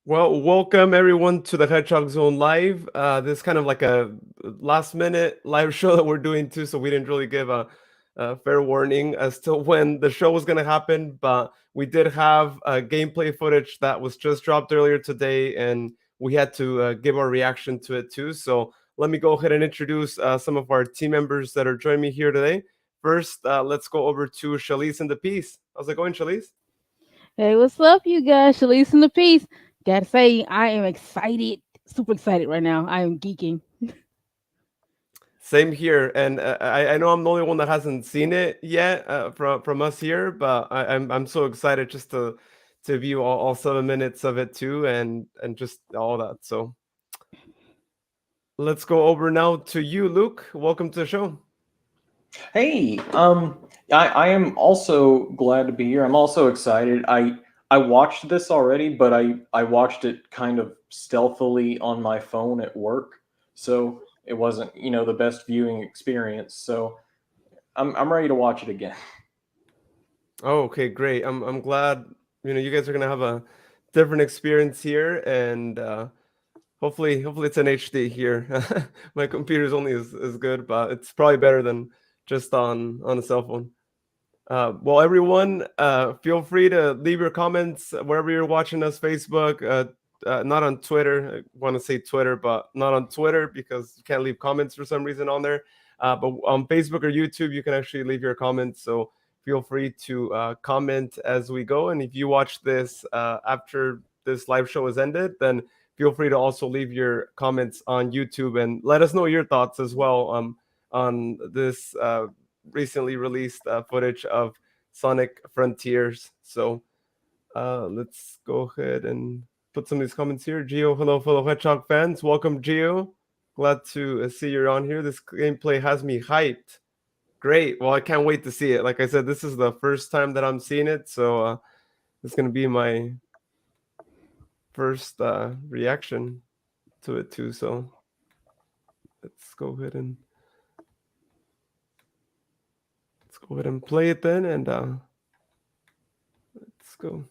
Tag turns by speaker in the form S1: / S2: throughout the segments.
S1: Well, welcome everyone to the Hedgehog Zone Live. This is kind of like a last minute live show that we're doing too, so we didn't really give a fair warning as to when the show was going to happen. But we did have gameplay footage that was just dropped earlier today, and we had to give our reaction to it too. So let me go ahead and introduce some of our team members that are joining me here today. First, let's go over to Shalise and the Peace. How's it going, Shalise?
S2: Hey, what's up, you guys? Shalise in the piece. Gotta say, I am excited, super excited right now. I am geeking.
S1: Same here, and I know I'm the only one that hasn't seen it yet from us here, but I'm so excited just to view all 7 minutes of it too, and just all that. So let's go over now to you, Luke. Welcome to the show.
S3: Hey, I am also glad to be here. I'm also excited. I watched this already, but I watched it kind of stealthily on my phone at work, so it wasn't the best viewing experience. So I'm ready to watch it again.
S1: Oh, okay, great. I'm glad you guys are gonna have a different experience here, and hopefully it's an HD here. My computer's only as good, but it's probably better than just on a cell phone. Well, everyone, feel free to leave your comments wherever you're watching us. Facebook, not on Twitter. I want to say Twitter, but not on Twitter because you can't leave comments for some reason on there. But on Facebook or YouTube, you can actually leave your comments. So feel free to comment as we go. And if you watch this after this live show is ended, then feel free to also leave your comments on YouTube and let us know your thoughts as well on this recently released footage of Sonic Frontiers. So let's go ahead and put some of these comments here. Geo, hello, fellow Hedgehog fans. Welcome, Geo. Glad to see you're on here. This gameplay has me hyped. Great. Well, I can't wait to see it. Like I said, this is the first time that I'm seeing it. So it's going to be my first reaction to it, too. So let's go ahead and play it then. And let's go.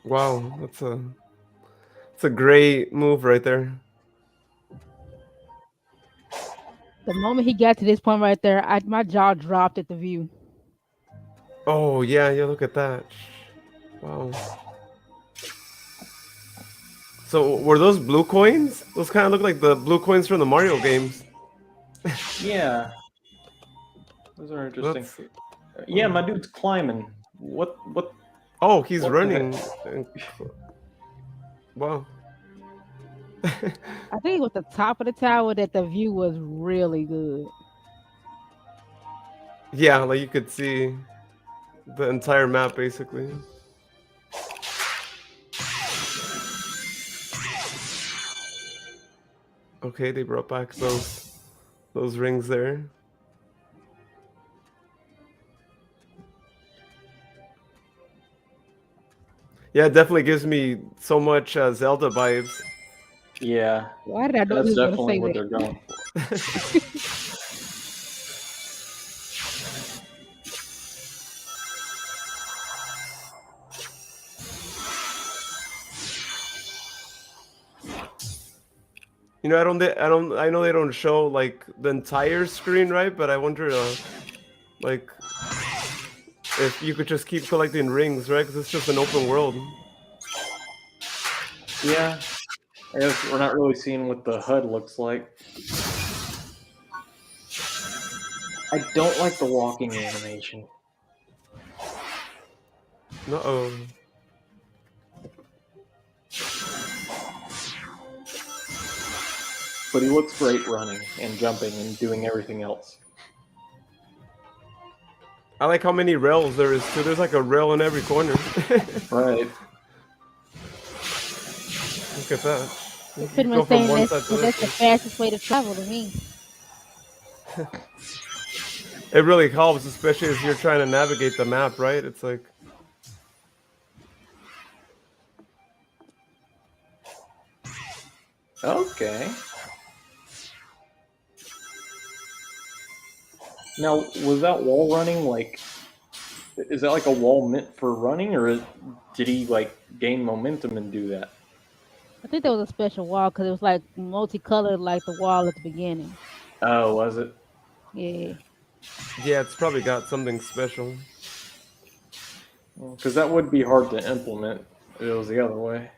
S1: Wow, it's a great move right there.
S2: The moment he got to this point right there, my jaw dropped at the view.
S1: Oh yeah, yeah. Look at that. Wow. So were those blue coins? Those kind of look like the blue coins from the Mario games.
S3: Yeah, those are interesting.
S1: That's
S3: Yeah,
S1: wow.
S3: my dude's climbing. What
S1: Oh, he's
S3: what the heck?
S1: running. Wow.
S2: I think it was the top of the tower that the view was really good.
S1: Yeah, like you could see the entire map basically. Okay, they brought back those rings there. Yeah, it definitely gives me so much Zelda vibes.
S3: Yeah,
S2: Why did I know he
S3: that's
S2: was going to
S3: definitely
S2: say
S3: what
S2: that?
S3: they're going for.
S1: I know they don't show like the entire screen, right? But I wonder, like, if you could just keep collecting rings, right? Because it's just an open world.
S3: Yeah, I guess we're not really seeing what the HUD looks like. I don't like the walking animation,
S1: No, oh,
S3: but he looks great running and jumping and doing everything else.
S1: I like how many rails there is too. There's like a rail in every corner.
S3: Right.
S1: Look at that.
S2: They're
S1: You
S2: pretty
S1: go
S2: much
S1: from
S2: saying
S1: one side to the
S2: that's the
S1: other.
S2: fastest way to travel to me.
S1: It really helps, especially as you're trying to navigate the map, right? It's like,
S3: Okay. Now, was that wall running like? Is that like a wall meant for running, or did he like gain momentum and do that?
S2: I think that was a special wall because it was like multicolored, like the wall at the beginning.
S3: Oh, was it?
S2: Yeah,
S1: yeah, it's probably got something special.
S3: Because that would be hard to implement if it was the other way.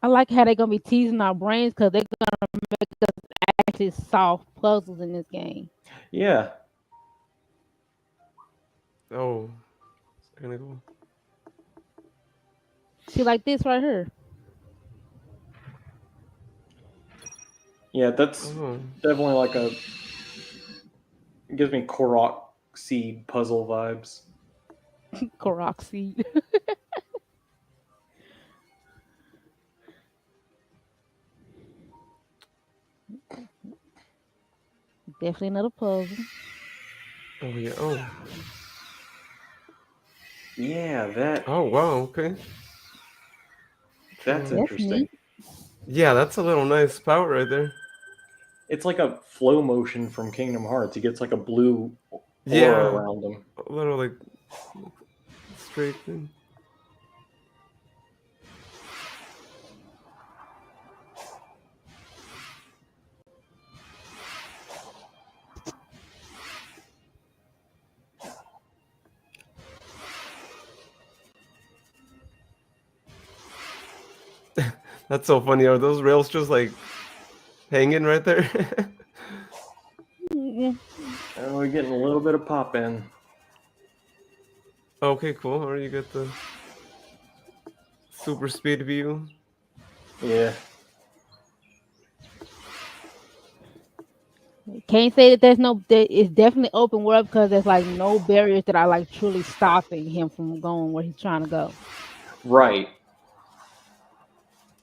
S2: I like how they're gonna be teasing our brains because they're gonna make us actually solve puzzles in this game.
S3: Yeah.
S1: Oh, it's kind of cool.
S2: See, like this right here.
S3: Yeah, that's
S1: Oh,
S3: definitely like a. It gives me Korok seed puzzle vibes.
S2: Korok seed. Definitely another puzzle.
S1: oh yeah. Oh,
S3: Yeah,
S1: oh wow. Okay.
S3: that's
S1: Trying to-
S2: That's
S3: interesting.
S2: neat.
S1: Yeah, that's a little nice power right there.
S3: It's like a flow motion from Kingdom Hearts. He gets like a blue aura
S1: Yeah,
S3: around him.
S1: a little like straight thing. That's so funny. Are those rails just like hanging right there?
S2: Mm,
S3: Oh, we're getting a little bit of pop in.
S1: Okay, cool. Or you get the super speed view.
S3: Yeah.
S2: Can't say that there's no. It's definitely open world because there's like no barriers that are like truly stopping him from going where he's trying to go.
S3: Right.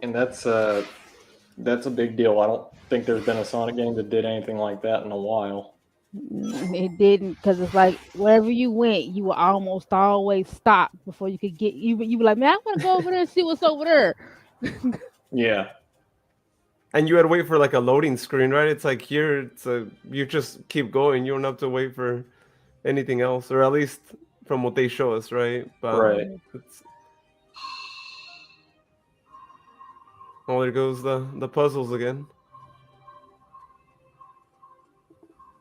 S3: And that's a big deal. I don't think there's been a Sonic game that did anything like that in a while.
S2: It didn't because it's like wherever you went, you would almost always stop before you could get you. You were like, man, I want to go over there and see what's over there.
S3: Yeah.
S1: And you had to wait for like a loading screen, right? It's like here, it's a you just keep going. You don't have to wait for anything else, or at least from what they show us, right? But
S3: Right.
S1: it's oh, there goes the puzzles again.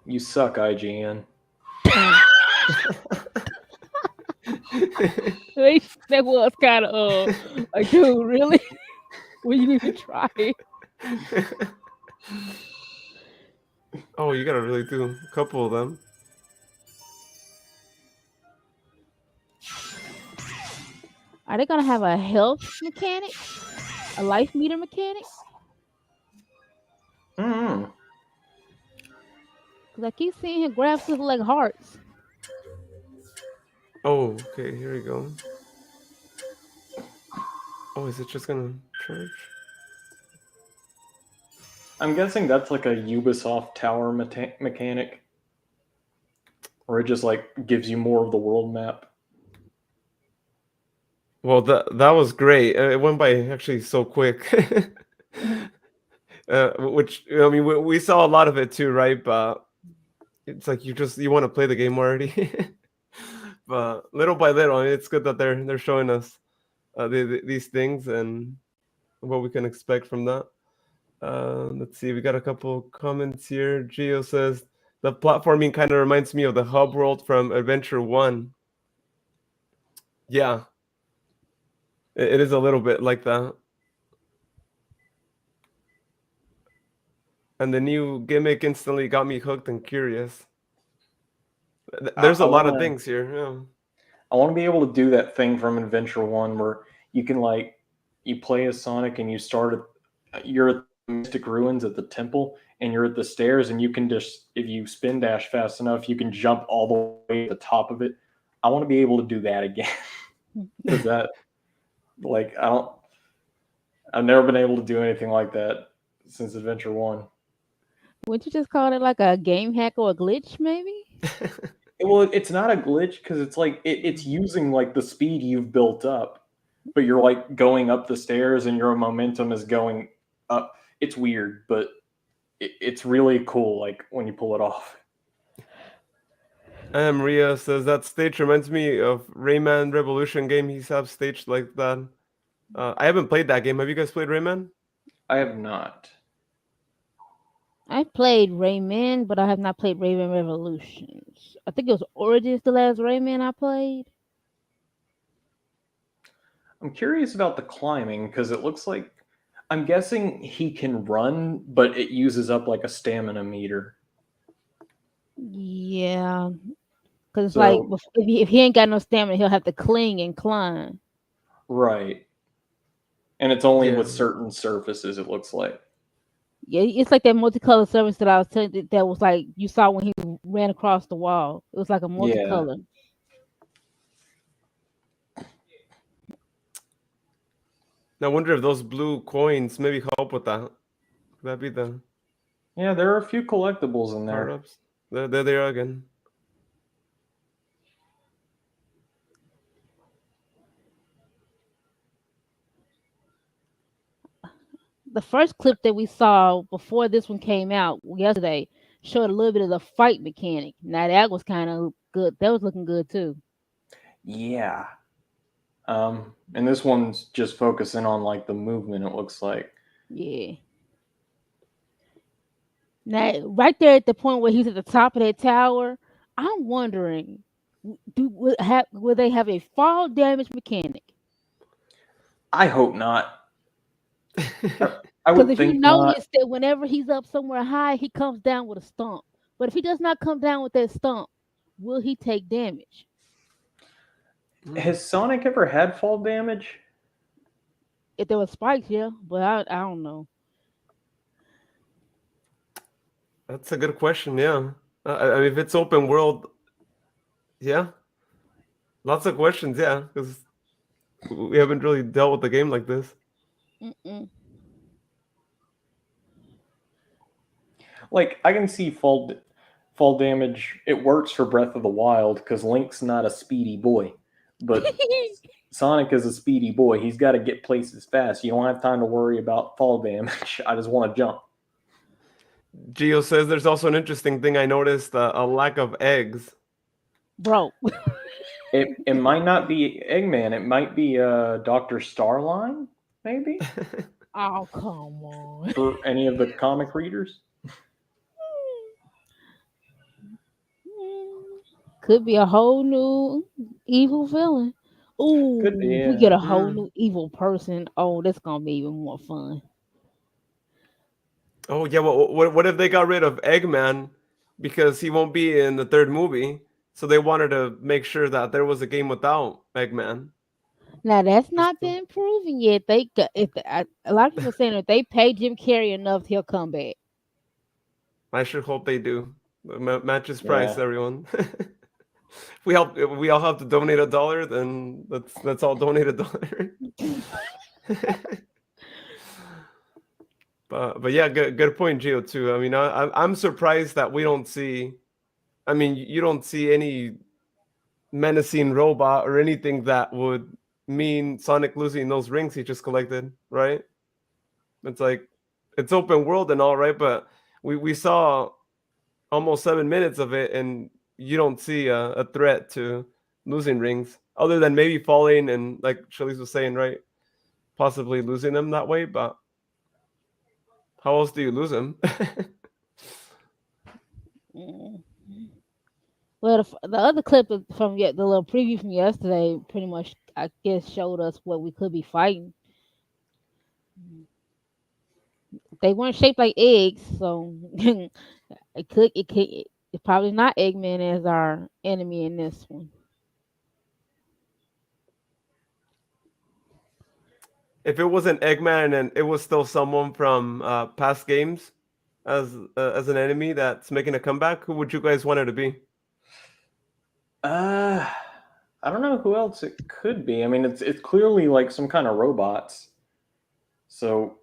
S3: You suck, IGN.
S2: That was kind of like, dude, really? Will you even try it?
S1: Oh, you gotta really do a couple of them.
S2: Are they gonna have a health mechanic, a life meter mechanic?
S3: Mm-hmm.
S2: Because I keep seeing him grab stuff like hearts.
S1: Oh, okay, here we go. Oh, is it just gonna charge?
S3: I'm guessing that's like a Ubisoft tower mechanic, where it just like gives you more of the world map.
S1: Well, that was great. It went by actually so quick. Which I mean, we saw a lot of it too, right? But it's like you want to play the game already. But little by little, it's good that they're showing us these things and what we can expect from that. Let's see, we got a couple comments here. Gio says the platforming kind of reminds me of the hub world from Adventure 1. Yeah, it is a little bit like that. And the new gimmick instantly got me hooked and curious. There's
S3: I
S1: a lot of
S3: wanna
S1: things here. Yeah.
S3: I wanna be able to do that thing from Adventure One where you can like you play as Sonic and you're at the Mystic Ruins at the temple and you're at the stairs, and you can just, if you spin dash fast enough, you can jump all the way to the top of it. I want to be able to do that again because that, like, I've never been able to do anything like that since Adventure One.
S2: Would you just call it like a game hack or a glitch, maybe?
S3: Well, it's not a glitch because it's like it's using like the speed you've built up, but you're like going up the stairs and your momentum is going up. It's weird, but it's really cool. Like when you pull it off.
S1: Ria says that stage reminds me of Rayman Revolution game. He's have staged like that. I haven't played that game. Have you guys played Rayman?
S3: I have not.
S2: I played Rayman, but I have not played Rayman Revolutions. I think it was Origins the last Rayman I played.
S3: I'm curious about the climbing because it looks like I'm guessing he can run, but it uses up like a stamina meter.
S2: Yeah, because it's like
S3: So
S2: if he ain't got no stamina, he'll have to cling and climb.
S3: right, and it's only
S1: Yeah.
S3: with certain surfaces. It looks like.
S2: Yeah, it's like that multicolored surface that I was telling you that was like you saw when he ran across the wall. It was like a
S3: Yeah.
S2: multicolor.
S1: I wonder if those blue coins maybe help with that. Could that be the
S3: Yeah, there are a few collectibles in
S1: power
S3: there.
S1: ups? There they are again.
S2: The first clip that we saw before this one came out yesterday showed a little bit of the fight mechanic. Now that was kind of good. That was looking good too.
S3: Yeah. And this one's just focusing on like the movement. It looks like.
S2: Yeah. Now, right there at the point where he's at the top of that tower, I'm wondering, will they have a fall damage mechanic?
S3: I hope not. I
S2: Because
S3: would
S2: if you
S3: think not.
S2: notice that whenever he's up somewhere high, he comes down with a stump. But if he does not come down with that stump, will he take damage?
S1: Hmm.
S3: Has Sonic ever had fall damage?
S2: If there was spikes, yeah, but I don't know.
S1: That's a good question. Yeah. I mean, if it's open world, yeah. Lots of questions. Yeah, because we haven't really dealt with the game like this.
S2: Mm-mm.
S3: Like I can see fall damage. It works for Breath of the Wild because Link's not a speedy boy, but Sonic is a speedy boy. He's got to get places fast. You don't have time to worry about fall damage. I just want to jump.
S1: Geo says there's also an interesting thing I noticed: a lack of eggs.
S2: Bro.
S3: It might not be Eggman. It might be Doctor Starline, maybe
S2: Oh, come on.
S3: for any of the comic readers.
S2: Could be a whole new evil villain.
S3: Could
S2: Ooh, if we
S3: yeah.
S2: get a whole
S1: Hmm.
S2: new evil person, oh, that's gonna be even more fun.
S1: Oh yeah. What if they got rid of Eggman because he won't be in the third movie? So they wanted to make sure that there was a game without Eggman.
S2: Now that's
S1: Just
S2: not been proven yet. A lot of people are saying if they pay Jim Carrey enough, he'll come back.
S1: I sure hope they do. Match his price,
S3: Yeah.
S1: everyone. If we all have to donate $1, then let's all donate $1. But yeah, good point, Gio. Too. I mean, I'm surprised that we don't see. I mean, you don't see any menacing robot or anything that would mean Sonic losing those rings he just collected, right? It's like it's open world and all right, but we saw almost 7 minutes of it, and you don't see a threat to losing rings other than maybe falling and like Shalice was saying, right? Possibly losing them that way, but how else do you lose them?
S2: Mm. Well, the other clip from the little preview from yesterday pretty much, I guess, showed us what we could be fighting. They weren't shaped like eggs, so it's probably not Eggman as our enemy in this one.
S1: If it wasn't Eggman and it was still someone from past games, as an enemy that's making a comeback, who would you guys want it to be?
S3: Uh, I don't know who else it could be. I mean, it's clearly like some kind of robots. So,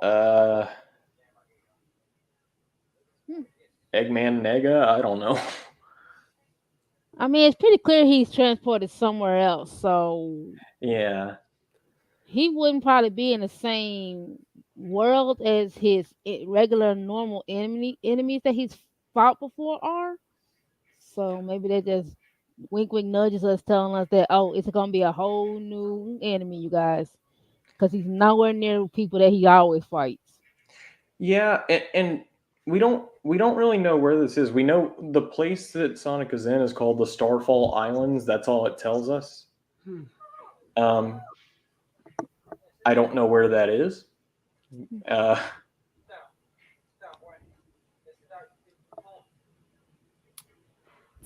S3: uh,
S2: Hmm.
S3: Eggman Nega. I don't know.
S2: I mean, it's pretty clear he's transported somewhere else, so
S3: Yeah.
S2: he wouldn't probably be in the same world as his regular normal enemies that he's fought before are. So maybe they just wink wink nudges us, telling us that, oh, it's gonna be a whole new enemy, you guys, because he's nowhere near people that he always fights.
S3: Yeah, and we don't really know where this is. We know the place that Sonic is in is called the Starfall Islands. That's all it tells us.
S1: Hmm.
S3: Um, I don't know where that is. Uh,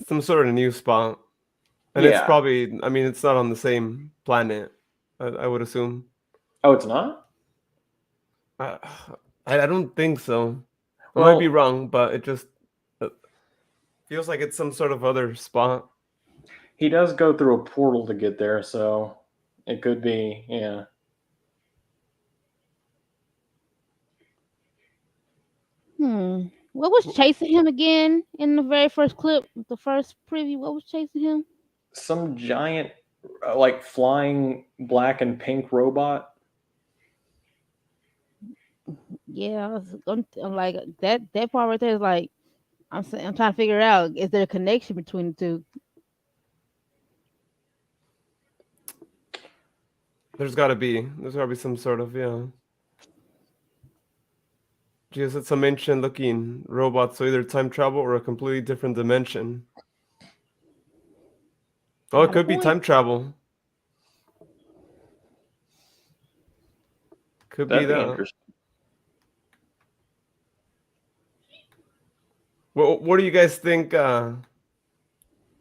S1: Some sort of new spot, and it's
S3: yeah.
S1: probably. I mean, it's not on the same planet. I would assume.
S3: Oh, it's not?
S1: Uh, I don't think so. I might be
S3: Well,
S1: wrong, but it just uh, feels like it's some sort of other spot.
S3: he does go through a portal to get there, so it could be, yeah.
S2: What was chasing him again in the very first clip, the first preview? What was chasing him?
S3: Some giant, like flying black and pink robot.
S2: Yeah, I'm like that part right there is like I'm trying to figure out, is there a connection between the two?
S1: There's got to be. There's got to be some sort of yeah. Just it's some ancient looking robot, so either time travel or a completely different dimension. Oh, it
S2: Got a
S1: could be
S2: point.
S1: time travel. Could be
S3: That'd be
S1: that.
S3: interesting.
S1: Well, what do you guys think? What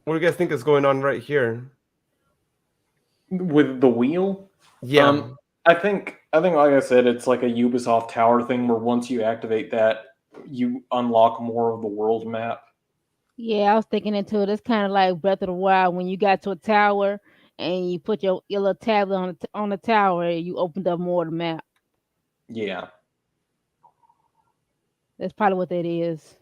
S1: do you guys think is going on right here?
S3: With the wheel,
S1: Yeah,
S3: um, I think like I said, it's like a Ubisoft Tower thing where once you activate that, you unlock more of the world map.
S2: Yeah, I was thinking into it. It's kind of like Breath of the Wild when you got to a tower and you put your little tablet on the tower, and you opened up more of the map.
S3: Yeah,
S2: That's probably what that is.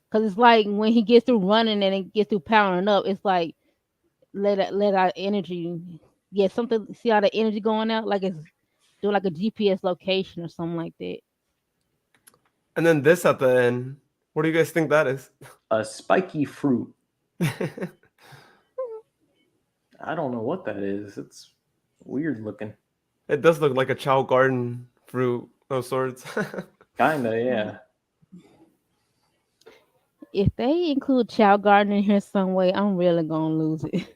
S2: Cause it's like when he gets through running and it gets through powering up, it's like let our energy. Yeah, something. See how the energy going out? Like it's doing like a GPS location or something like that.
S1: and then this at the end. What do you guys think that is?
S3: a spiky fruit. I don't know what that is. It's weird looking.
S1: It does look like a Chow Garden fruit of sorts.
S3: Kinda, yeah.
S2: If they include Chow Garden in here some way, I'm really gonna lose it.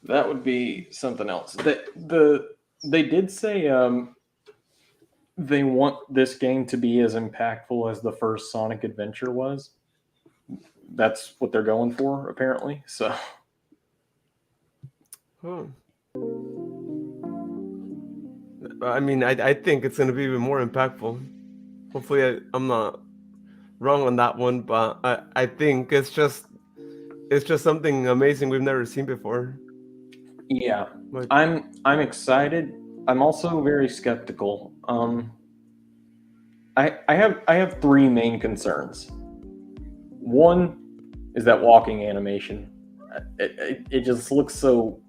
S3: That would be something else. They did say they want this game to be as impactful as the first Sonic Adventure was. That's what they're going for, apparently. So
S1: Oh. I mean, I think it's gonna be even more impactful. Hopefully, I'm not wrong on that one, but I think it's just something amazing we've never seen before.
S3: yeah,
S1: Like,
S3: I'm excited. I'm also very skeptical. I have three main concerns. One is that walking animation. It just looks so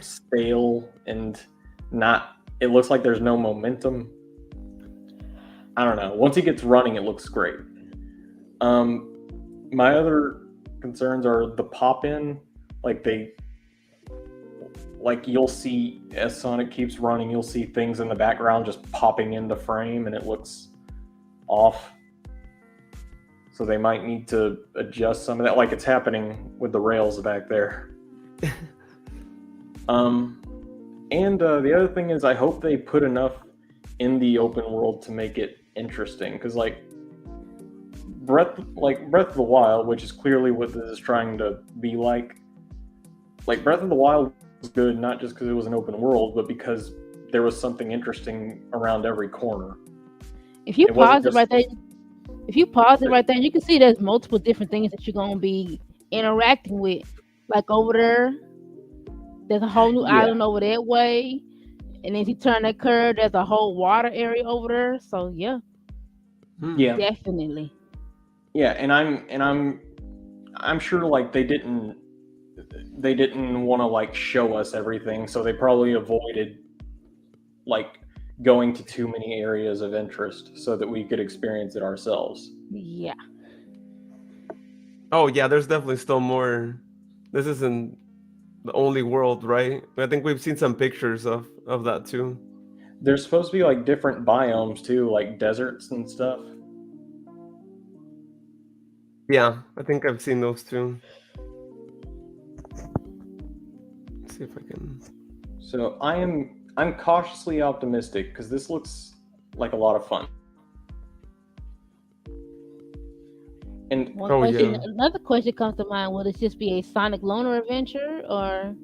S3: stale and not. It looks like there's no momentum. I don't know. Once he gets running, it looks great. Um, my other concerns are the pop in. Like they, like you'll see as Sonic keeps running, you'll see things in the background just popping into frame, and it looks off. So they might need to adjust some of that, like it's happening with the rails back there. Um, and the other thing is, I hope they put enough in the open world to make it interesting. Because Breath of the Wild, which is clearly what this is trying to be like Breath of the Wild was good not just because it was an open world, but because there was something interesting around every corner.
S2: If you
S3: It wasn't
S2: pause it
S3: just
S2: right there, if you pause it right there, you can see there's multiple different things that you're gonna be interacting with. Like over there, there's a whole new
S3: yeah,
S2: island over that way, and if you turn that curve, there's a whole water area over there. So yeah,
S1: Hmm.
S3: yeah,
S2: definitely.
S3: yeah, I'm sure like they didn't want to like show us everything, so they probably avoided like going to too many areas of interest so that we could experience it ourselves.
S2: Yeah.
S1: Oh yeah, there's definitely still more. This isn't the only world, right? I think we've seen some pictures of that too.
S3: There's supposed to be like different biomes too, like deserts and stuff.
S1: Yeah, I think I've seen those too. Let's see if I can.
S3: So I'm cautiously optimistic because this looks like a lot of fun. And
S2: One
S1: Oh
S2: question,
S1: yeah.
S2: another question comes to mind: will this just be a Sonic loner adventure, or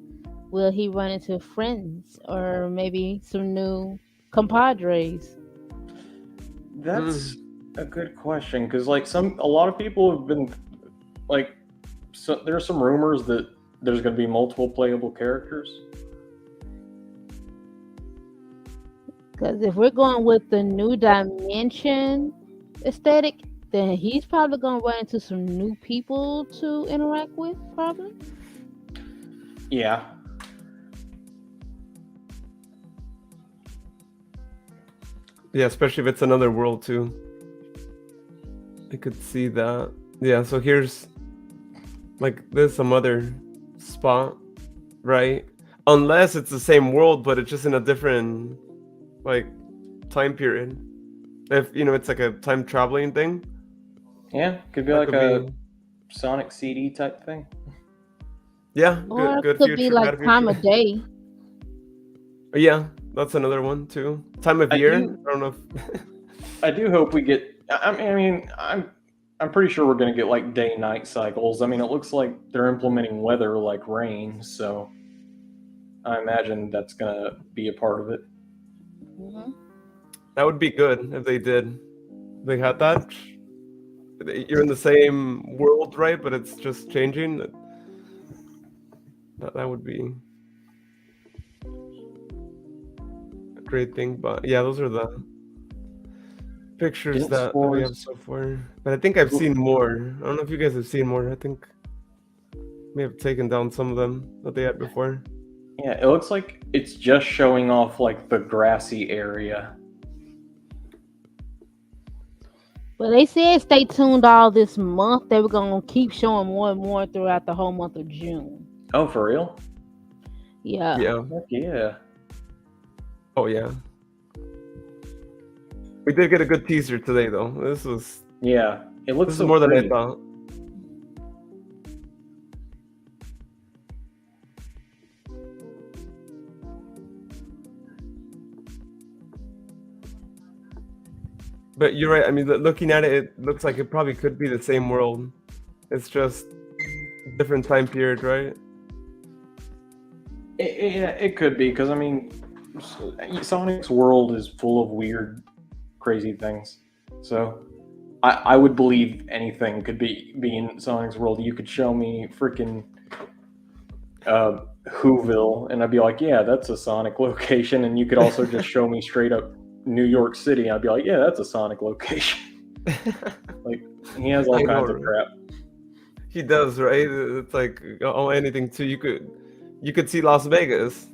S2: will he run into friends, or maybe some new compadres?
S3: that's
S1: Hmm.
S3: a good question because like a lot of people have been like, so there's some rumors that there's going to be multiple playable characters.
S2: Because if we're going with the new dimension aesthetic, then he's probably gonna run into some new people to interact with, probably.
S3: Yeah,
S1: Yeah, especially if it's another world too. I could see that. Yeah, so here's like there's some other spot, right? Unless it's the same world, but it's just in a different like time period. If it's like a time traveling thing,
S3: yeah, could be
S1: that
S3: like
S1: could
S3: a
S1: be.
S3: Sonic CD type thing.
S1: Yeah,
S2: Or
S1: good
S2: it
S1: good
S2: could be
S1: future,
S2: like
S1: bad
S2: time
S1: future.
S2: of day.
S1: Yeah, that's another one too. Time of
S3: I
S1: year.
S3: do
S1: I don't know if
S3: I do hope we get. I'm pretty sure we're going to get like day night cycles. I mean, it looks like they're implementing weather like rain, so I imagine that's going to be a part of it.
S2: Hmm.
S1: that would be good if they did. They had that. You're in the same world, right? But it's just changing. That would be a great thing. But yeah, those are the pictures
S3: Dense
S1: that we have
S3: forest.
S1: so far. But I think I've seen more. I don't know if you guys have seen more. I think may have taken down some of them that they had before.
S3: Yeah, it looks like it's just showing off like the grassy area.
S2: But they said stay tuned all this month. They were gonna keep showing more and more throughout the whole month of June.
S3: Oh, for real?
S2: Yeah.
S1: Yeah.
S3: Heck yeah.
S1: Oh yeah. We did get a good teaser today, though.
S3: Yeah, it looks
S1: This is
S3: so
S1: more than I
S3: pretty.
S1: thought. But you're right. I mean, looking at it, it looks like it probably could be the same world. It's just different time period, right?
S3: Yeah, it could be because I mean, Sonic's world is full of weird, crazy things. So I would believe anything could be in Sonic's world. You could show me freaking Whoville, and I'd be like, yeah, that's a Sonic location. And you could also just show me straight up New York City, and I'd be like, yeah, that's a Sonic location. Like he has all
S1: I know,
S3: kinds of
S1: right?
S3: crap.
S1: He does, right? It's like anything too. You could see Las Vegas.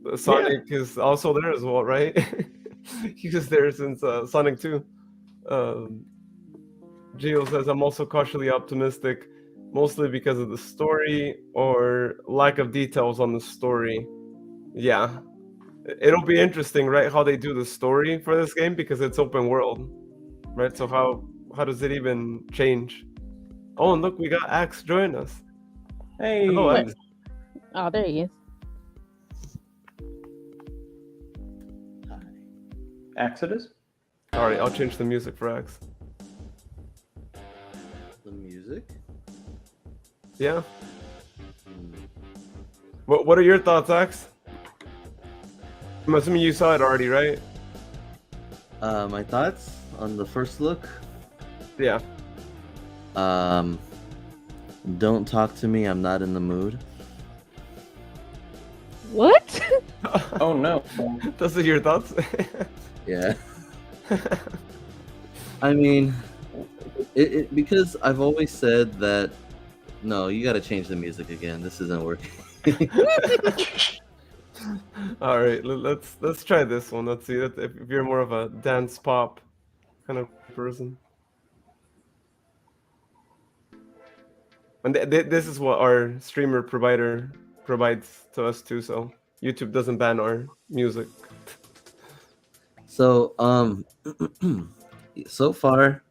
S3: Yeah,
S1: Sonic is also there as well, right? He was there since Sonic 2. Um, Gio says, I'm also cautiously optimistic, mostly because of the story or lack of details on the story. Yeah, it'll be interesting, right? How they do the story for this game because it's open world, right? So how does it even change? Oh, and look, we got Axe join us. Hello,
S3: hey,
S2: But
S1: Axe.
S2: oh, there he is.
S3: Exodus.
S1: All right, I'll change the music for Axe.
S4: The music?
S1: Yeah.
S4: Hmm.
S1: What are your thoughts, Axe? I'm assuming you saw it already, right?
S4: My thoughts on the first look.
S1: Yeah.
S4: Um, don't talk to me. I'm not in the mood.
S2: What?
S3: Oh no.
S1: Those are your thoughts?
S4: Yeah. I mean, because I've always said that. No, you got to change the music again. This isn't working.
S1: All right, let's try this one. Let's see if you're more of a dance pop kind of person. And this is what our streamer provider provides to us too. So YouTube doesn't ban our music.
S4: So, so far,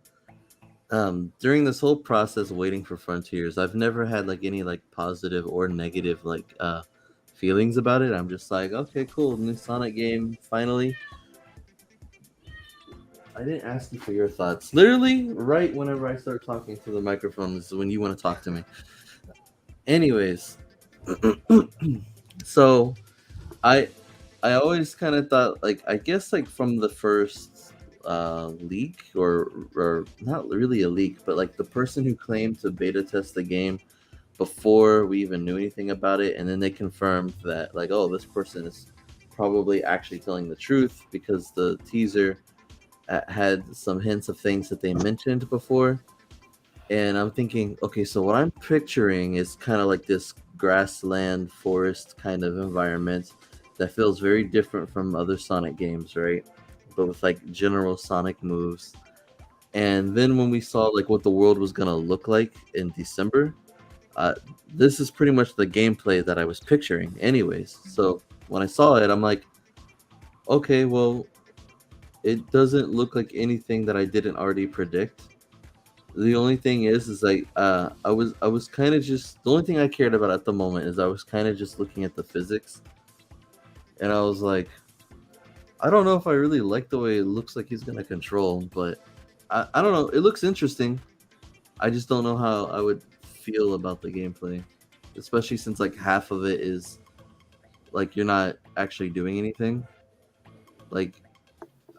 S4: during this whole process waiting for Frontiers, I've never had like any like positive or negative like feelings about it. I'm just like, okay, cool, new Sonic game finally. I didn't ask you for your thoughts. Literally, right whenever I start talking to the microphone is when you want to talk to me. Anyways, so I I always kind of thought like I guess like from the first leak or not really a leak, but like the person who claimed to beta test the game before we even knew anything about it, and then they confirmed that like, oh, this person is probably actually telling the truth because the teaser had some hints of things that they mentioned before. And I'm thinking, okay, so what I'm picturing is kind of like this grassland forest kind of environment that feels very different from other Sonic games, right? But with like general Sonic moves. And then when we saw like what the world was gonna look like in December, uh, this is pretty much the gameplay that I was picturing, anyways. So when I saw it, I'm like, okay, well, it doesn't look like anything that I didn't already predict. The only thing is like I was kind of just the only thing I cared about at the moment is I was kind of just looking at the physics, and I was like, I don't know if I really like the way it looks like he's gonna control, but I don't know. It looks interesting. I just don't know how I would feel about the gameplay, especially since like half of it is like you're not actually doing anything. Like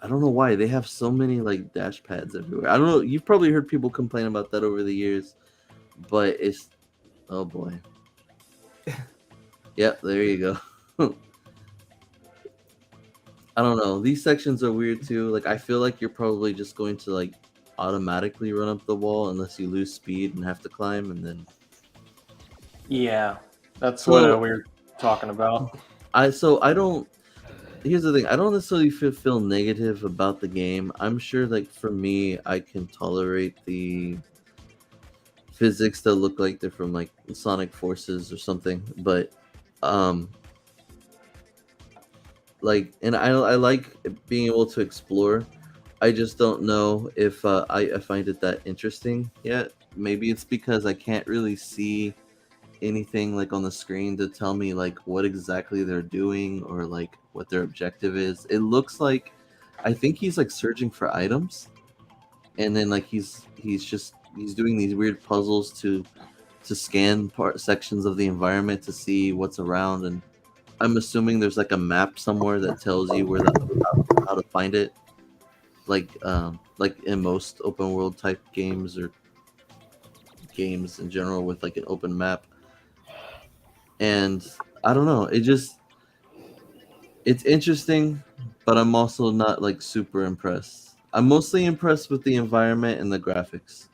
S4: I don't know why they have so many like dash pads everywhere. I don't know. You've probably heard people complain about that over the years, but it's oh boy. Yep, there you go. I don't know. These sections are weird too. Like I feel like you're probably just going to like automatically run up the wall unless you lose speed and have to climb, and then
S3: Yeah, that's what
S4: so
S3: we were talking about.
S4: I don't. Here's the thing. I don't necessarily feel negative about the game. I'm sure like for me, I can tolerate the physics that look like they're from like Sonic Forces or something, but um like and I like being able to explore. I just don't know if I find it that interesting yet. Maybe it's because I can't really see anything like on the screen to tell me like what exactly they're doing or like what their objective is. It looks like I think he's like searching for items, and then like he's doing these weird puzzles to scan part sections of the environment to see what's around, and I'm assuming there's like a map somewhere that tells you where the how to find it, like in most open world type games or games in general with like an open map. And I don't know, it's interesting, but I'm also not like super impressed. I'm mostly impressed with the environment and the graphics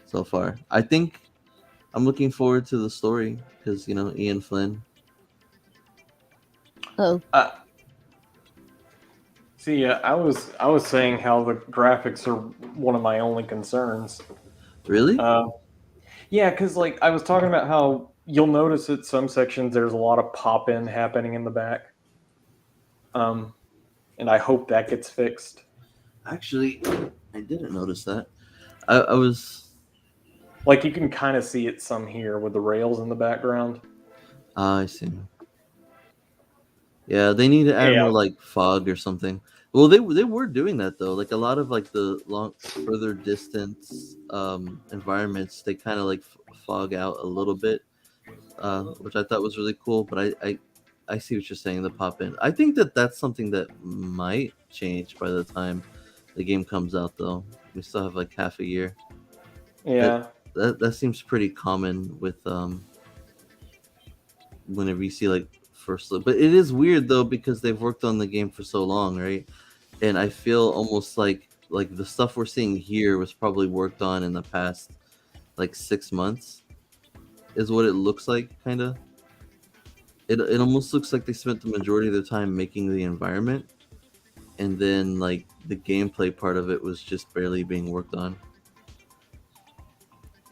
S4: so far. I think I'm looking forward to the story because Ian Flynn.
S2: Oh,
S3: Uh, See, I was saying how the graphics are one of my only concerns.
S4: Really?
S3: Uh, yeah, because like I was talking about how you'll notice at some sections there's a lot of pop in happening in the back, um, and I hope that gets fixed.
S4: Actually, I didn't notice that. I was.
S3: Like you can kind of see it some here with the rails in the background.
S4: Ah, I see. Yeah, they need to add
S3: Yeah,
S4: more like fog or something. Well, they were doing that though. Like a lot of like the long further distance environments, they kind of like fog out a little bit, which I thought was really cool. But I see what you're saying. The pop in. I think that that's something that might change by the time the game comes out, though. We still have like half a year. That
S3: Yeah.
S4: that seems pretty common with whenever you see like first look. But it is weird though because they've worked on the game for so long, right? And I feel almost like the stuff we're seeing here was probably worked on in the past like 6 months, is what it looks like, kind of. It almost looks like they spent the majority of their time making the environment, and then like the gameplay part of it was just barely being worked on.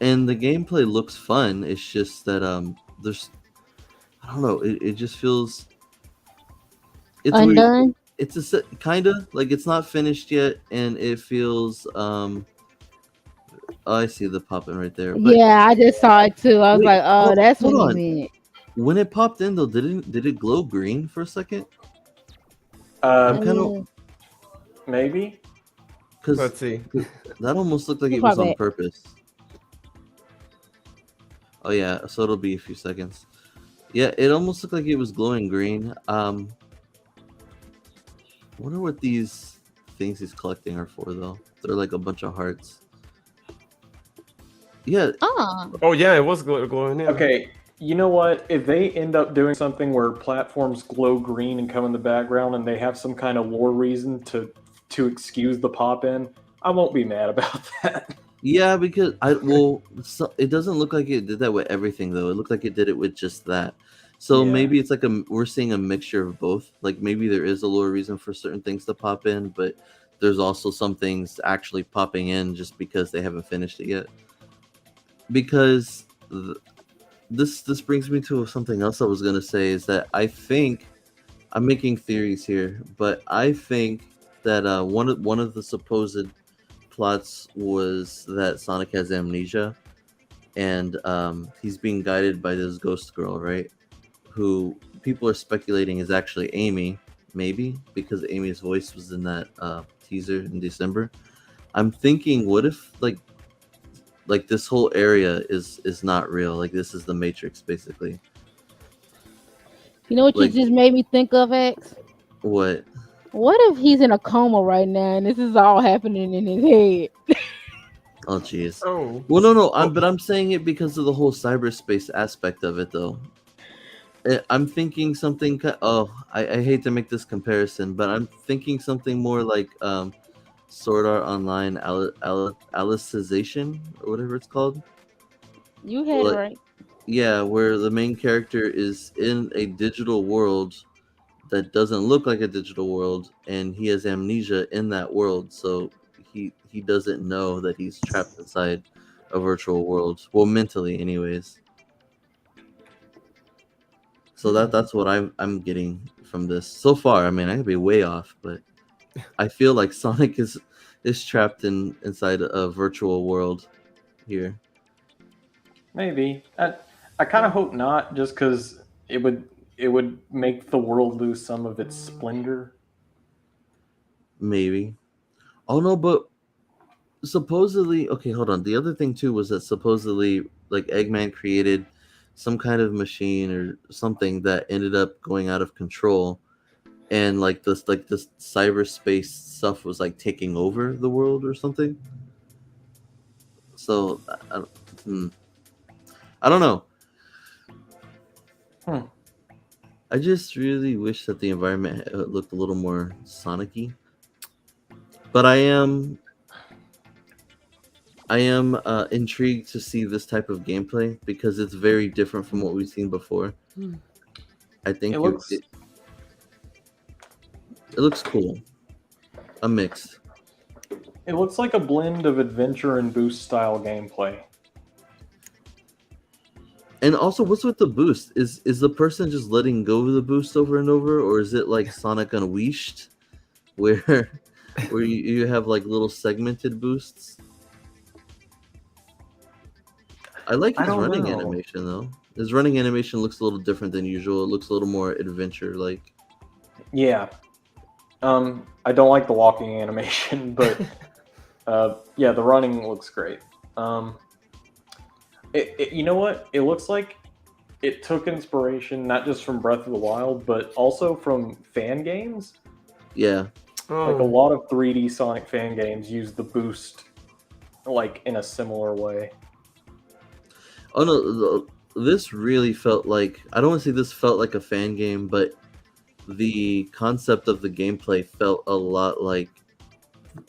S4: And the gameplay looks fun. It's just that there's, I don't know, it just feels, it's weird.
S2: Undone.
S4: It's a kind of like it's not finished yet, and it feels oh, I see the popping right there. But
S2: Yeah, I just saw it too. I was
S4: wait,
S2: like, oh, that's
S4: hold
S2: what he
S4: on.
S2: meant.
S4: When it popped in though, did it glow green for a second? I'm
S3: Uh,
S4: kind of,
S2: Mm,
S3: maybe.
S4: because
S1: Let's see.
S4: that almost looked like
S2: you
S4: it was on
S2: probably
S4: purpose. Oh yeah, so it'll be a few seconds. Yeah, it almost looked like it was glowing green. Wonder what these things he's collecting are for though. They're like a bunch of hearts. Yeah,
S2: oh
S1: Oh yeah, it was glowing. Yeah.
S3: Okay, you know what? If they end up doing something where platforms glow green and come in the background, and they have some kind of lore reason to excuse the pop in, I won't be mad about that.
S4: yeah, because it doesn't look like it did that with everything though. It looked like it did it with just that. So
S3: Yeah.
S4: maybe it's like we're seeing a mixture of both. Like maybe there is a lore reason for certain things to pop in, but there's also some things actually popping in just because they haven't finished it yet. Because this brings me to something else I was gonna say, is that I think I'm making theories here, but I think that one of the supposed plots was that Sonic has amnesia, and he's being guided by this ghost girl, right? Who people are speculating is actually Amy, maybe because Amy's voice was in that teaser in December. I'm thinking, what if like this whole area is not real? Like this is the Matrix, basically.
S2: you know what you
S4: Like
S2: just made me think of, X?
S4: what?
S2: What if he's in a coma right now and this is all happening in his head?
S4: Oh, jeez.
S1: Oh.
S4: Well, no.
S1: Oh.
S4: But I'm saying it because of the whole cyberspace aspect of it, though. I'm thinking something. Oh, I hate to make this comparison, but I'm thinking something more like Sword Art Online Alicization or whatever it's called.
S2: You had it
S4: Like,
S2: right.
S4: yeah, where the main character is in a digital world that doesn't look like a digital world, and he has amnesia in that world, so he doesn't know that he's trapped inside a virtual world. Well, mentally, anyways. So that's what I'm getting from this so far. I mean, I could be way off, but I feel like Sonic is trapped inside a virtual world here.
S3: Maybe. I kind of hope not, just because it would make the world lose some of its splendor.
S4: Maybe. Oh no, but supposedly, okay, hold on. The other thing too was that supposedly like Eggman created some kind of machine or something that ended up going out of control, and like this cyberspace stuff was like taking over the world or something. So hmm, I don't know.
S3: Hmm.
S4: I just really wish that the environment looked a little more Sonic-y. But I am intrigued to see this type of gameplay because it's very different from what we've seen before. I
S3: It
S4: think it,
S3: looks
S4: it, it looks cool. A mix.
S3: it looks like a blend of adventure and boost style gameplay.
S4: And also, what's with the boost? Is the person just letting go of the boost over and over, or is it like Sonic Unleashed, where you have like little segmented boosts? I like
S3: I
S4: his
S3: don't
S4: running
S3: know.
S4: animation though. His running animation looks a little different than usual. It looks a little more adventure like.
S3: Yeah. I don't like the walking animation, but yeah, the running looks great. You know what? It looks like it took inspiration not just from Breath of the Wild, but also from fan games.
S4: Yeah.
S3: Like a
S1: Oh,
S3: lot of 3D Sonic fan games use the boost like in a similar way.
S4: Oh no, this really felt like, I don't want to say this felt like a fan game, but the concept of the gameplay felt a lot like,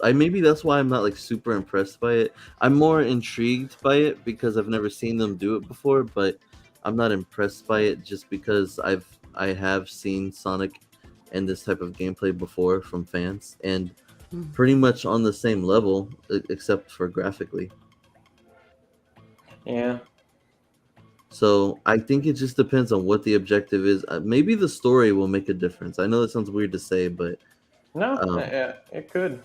S4: maybe that's why I'm not like super impressed by it. I'm more intrigued by it because I've never seen them do it before, but I'm not impressed by it just because I have seen Sonic and this type of gameplay before from fans, and pretty much on the same level except for graphically.
S3: Yeah.
S4: So I think it just depends on what the objective is. Maybe the story will make a difference. I know that sounds weird to say, but
S3: No,
S4: um,
S3: it could.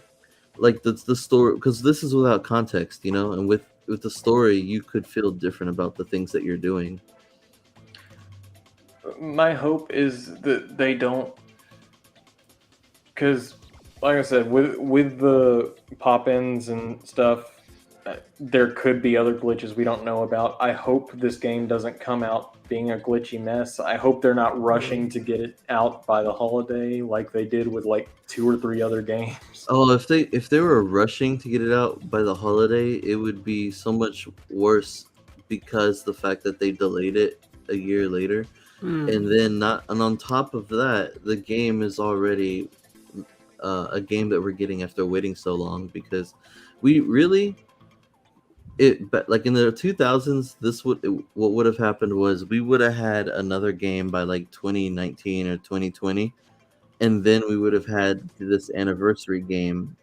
S4: like the story, because this is without context, you know, and with the story, you could feel different about the things that you're doing.
S3: My hope is that they don't, because, like I said, with the pop-ins and stuff, there could be other glitches we don't know about. I hope this game doesn't come out being a glitchy mess. I hope they're not rushing to get it out by the holiday like they did with like 2 or 3 other games.
S4: Oh, if they were rushing to get it out by the holiday, it would be so much worse because the fact that they delayed it a year later. And then not, and on top of that, the game is already a game that we're getting after waiting so long, because we really, but like in the 2000s, what would have happened was we would have had another game by like 2019 or 2020, and then we would have had this anniversary game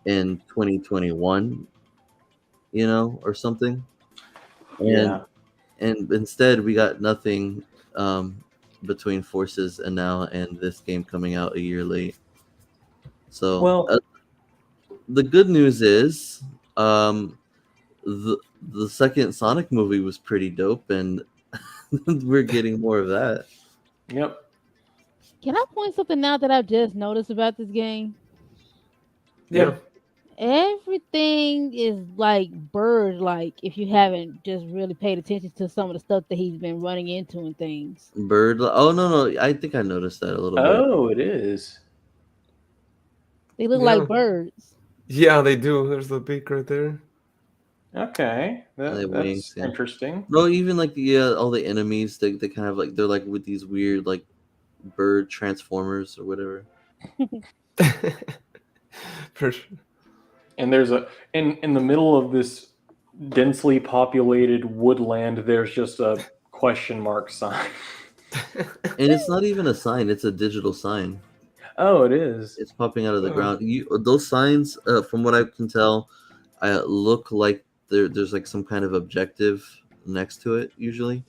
S4: in 2021, you know, or something. and
S3: Yeah.
S4: and instead we got nothing between Forces and now, and this game coming out a year late. So
S3: Well,
S4: the good news is, um, the second Sonic movie was pretty dope, and we're getting more of that.
S3: yep.
S2: Can I point something out that I've just noticed about this game?
S1: yeah.
S2: Everything is like bird like if you haven't just really paid attention to some of the stuff that he's been running into and things.
S4: Bird. Oh no, I think I noticed that a little bit.
S3: Oh, it is.
S2: They look
S1: Yeah.
S2: like birds.
S1: Yeah, they do. There's the beak right there.
S3: Okay,
S4: And they have wings,
S3: that's
S4: yeah.
S3: interesting.
S4: No, even like all the enemies, they kind of like, they're like with these weird like bird transformers or whatever.
S1: For sure.
S3: And there's a in the middle of this densely populated woodland. There's just a question mark sign.
S4: And it's not even a sign; it's a digital sign.
S3: Oh, it is.
S4: It's popping out of the
S1: Oh,
S4: ground. Those signs, from what I can tell, look like there's like some kind of objective next to it. Usually,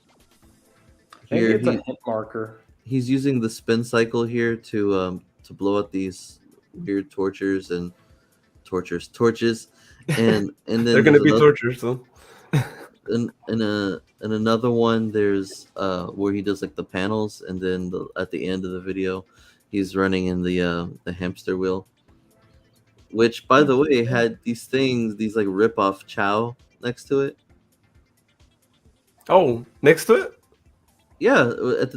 S3: Maybe
S4: here
S3: it's a hint marker.
S4: he's using the spin cycle here to blow out these weird torches, and
S1: they're
S4: then
S1: gonna
S4: there's
S1: be
S4: another,
S1: torture, so.
S4: in another one, there's where he does like the panels, and then at the end of the video, he's running in the hamster wheel, which by the way had these like rip off Chow next to it.
S1: Oh, next to it?
S4: Yeah,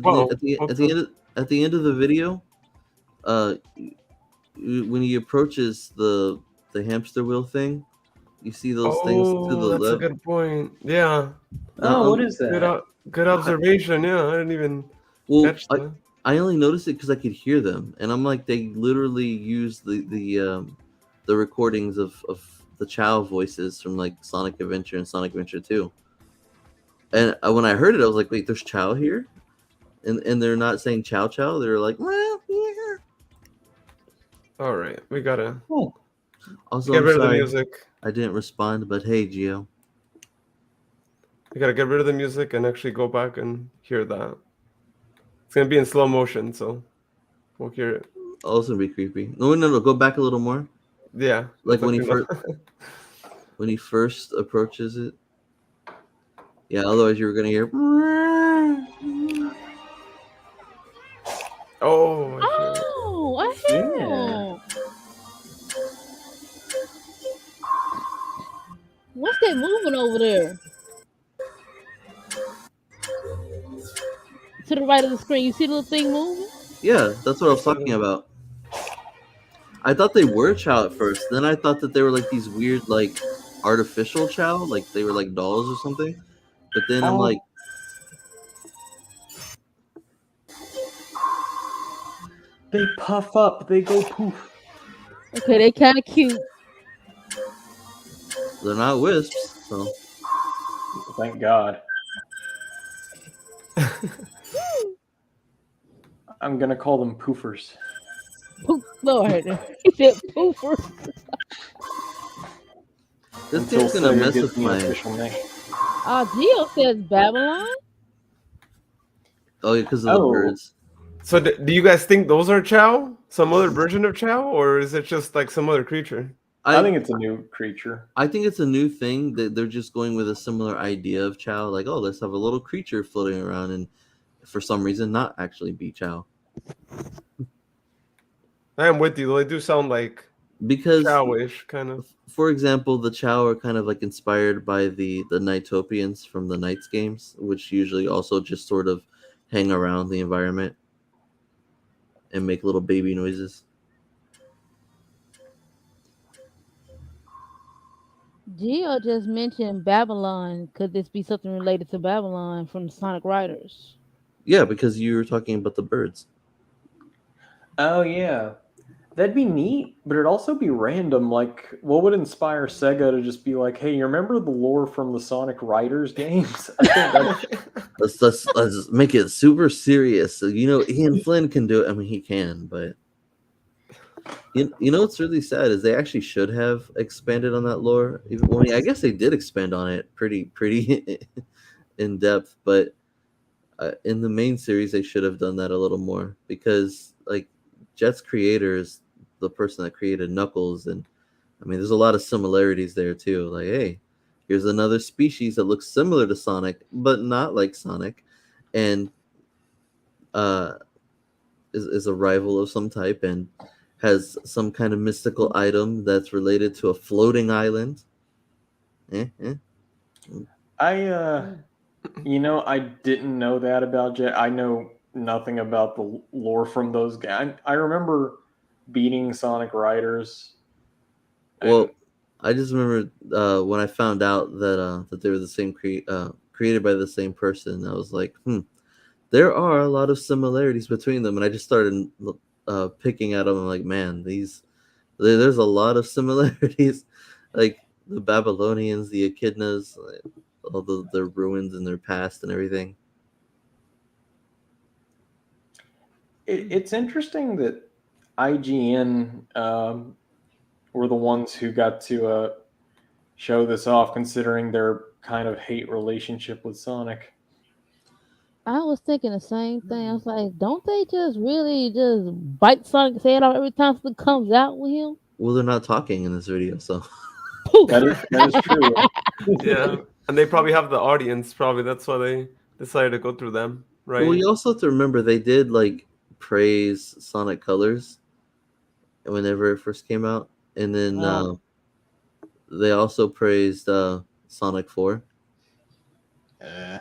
S1: Wow.
S4: at the end at the end of the video, uh, when he approaches the hamster wheel thing, you see those things to the
S1: Oh, that's a
S4: left.
S1: good point. Yeah.
S3: Oh, what is
S1: Good,
S3: that?
S1: good observation. Yeah, I didn't even
S4: Well,
S1: catch that.
S4: I only noticed it because I could hear them, and I'm like, they literally use the recordings of the Chow voices from like Sonic Adventure and Sonic Adventure 2. And when I heard it, I was like, wait, there's Chow here, and they're not saying Chow Chow. They're like, well, yeah.
S1: All right, we gotta
S3: Oh,
S4: Also,
S1: get
S4: I'm
S1: rid of the
S4: sorry
S1: music.
S4: I didn't respond, but hey, Gio.
S1: We gotta get rid of the music and actually go back and hear that. It's gonna be in slow motion, so we'll hear it.
S4: Also be creepy. No, go back a little more.
S1: Yeah,
S4: Like
S1: that's
S4: when
S1: actually not.
S4: when he first approaches it. Yeah, otherwise you were gonna hear.
S1: Oh, I hear it.
S2: Oh, I hear
S3: yeah.
S2: 'em. What's that moving over there? to the right of the screen. You see the little thing moving?
S4: Yeah, that's what I
S1: I
S4: was
S1: see
S4: talking
S1: them.
S4: about. I thought they were Chow at first. Then I thought that they were like these weird, like artificial Chow, like they were like dolls or something. But then I'm
S3: Oh,
S4: like,
S3: they puff up, they go poof.
S2: Okay, they kind of cute.
S4: they're not wisps. So
S3: Thank God. I'm gonna call them poofers.
S2: Poof, Lord. He said poofer.
S4: this
S3: Until
S4: game's gonna
S3: Sega
S4: mess
S3: gives
S4: with
S3: me an
S4: my.
S3: official name.
S2: Gio says Babylon.
S4: Oh, yeah, because of the
S3: Oh,
S4: birds.
S1: So do you guys think those are Chow? Some other version of Chow, or is it just like some other creature?
S3: I
S4: I
S3: think it's a new creature.
S4: I think it's a new thing that they're just going with a similar idea of Chow. Like, oh, let's have a little creature floating around, and for some reason, not actually be Chow.
S1: I am with you though. They do sound like
S4: Because
S1: Chow-ish, kind of.
S4: for example, the Chow are kind of like inspired by the Nighttopians from the Knights games, which usually also just sort of hang around the environment and make little baby noises.
S2: Gio just mentioned Babylon. Could this be something related to Babylon from the Sonic Riders?
S4: Yeah, because you were talking about the birds.
S3: Oh yeah. That'd be neat, but it'd also be random. Like, what would inspire Sega to just be like, "Hey, you remember the lore from the Sonic Riders games?" I think that
S4: Let's make it super serious. So, Ian Flynn can do it. I mean, he can, but you know what's really sad is they actually should have expanded on that lore. Well, I mean, I guess they did expand on it pretty in depth, but in the main series they should have done that a little more because like Jet's creator is the person that created Knuckles, and I mean, there's a lot of similarities there too. Like, hey, here's another species that looks similar to Sonic, but not like Sonic, and uh, is a rival of some type and has some kind of mystical item that's related to a floating island. Eh, eh.
S3: I I didn't know that about Jet. I know nothing about the lore from those games. I remember beating Sonic Riders, and
S4: Well, I just remember when I found out that they were the same created by the same person. I was like, there are a lot of similarities between them, and I just started picking at them. I'm like, man, there's a lot of similarities, like the Babylonians, the Echidnas, like, all their ruins in their past and everything.
S3: it's interesting that IGN were the ones who got to show this off, considering their kind of hate relationship with Sonic.
S2: I was thinking the same thing. I was like, don't they just really just bite Sonic's head off every time something comes out with him?
S4: Well, they're not talking in this video, so
S2: Poof.
S3: That is true.
S1: Yeah, and they probably have the audience. Probably that's why they decided to go through them,
S4: well,
S1: right?
S4: you also have to remember they did like praise Sonic Colors whenever it first came out, and then
S2: Oh,
S4: they also praised Sonic 4.
S3: Eh.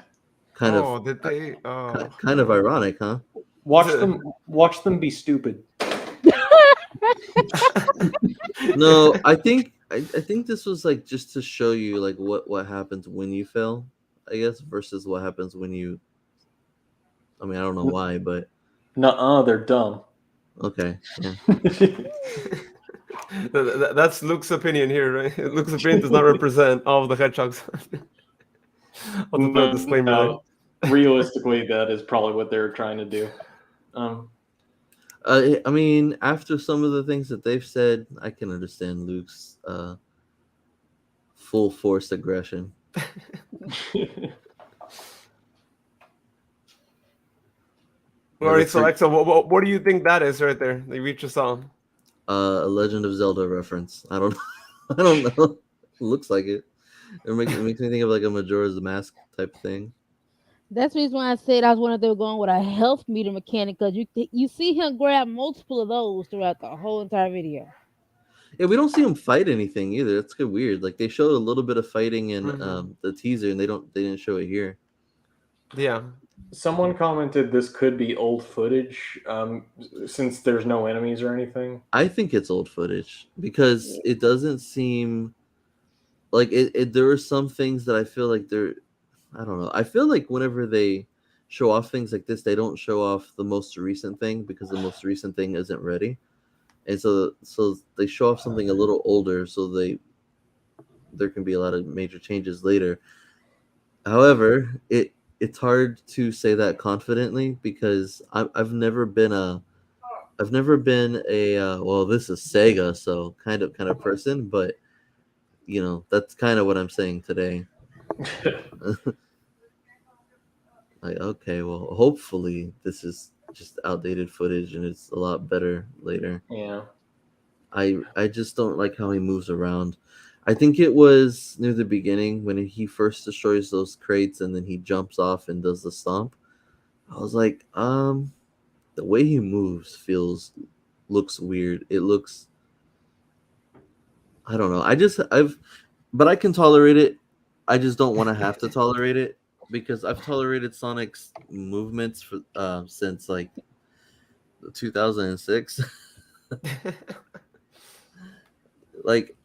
S4: Kind of,
S1: Oh, did they? Oh,
S4: kind of ironic, huh?
S3: Watch them be stupid.
S4: No, I think this was like just to show you like what happens when you fail, I guess, versus what happens when you. I mean, I don't know why, but
S3: Nuh-uh, they're dumb.
S4: okay, yeah.
S1: That's Luke's opinion here, right? Luke's opinion does not represent all of the hedgehogs. I'll just put a disclaimer there.
S3: No, realistically, that is probably what they're trying to do. Um,
S4: I mean, after some of the things that they've said, I can understand Luke's full force aggression.
S1: All right, so Alexa, what do you think that is right there? They reach a song.
S4: A Legend of Zelda reference. I don't I don't know. Looks like it. It makes me think of like a Majora's Mask type thing.
S2: that's the reason why I said I was wondering if they were going with a health meter mechanic because you see him grab multiple of those throughout the whole entire video.
S4: Yeah, we don't see him fight anything either. That's good weird. Like they showed a little bit of fighting in
S1: Mhm.
S4: the teaser, and they didn't show it here.
S1: Yeah,
S3: Someone commented this could be old footage, since there's no enemies or anything.
S4: I think it's old footage because it doesn't seem like there are some things that I feel like they're, I don't know. I feel like whenever they show off things like this, they don't show off the most recent thing because the most recent thing isn't ready, and so they show off something a little older, so there can be a lot of major changes later. However, it's hard to say that confidently because I've never been a well, this is Sega, so kind of person, but that's kind of what I'm saying today. Like, okay, well, hopefully this is just outdated footage and it's a lot better later.
S3: Yeah.
S4: I just don't like how he moves around. I think it was near the beginning when he first destroys those crates and then he jumps off and does the stomp. I was like, the way he moves looks weird. It looks, I don't know. But I can tolerate it. I just don't want to have to tolerate it because I've tolerated Sonic's movements for since like 2006. Like,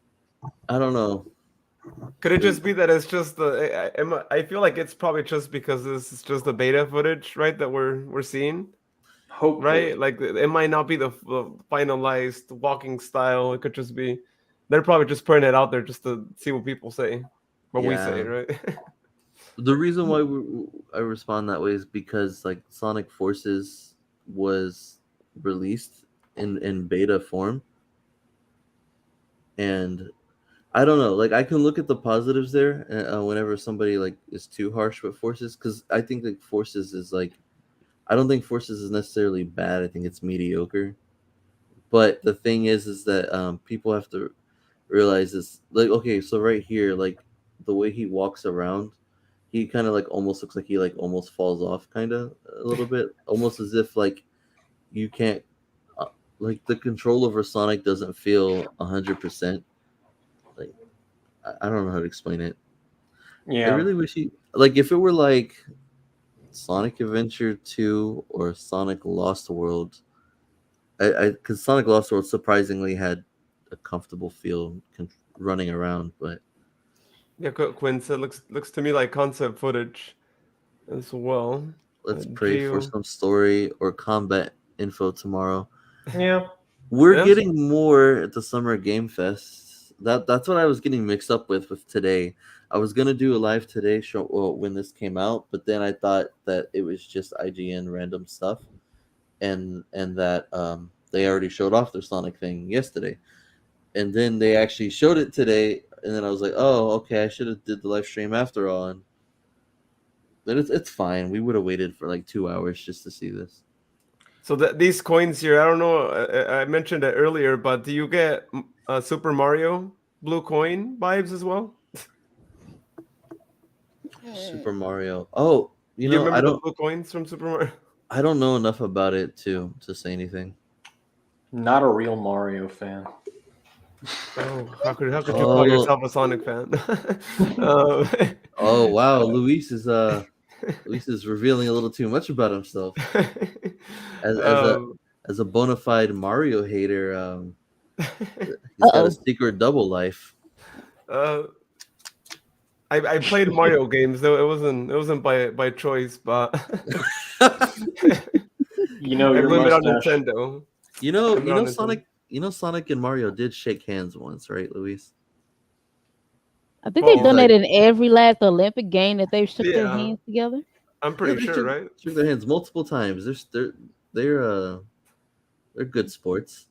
S4: I don't know.
S1: Could it just be that it's just I feel like it's probably just because this is just the beta footage, right? That we're seeing,
S3: Hopefully.
S1: right? Like it might not be the finalized walking style. It could just be they're probably just putting it out there just to see what people say, what we say,
S4: Yeah.
S1: right?
S4: The reason why I respond that way is because like Sonic Forces was released in beta form, and I don't know. Like I can look at the positives there whenever somebody like is too harsh with Forces, because I think like Forces is like, I don't think Forces is necessarily bad. I think it's mediocre. But the thing is that people have to realize this. Like, okay, so right here, like the way he walks around, he kind of like almost looks like he like almost falls off, kind of a little bit, almost as if like you can't, uh, like the control over Sonic doesn't feel 100%. Like I don't know how to explain it. I
S3: Yeah.
S4: really wish he, like, if it were like Sonic Adventure 2 or Sonic Lost World, because Sonic Lost World surprisingly had a comfortable feel running around, but
S1: Yeah, Quinn said looks to me like concept footage as well.
S4: let's pray for
S1: Geo,
S4: some story or combat info tomorrow.
S3: Yeah.
S4: We're
S1: yes.
S4: getting more at the Summer Game Fest. That's what I was getting mixed up with today. I was gonna do a live today show, well, when this came out, but then I thought that it was just IGN random stuff, and that they already showed off their Sonic thing yesterday, and then they actually showed it today, and then I was like, oh, okay, I should have did the live stream after all, and but it's fine. We would have waited for like 2 hours just to see this.
S1: So these coins here, I don't know. I mentioned it earlier, but do you get Super Mario blue coin vibes as well?
S4: Super Mario. Oh,
S1: Do you
S4: I
S1: remember the
S4: don't
S1: blue coins from Super Mario?
S4: I don't know enough about it to say anything.
S3: Not a real Mario fan.
S1: Oh, how could you call
S4: Oh,
S1: yourself a Sonic fan? um,
S4: oh wow, Luis is revealing a little too much about himself. As as a
S1: um,
S4: as a bona fide Mario hater, he's got a
S2: Uh-oh.
S4: secret double life.
S1: uh, I played Mario games though it wasn't by choice, but
S3: You know,
S1: I
S3: your
S1: blame it on
S3: mustache.
S1: Nintendo.
S4: You know,
S1: Blame it
S4: you
S1: on
S4: know
S1: Nintendo.
S4: Sonic. You know Sonic and Mario did shake hands once, right, Luis?
S2: I think they've
S1: Well,
S2: done
S4: Like,
S2: that in every last Olympic game that they've shook their
S1: yeah,
S2: hands together.
S1: I'm
S4: yeah,
S1: pretty
S4: they
S1: sure, right?
S4: shook their hands multiple times. They're they're good sports.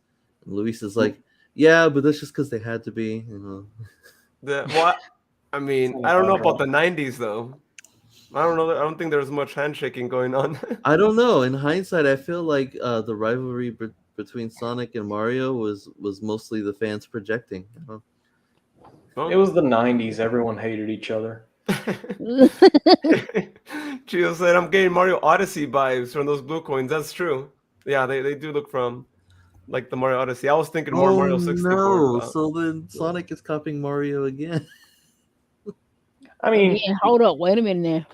S4: And Luis is like, yeah, but that's just because they had to be, you know.
S1: Well, I
S3: It's
S1: mean,
S3: an
S1: I don't know about
S3: entendre.
S1: the '90s though. I don't know. I don't think there was much handshaking going on.
S4: I don't know. In hindsight, I feel like the rivalry between Sonic and Mario was mostly the fans projecting. You know?
S3: It
S1: Well,
S3: was the 90s. Everyone hated each other.
S1: Gio said, "I'm getting Mario Odyssey vibes from those blue coins." That's true. Yeah, they do look from like the Mario Odyssey. I was thinking more
S4: Oh
S1: Mario 64,
S4: no!
S1: but
S4: So then Sonic is copying Mario again.
S3: I
S2: Again,
S3: mean,
S2: hold up, wait a minute now.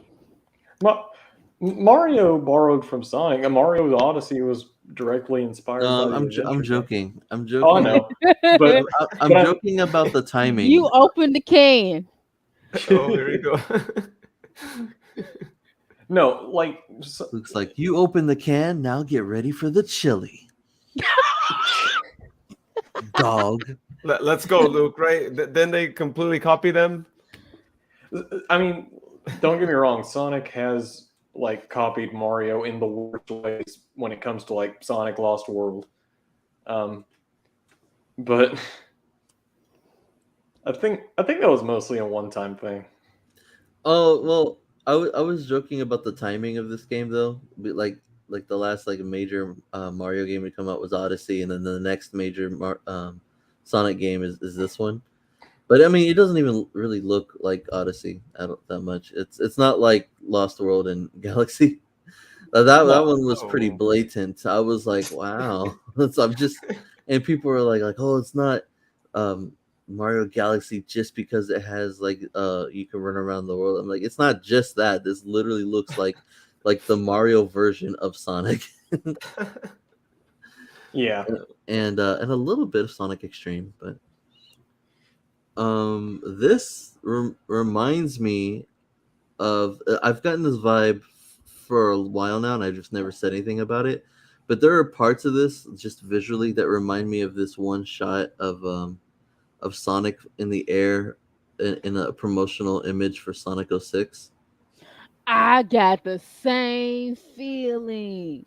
S3: well, Mario borrowed from Sonic. And Mario Odyssey was directly inspired by
S4: No,
S3: the
S4: I'm
S3: adventure game.
S4: joking. I'm
S3: Oh, I
S4: joking.
S3: know, but
S4: I'm
S3: but
S4: joking about the timing.
S2: You open the can.
S1: Oh, here we go.
S3: no, like
S4: Looks like you open the can. Now get ready for the chili, dog.
S1: Let's go, Luke. Right? Then they completely copy them.
S3: I mean, don't get me wrong. Sonic has like copied Mario in the worst ways when it comes to like Sonic Lost World. But I think that was mostly a one-time thing.
S4: Oh well, I was joking about the timing of this game though. Like the last like major Mario game to come out was Odyssey, and then the next major Sonic game is this one. But I mean, it doesn't even really look like Odyssey that much. It's not like Lost World and Galaxy. That
S3: No,
S4: one was pretty
S1: Oh.
S4: blatant. I was like, wow. So I'm just, and people were like, oh, it's not um, Mario Galaxy just because it has like you can run around the world. I'm like, it's not just that. This literally looks like the Mario version of Sonic,
S3: yeah.
S4: and a little bit of Sonic Extreme, but this reminds me of I've gotten this vibe for a while now, and I've just never said anything about it. But there are parts of this just visually that remind me of this one shot of Sonic in the air in a promotional image for Sonic 06.
S2: I got the same feeling.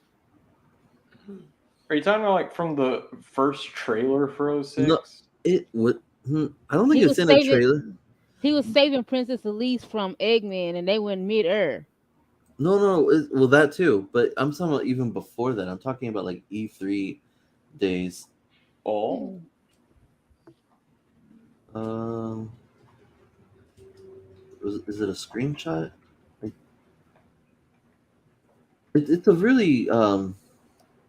S3: Are you talking about like from the first trailer for
S4: No,
S3: 06?
S4: it would. I don't think
S2: He
S4: it's
S2: was
S4: in a
S2: saving
S4: trailer.
S2: he was saving Princess Elise from Eggman and they went mid-air.
S4: No. Well, that too. But I'm talking about even before that. I'm talking about like E3 days.
S3: Oh,
S4: Um, is it a screenshot? Like, it's a really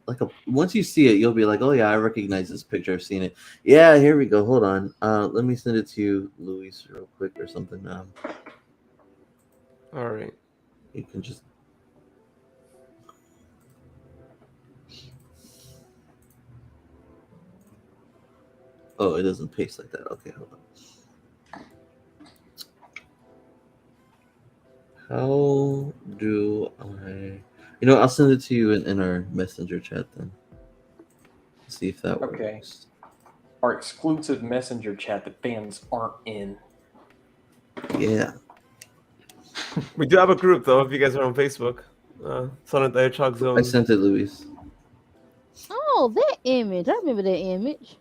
S4: like a once you see it, you'll be like, oh yeah, I recognize this picture. I've seen it. Yeah, here we go. Hold on. Let me send it to you, Luis, real quick or something.
S1: All right.
S4: You can just. Oh, it doesn't paste like that. Okay, hold on. How do I? I'll send it to you in our messenger chat then. See if that
S3: okay.
S4: works.
S3: Our exclusive messenger chat that fans aren't in.
S4: Yeah.
S1: We do have a group though. If you guys are on Facebook, Sonic the Hedgehog
S4: I
S1: Zone.
S4: sent it, Luis.
S2: Oh, that image. I remember that image.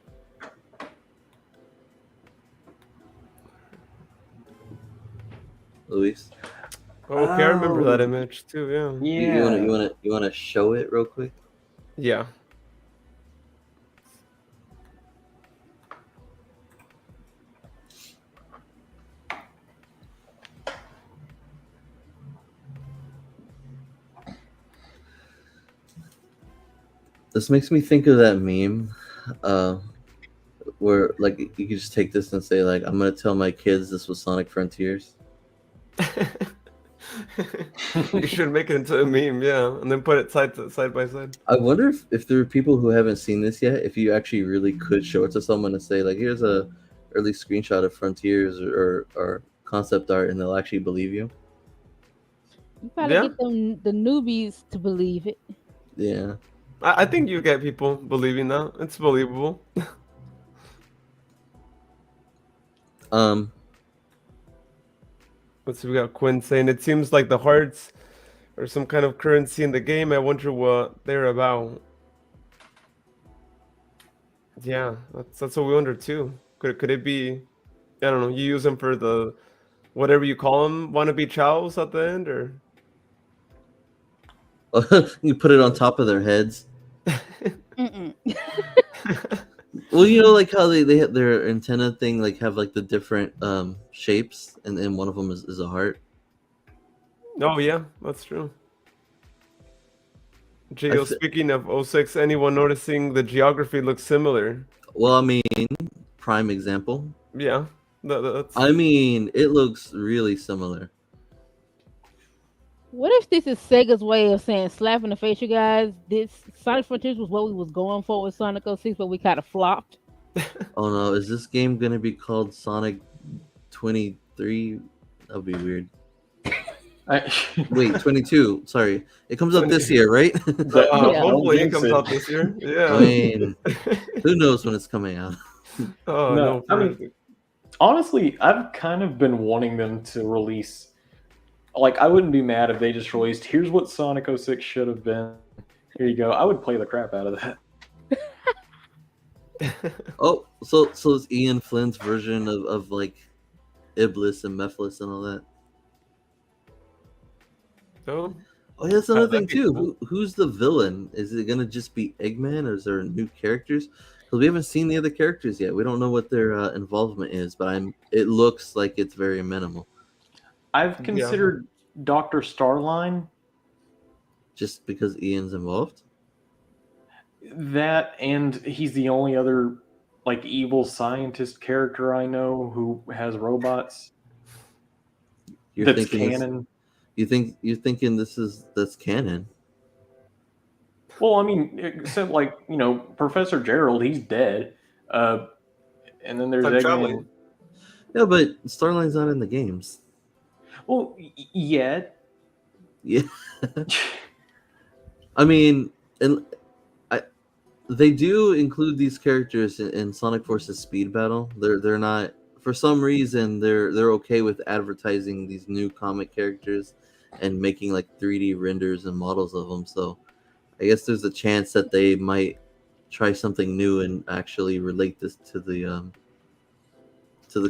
S4: Luis.
S1: Okay, I remember that
S3: Oh,
S1: image too. Yeah.
S4: You wanna show it real quick?
S1: Yeah.
S4: This makes me think of that meme, uh, where like you could just take this and say like, I'm gonna tell my kids this was Sonic Frontiers.
S1: You should make it into a meme, yeah, and then put it side by side.
S4: I wonder if there are people who haven't seen this yet, if you actually really could show it to someone and say like, here's a early screenshot of Frontiers or concept art, and they'll actually believe you.
S2: You probably
S1: Yeah,
S2: get the newbies to believe it.
S4: Yeah.
S1: I think you get people believing that. It's believable.
S4: Um.
S1: Let's see, we got Quinn saying it seems like the hearts are some kind of currency in the game. I wonder what they're about. Yeah, that's what we wonder too. Could it be? I don't know. You use them for the whatever you call them, wannabe chows at the end, or
S4: You put it on top of their heads.
S2: Mm-mm.
S4: Well, like how they have their antenna thing, like have like the different shapes, and one of them is a heart.
S1: Oh yeah, that's true.
S4: I
S1: Gio,
S4: f-
S1: speaking of '06, anyone noticing the geography looks similar?
S4: well, I mean, prime example.
S1: Yeah, that's
S4: I mean, it looks really similar.
S2: What if this is Sega's way of saying slap in the face, you guys? This Sonic Frontiers was what we was going for with Sonic 06, but we kind of flopped.
S4: Oh no, is this game gonna be called Sonic 23? That'd be weird.
S3: I,
S4: Wait, 22. Sorry, it comes out this
S1: 20.
S4: year, right?
S2: Yeah.
S3: don't
S1: Hopefully it
S3: jinx
S1: comes
S3: it.
S1: out this year.
S4: I
S1: Yeah.
S4: mean, who knows when it's coming out?
S1: Oh
S3: No,
S1: no,
S3: I mean, honestly, I've kind of been wanting them to release. Like, I wouldn't be mad if they just released. Here's what Sonic 06 should have been. Here you go. I would play the crap out of that.
S4: Oh, so it's Ian Flynn's version of like Iblis and Mephiles and all that.
S1: oh,
S4: Oh, yeah, that's another thing
S1: that'd be
S4: too.
S1: cool.
S4: Who's the villain? Is it gonna just be Eggman, or is there new characters? Because we haven't seen the other characters yet. We don't know what their involvement is, but It looks like it's very minimal,
S3: I've
S1: Yeah.
S3: considered Dr. Starline,
S4: just because Ian's involved.
S3: that, and he's the only other like evil scientist character I know who has robots
S4: You're
S3: that's
S4: thinking this,
S3: canon.
S4: you're thinking that's canon.
S3: Well, I mean, except like Professor Gerald, he's dead, and then there's
S1: Time
S3: Eggman.
S1: traveling.
S4: Yeah, but Starline's not in the games.
S3: Well, yet.
S4: Yeah, I mean, and they do include these characters in Sonic Forces Speed Battle. They're not, for some reason, they're okay with advertising these new comic characters and making like 3D renders and models of them. So I guess there's a chance that they might try something new and actually relate this to the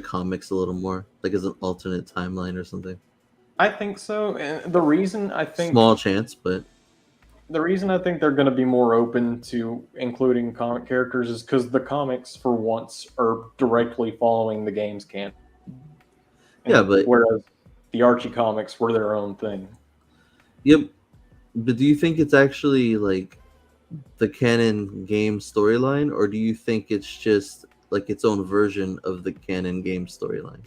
S4: comics a little more, like as an alternate timeline or something.
S3: I think so, and the reason I think
S4: Small chance, but
S3: they're going to be more open to including comic characters is because the comics, for once, are directly following the game's canon.
S4: yeah, but
S3: Whereas the Archie comics were their own thing.
S4: yep. But do you think it's actually like the canon game storyline, or do you think it's just like its own version of the canon game storyline?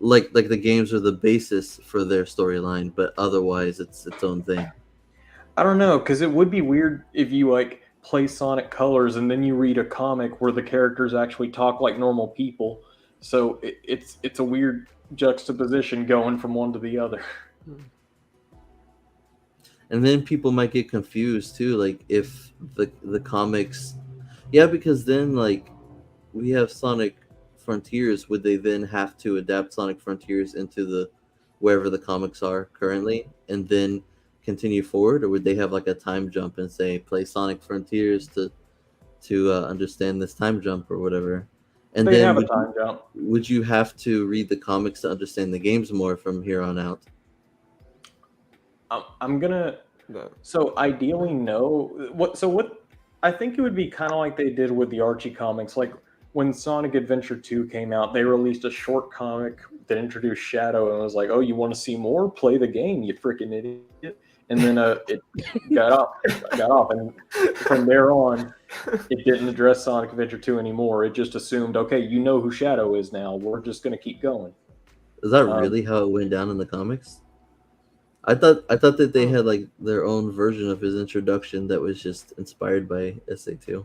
S4: Like the games are the basis for their storyline, but otherwise it's its own thing.
S3: I don't know, because it would be weird if you like play Sonic Colors and then you read a comic where the characters actually talk like normal people. So it's a weird juxtaposition going from one to the other.
S4: And then people might get confused too, like if the comics, yeah, because then like we have Sonic Frontiers, would they then have to adapt Sonic Frontiers into the wherever the comics are currently, and then continue forward, or would they have like a time jump and say play Sonic Frontiers to understand this time jump or whatever? And
S3: They
S4: then
S3: have a time jump.
S4: would you have to read the comics to understand the games more from here on out?
S3: I'm gonna.
S1: No.
S3: So ideally, no. What? I think it would be kind of like they did with the Archie comics. Like when Sonic Adventure 2 came out, they released a short comic that introduced Shadow and was like, "Oh, you want to see more? Play the game, you freaking idiot!" And then it got off, and from there on, it didn't address Sonic Adventure 2 anymore. It just assumed, okay, you know who Shadow is now. We're just gonna keep going.
S4: Is that
S3: Um,
S4: really how it went down in the comics? I thought that they had like their own version of his introduction that was just inspired by SA2.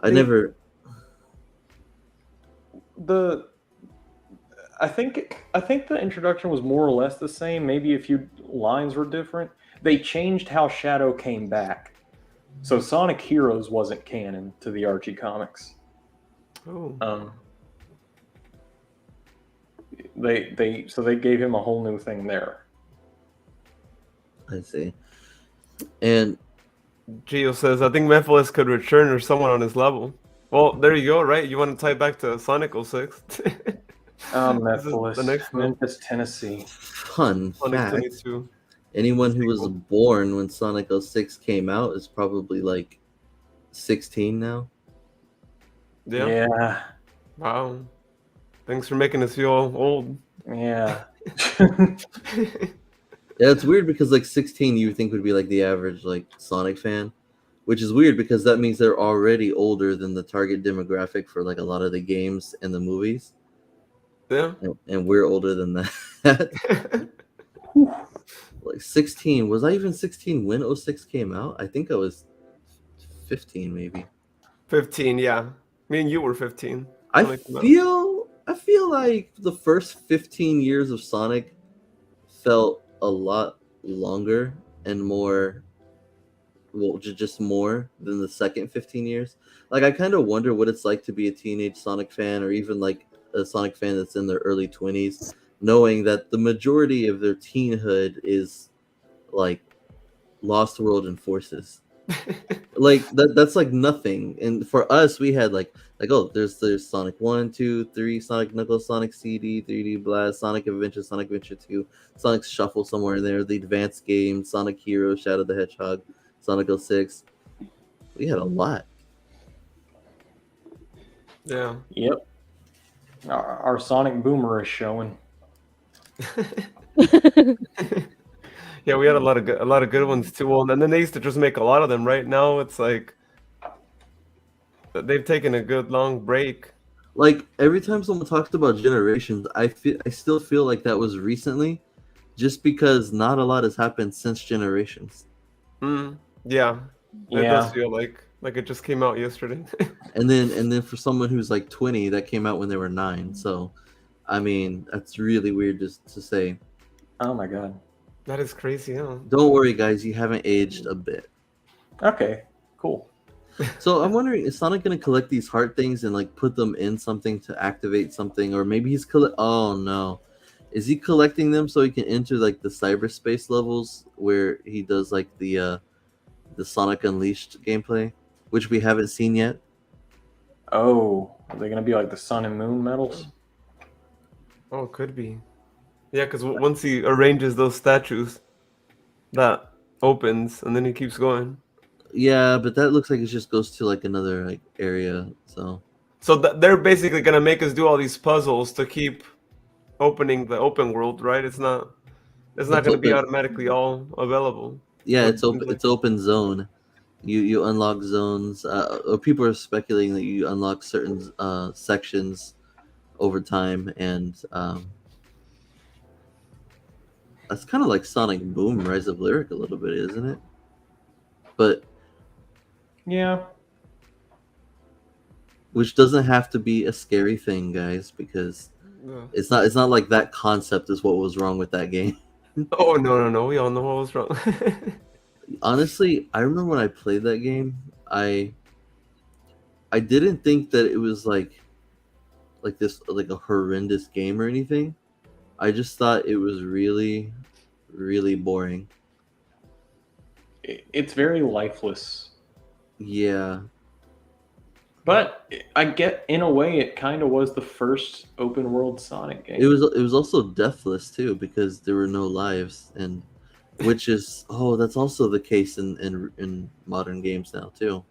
S4: I
S3: They-
S4: never.
S3: the I think the introduction was more or less the same. Maybe a few lines were different. They changed how Shadow came back. So Sonic Heroes wasn't canon to the Archie comics.
S1: Oh.
S3: They gave him a whole new thing there.
S4: I see. And
S1: Gio says, I think Mephiles could return or someone on his level. Well, there you go, right? You want to tie it back to Sonic 06? This is
S3: Mephiles,
S1: the next one.
S3: Memphis, Tennessee.
S4: fun
S1: Sonic
S4: fact:
S1: 22.
S4: anyone who was born when Sonic 06 came out is probably like 16 now.
S1: Yeah.
S3: Yeah.
S1: Wow. Thanks for making us feel old.
S3: Yeah.
S4: Yeah, it's weird because like 16 you would think would be like the average like Sonic fan, which is weird because that means they're already older than the target demographic for like a lot of the games and the movies.
S1: Yeah.
S4: And we're older than that. like 16. Was I even 16 when '06 came out? I think I was 15 maybe.
S1: 15, yeah. Me and you were 15
S4: I
S1: when it came out.
S4: feel like the first 15 years of Sonic felt a lot longer and more, well, just more than the second 15 years. Like, I kind of wonder what it's like to be a teenage Sonic fan, or even like a Sonic fan that's in their early 20s, knowing that the majority of their teenhood is like Lost World and Forces. Like that's like nothing. And for us, we had like, oh, there's Sonic 1, 2, 3, Sonic Knuckles, Sonic CD, 3D Blast, Sonic Adventure 2, Sonic Shuffle somewhere in there, the advanced game, Sonic Hero, Shadow the Hedgehog, Sonic 06. We had a lot.
S1: Yeah.
S3: Yep. Our Sonic Boomer is showing.
S1: Yeah, we had a lot of good ones too. Well, and then they used to just make a lot of them. Right now, it's like they've taken a good long break.
S4: Like every time someone talks about generations, I still feel like that was recently, just because not a lot has happened since generations.
S1: Yeah, it does
S3: Yeah.
S1: feel like it just came out yesterday.
S4: And then for someone who's like 20, that came out when they were 9. So, I mean, that's really weird just to say.
S3: Oh my god.
S1: That is crazy, huh?
S4: Don't worry, guys, you haven't aged a bit.
S3: Okay. Cool.
S4: So I'm wondering, is Sonic gonna collect these heart things and like put them in something to activate something, or maybe he's Oh no, is he collecting them so he can enter like the cyberspace levels where he does like the Sonic Unleashed gameplay, which we haven't seen yet?
S3: Oh, are they gonna be like the Sun and Moon medals?
S1: Oh, it could be. Yeah, because once he arranges those statues, that opens, and then he keeps going.
S4: Yeah, but that looks like it just goes to like another like area. So
S1: So they're basically gonna make us do all these puzzles to keep opening the open world, right? It's not
S4: it's
S1: gonna be
S4: open.
S1: automatically all available.
S4: Yeah,
S1: What
S4: it's
S1: it seems
S4: open.
S1: like.
S4: It's open zone. You unlock zones. Or people are speculating that you unlock certain sections over time, and that's kind of like Sonic Boom: Rise of Lyric a little bit, isn't it? But
S3: Yeah.
S4: which doesn't have to be a scary thing, guys, because
S1: Yeah.
S4: it's not like that concept is what was wrong with that game.
S1: Oh no, we all know what was wrong.
S4: Honestly, I remember when I played that game, I didn't think that it was like this like a horrendous game or anything. I just thought it was really, really boring.
S3: It's very lifeless.
S4: Yeah,
S3: But I get, in a way, it kind of was the first open world Sonic game.
S4: it was also deathless too, because there were no lives, and which is, oh, that's also the case in modern games now too.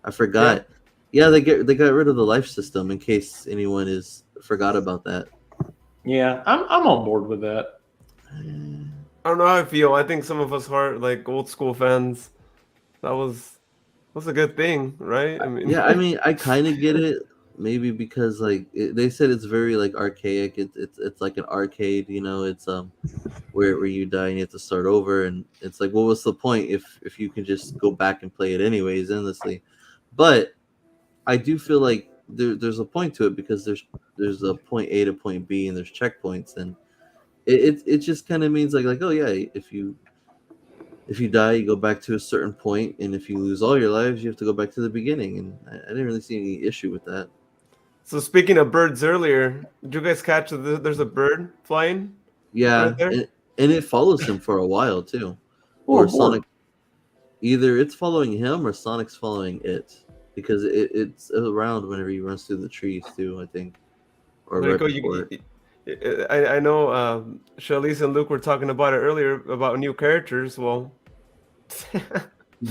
S4: I forgot. Yeah, they got rid of the life system, in case anyone is forgot about that.
S3: Yeah, I'm on board with that.
S1: I don't know how I feel. I think some of us are like old school fans. That was a good thing, right? I mean,
S4: Yeah, I mean, I kind of get it. Maybe because like they said it's very like archaic. It's like an arcade, you know. It's where you die and you have to start over, and it's like, well, what's the point if you can just go back and play it anyways endlessly? But I do feel like there's a point to it, because there's a point A to point B, and there's checkpoints, and it just kind of means like, oh yeah, if you die, you go back to a certain point, and if you lose all your lives, you have to go back to the beginning. And I didn't really see any issue with that.
S1: so speaking of birds earlier, did you guys catch that there's a bird flying right
S4: Yeah,
S1: there?
S4: and it follows him for a while too,
S3: Oh,
S4: or
S3: board.
S4: Sonic. Either it's following him or Sonic's following it, because it's around whenever he runs through the trees too, I think, or
S1: There you
S4: right
S1: go.
S4: before it.
S1: I know Charlize and Luke were talking about it earlier about new characters. Well,
S3: The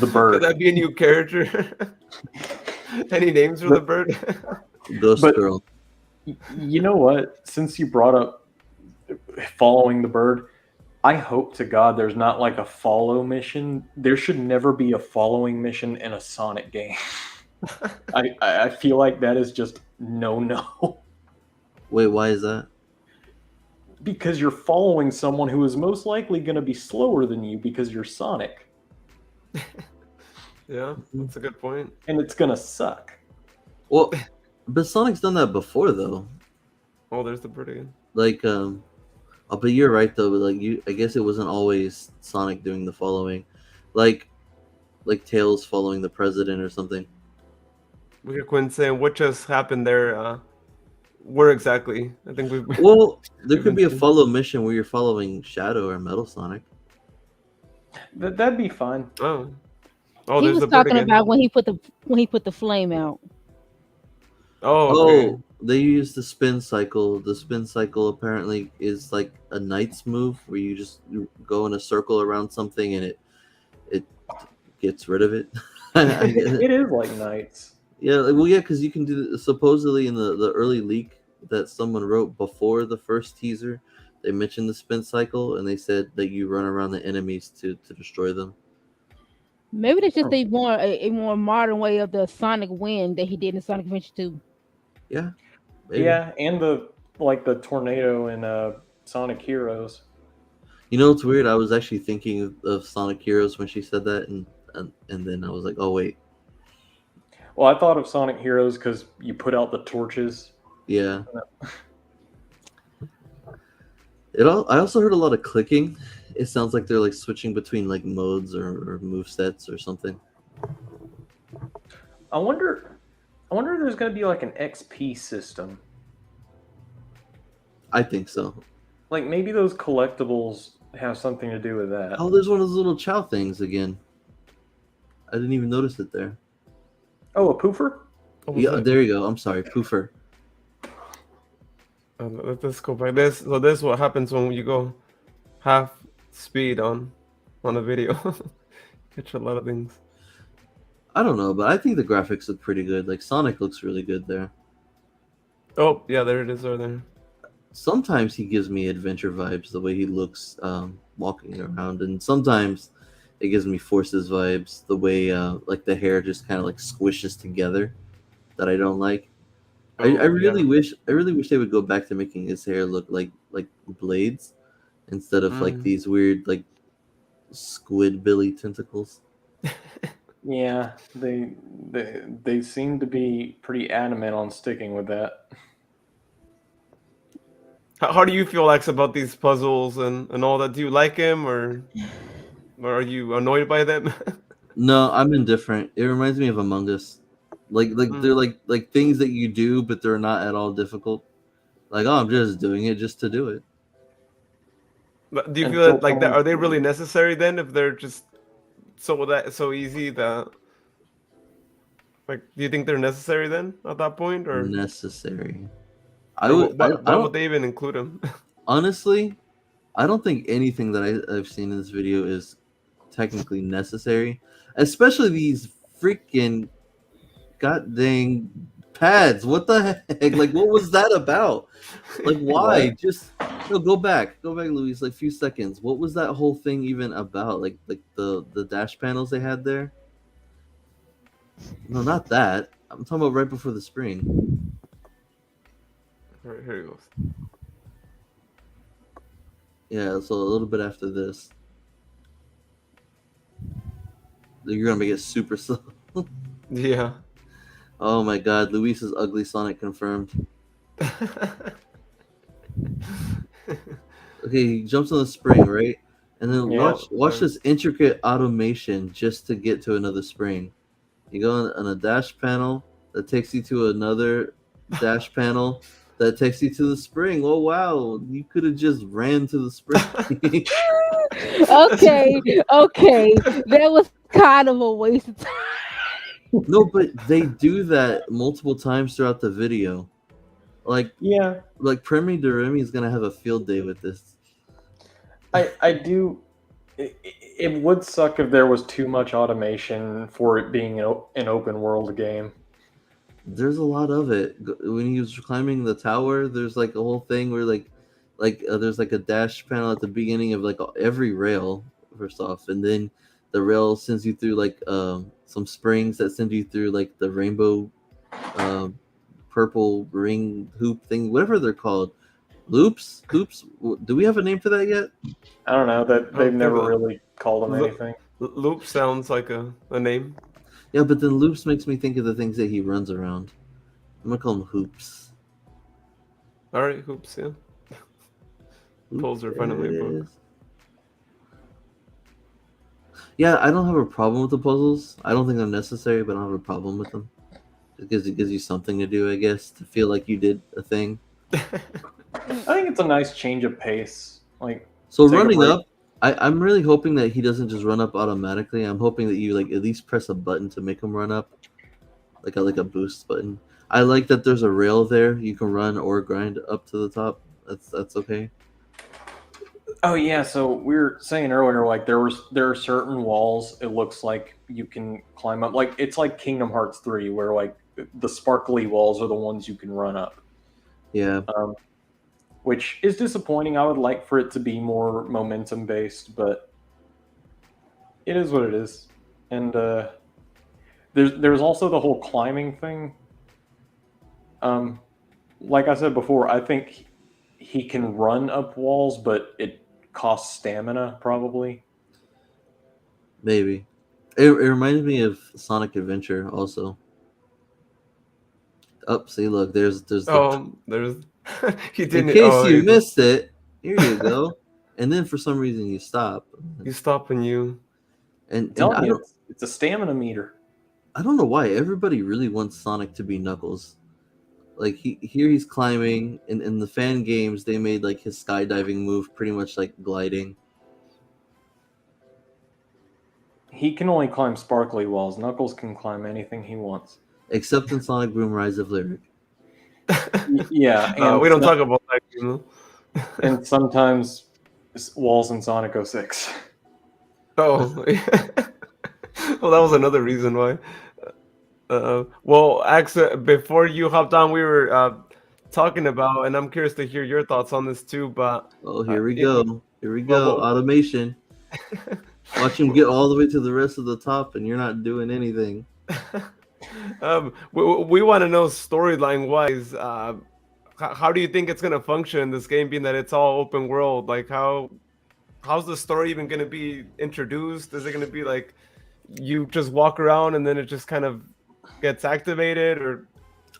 S1: could
S3: bird.
S1: that be a new character? Any names for the
S3: But,
S1: bird?
S4: Ghost
S3: but
S4: Girl.
S3: you know what? Since you brought up following the bird, I hope to God there's not like a follow mission. There should never be a following mission in a Sonic game. I feel like that is just no.
S4: Wait, why is that?
S3: because you're following someone who is most likely going to be slower than you because you're Sonic,
S1: Yeah, that's a good point.
S3: and it's going to suck.
S4: Well, but Sonic's done that before though.
S1: Oh, there's the bird again.
S4: Like, oh, but you're right though. But like I guess it wasn't always Sonic doing the following, like Tails following the president or something.
S1: We got Quinn saying what just happened there. Where exactly? I think we've.
S4: Well, there
S1: we've
S4: could be a
S1: been-
S4: follow mission where you're following Shadow or Metal Sonic.
S3: That'd be fine.
S1: Oh, oh,
S2: he
S1: there's
S2: was
S1: the bird
S2: talking
S1: again.
S2: about when he put the flame out.
S1: Oh, okay.
S4: Oh, they use the spin cycle. The spin cycle apparently is like a knight's move where you go in a circle around something and it gets rid of it. I get it.
S3: It is like Knights.
S4: Yeah, well, yeah, because you can do supposedly in the early leak that someone wrote before the first teaser, they mentioned the spin cycle and they said that you run around the enemies to destroy them.
S2: Maybe that's just
S3: Oh.
S2: a more modern way of the Sonic Wind that he did in Sonic Adventure 2.
S4: Yeah, maybe.
S3: Yeah, and the tornado in Sonic Heroes.
S4: You know what's weird? I was actually thinking of Sonic Heroes when she said that, and then I was like, oh wait,
S3: Well, I thought of Sonic Heroes because you put out the torches.
S4: yeah. I also heard a lot of clicking. It sounds like they're like switching between like modes or move sets or something.
S3: I wonder if there's going to be like an XP system.
S4: I think so.
S3: Like maybe those collectibles have something to do with that.
S4: Oh, there's one of those little chow things again. I didn't even notice it there.
S3: Oh, a poofer?
S1: What was
S4: Yeah,
S1: that?
S4: there you go. I'm sorry, Poofer.
S1: Let's go back. So this is what happens when you go half speed on a video. Catch a lot of things.
S4: I don't know, but I think the graphics look pretty good. Like Sonic looks really good there.
S1: Oh, yeah, there it is right there.
S4: Sometimes he gives me adventure vibes the way he looks walking around, and sometimes it gives me Forces vibes the way like the hair just kind of like squishes together that I don't like. I
S1: Oh,
S4: really
S1: yeah.
S4: wish they would go back to making his hair look like blades instead of like
S1: Mm.
S4: these weird like squidbilly tentacles.
S3: Yeah, they seem to be pretty adamant on sticking with that.
S1: How do you feel, Alex, about these puzzles and all that? Do you like him or are you annoyed by them?
S4: No, I'm indifferent. It reminds me of Among Us. Like they're
S1: Mm.
S4: like things that you do, but they're not at all difficult. Like, oh, I'm just doing it just to do it.
S1: But do you feel
S3: Until
S1: that like that?
S3: someone-
S1: Are they really necessary then? If they're just so easy that like, do you think they're necessary then at that point, or
S4: Necessary.
S1: why
S4: I
S1: would
S4: don't
S1: they even include them?
S4: honestly. I don't think anything that I've seen in this video is technically necessary, especially these freaking god dang pads. What the heck? Like, what was that about? Like, why?
S3: What?
S4: Just no. Go back, Luis. Like, few seconds. What was that whole thing even about? Like the dash panels they had there. No, not that. I'm talking about right before the spring.
S1: All right, here he goes.
S4: Yeah, so a little bit after this, you're gonna make it super slow.
S1: Yeah.
S4: Oh my god, Luis's ugly Sonic confirmed. Okay, he jumps on the spring, right? And then
S3: Yeah.
S4: watch this intricate automation just to get to another spring. You go on a dash panel that takes you to another dash panel that takes you to the spring. Oh wow, you could have just ran to the spring.
S2: Okay, that was kind of a waste of time.
S4: No, but they do that multiple times throughout the video. Like
S3: Yeah,
S4: Premi de Remy is gonna have a field day with this.
S3: I do. It would suck if there was too much automation for it being an open world game.
S4: There's a lot of it. When he was climbing the tower, there's like a whole thing where there's like a dash panel at the beginning of like every rail first off, and then the rail sends you through like some springs that send you through like the rainbow purple ring hoop thing, whatever they're called. Loops? Hoops? Do we have a name for that yet?
S3: I don't know that
S1: I
S3: they've
S1: don't think
S3: never really called him
S1: Lo-
S3: anything.
S1: Loop sounds like a name.
S4: Yeah, but then Loops makes me think of the things that he runs around. I'm gonna call him Hoops.
S1: All right, hoops. Yeah,
S4: Hoops,
S1: polls are
S4: there
S1: finally
S4: it
S1: a book.
S4: is. Yeah, I don't have a problem with the puzzles. I don't think they're necessary, but I don't have a problem with them. It gives you something to do, I guess, to feel like you did a thing.
S3: I think it's a nice change of pace. Like,
S4: So
S3: take a
S4: running
S3: break.
S4: up, I'm really hoping that he doesn't just run up automatically. I'm hoping that you like at least press a button to make him run up, like a boost button. I like that there's a rail there. You can run or grind up to the top. That's okay.
S3: Oh yeah, so we were saying earlier, like there are certain walls. It looks like you can climb up. Like it's like Kingdom Hearts 3, where like the sparkly walls are the ones you can run up.
S4: Yeah,
S3: Which is disappointing. I would like for it to be more momentum based, but it is what it is. And there's also the whole climbing thing. Um, like I said before, I think he can run up walls, but it costs stamina probably.
S4: maybe. It reminds me of Sonic Adventure also. Oh, see, look, there's the.
S1: There's he
S4: In
S1: didn't.
S4: case
S1: Oh,
S4: you missed it, here you go. And then for some reason you stop.
S1: he's stopping you.
S4: And
S3: Telling you, it's a stamina meter.
S4: I don't know why everybody really wants Sonic to be Knuckles. Like here he's climbing, and in the fan games they made like his skydiving move pretty much like gliding.
S3: He can only climb sparkly walls. Knuckles can climb anything he wants.
S4: Except in Sonic Boom Rise of Lyric.
S3: Yeah, and
S1: We don't talk about that game though.
S3: and sometimes walls in Sonic 06.
S1: Oh, well, that was another reason why. Well, actually, before you hopped on, we were talking about, and I'm curious to hear your thoughts on this too. But
S4: Oh, here we
S1: it,
S4: go. Here we
S1: well,
S4: go.
S1: well,
S4: Automation. Watch him get all the way to the rest of the top, and you're not doing anything.
S1: we want to know storyline wise. How do you think it's gonna function in this game, being that it's all open world? Like, how's the story even gonna be introduced? Is it gonna be like you just walk around and then it just kind of gets activated, or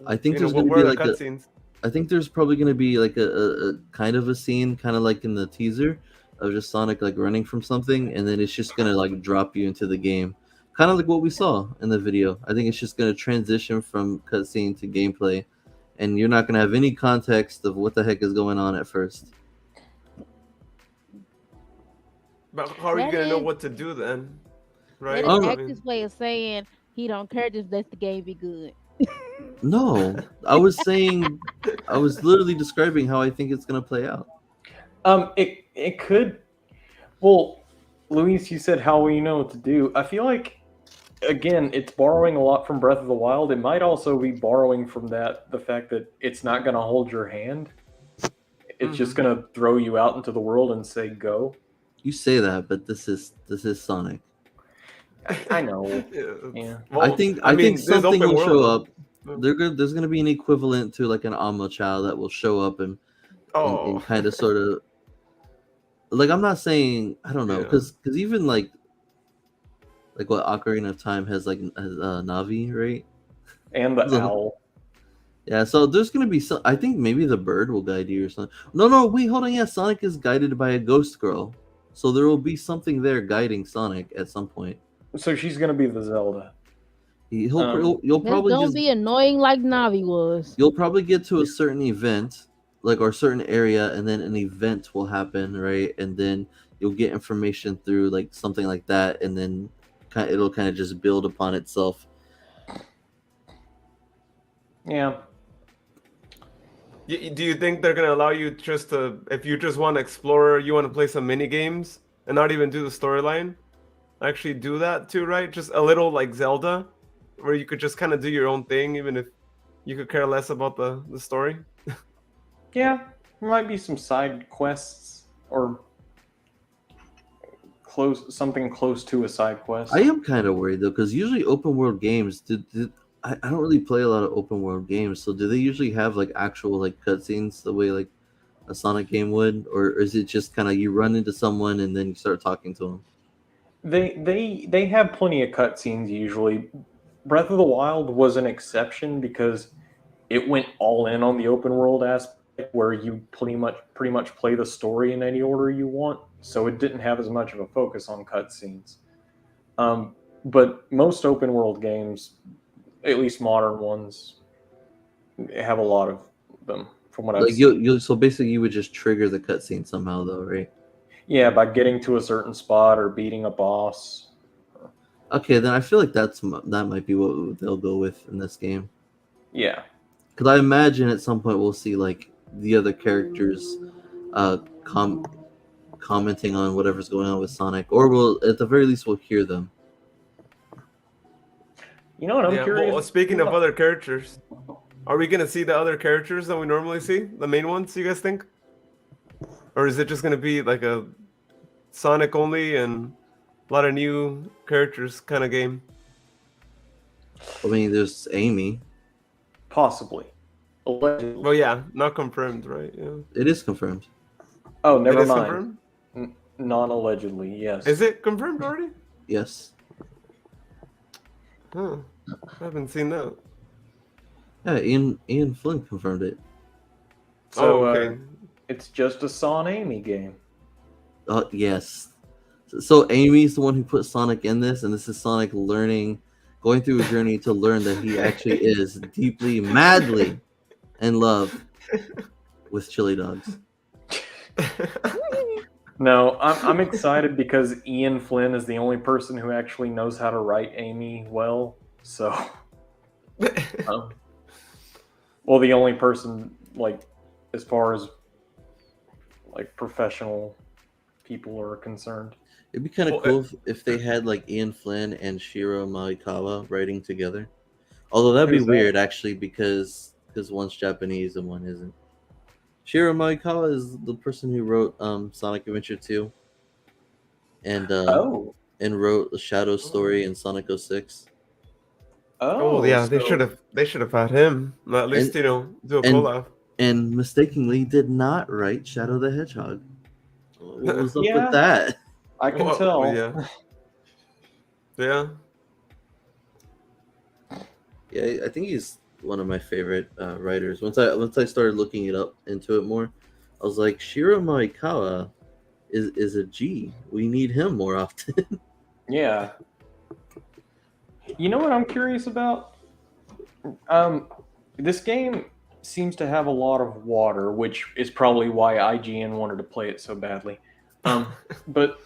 S4: I think
S1: you know,
S4: there's going to
S1: what
S4: be
S1: are the
S4: like a.
S1: cutscenes?
S4: I think there's probably going to be like a kind of a scene, kind of like in the teaser of just Sonic like running from something, and then it's just going to like drop you into the game, kind of like what we saw in the video. I think it's just going to transition from cutscene to gameplay, and you're not going to have any context of what the heck is going on at first.
S1: But how are you
S2: That
S1: gonna know
S2: is
S1: what to do then? Right?
S2: that is
S1: I
S2: Active
S1: mean,
S2: way of saying he don't care, just let the game be good.
S4: No, I was saying, I was literally describing how I think it's going to play out.
S3: It could. Well, Luis, you said how will you know what to do? I feel like again, it's borrowing a lot from Breath of the Wild. It might also be borrowing from the fact that it's not going to hold your hand. It's just going to throw you out into the world and say go.
S4: You say that, but this is Sonic.
S3: I know. Yeah.
S1: Well,
S4: I think
S1: this
S4: something
S1: open
S4: will
S1: world,
S4: show
S1: though.
S4: up. There's gonna be an equivalent to like an Amo child that will show up and
S1: Oh,
S4: kind of sort of like, I'm not saying, I don't know,
S1: Yeah.
S4: because even like what Ocarina of Time has Navi, right?
S3: And the
S4: So-
S3: owl.
S4: Yeah, so there's gonna be some. I think maybe the bird will guide you or something. No, wait, hold on. Yeah, Sonic is guided by a ghost girl, so there will be something there guiding Sonic at some point.
S3: So she's going to be the Zelda.
S4: You'll
S2: Just
S4: probably
S2: don't
S4: just
S2: be annoying like Navi was.
S4: you'll probably get to a certain event, like, or certain area, and then an event will happen, right? And then you'll get information through like something like that, and then it'll kind of just build upon itself.
S3: Yeah.
S1: Do you think they're gonna allow you just to, if you just want to explore, you want to play some mini games and not even do the storyline, actually do that too, right? Just a little like Zelda, where you could just kind of do your own thing, even if you could care less about the story.
S3: Yeah. There might be some side quests or something close to a side quest.
S4: I am kind of worried though, because usually open world games, I don't really play a lot of open world games. So do they usually have like actual like cutscenes the way like a Sonic game would, or is it just kind of you run into someone and then you start talking to them?
S3: They have plenty of cutscenes usually. Breath of the Wild was an exception because it went all in on the open world aspect where you pretty much play the story in any order you want. So it didn't have as much of a focus on cutscenes. But most open world games, at least modern ones, have a lot of them from what I've
S4: Like
S3: seen.
S4: you so basically you would just trigger the cutscene somehow though, right?
S3: Yeah, by getting to a certain spot or beating a boss.
S4: Okay, then I feel like that might be what they'll go with in this game.
S3: Yeah.
S4: Because I imagine at some point we'll see like the other characters uh commenting on whatever's going on with Sonic, or we'll at the very least we'll hear them.
S3: You know what I'm
S1: Yeah. Well,
S3: curious
S1: speaking of
S3: about?
S1: other characters, are we gonna see the other characters that we normally see, the main ones? You guys think, or is it just gonna be like a Sonic only and a lot of new characters kind of game?
S4: I mean, there's Amy.
S3: Possibly. Allegedly.
S1: Well, yeah, not confirmed, right? Yeah,
S4: It is confirmed.
S3: Oh,
S1: it
S3: never
S1: is
S3: mind.
S1: confirmed.
S3: Non-allegedly, yes.
S1: Is it confirmed already?
S4: Yes.
S1: Huh. I haven't seen that.
S4: Yeah, Ian Flynn confirmed it.
S3: So,
S1: Oh, okay.
S3: it's just a Son Amy game.
S4: Yes. So Amy's the one who put Sonic in this, and this is Sonic going through a journey to learn that he actually is deeply, madly in love with chili dogs.
S3: No, I'm excited because Ian Flynn is the only person who actually knows how to write Amy well. So, um, well, the only person like as far as like professional people are concerned.
S4: It'd be kind of
S1: Well,
S4: cool if they had like Ian Flynn and Shiro Maekawa writing together. Although that'd be
S3: Who's that?
S4: weird actually because one's Japanese and one isn't. Shiro Maekawa is the person who wrote Sonic Adventure 2 and
S3: Oh,
S4: wrote the Shadow Story in Sonic 06.
S1: Oh yeah,
S3: so
S1: they should have had him. At least
S4: And
S1: do a
S4: and
S1: collab.
S4: and mistakenly did not write Shadow the Hedgehog. What was up
S3: Yeah.
S4: with that?
S3: I can
S1: Well,
S3: tell.
S1: yeah. Yeah.
S4: Yeah, I think he's one of my favorite writers. Once I started looking it up into it more, I was like, Shiro Maekawa is a G. We need him more often.
S3: Yeah. You know what I'm curious about? This game seems to have a lot of water, which is probably why IGN wanted to play it so badly. But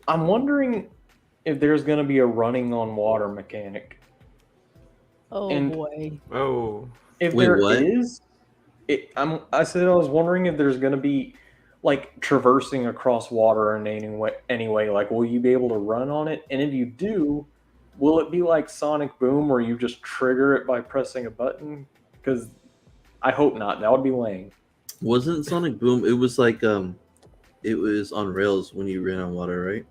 S3: I'm wondering if there's going to be a running on water mechanic.
S2: Oh
S3: And-
S2: boy.
S1: Oh.
S3: If
S4: Wait,
S3: there
S4: what?
S3: is, I said I was wondering if there's going to be like traversing across water in any way. Like, will you be able to run on it? And if you do, will it be like Sonic Boom where you just trigger it by pressing a button? Because I hope not. That would be lame.
S4: Wasn't Sonic Boom? It was like it was on rails when you ran on water, right?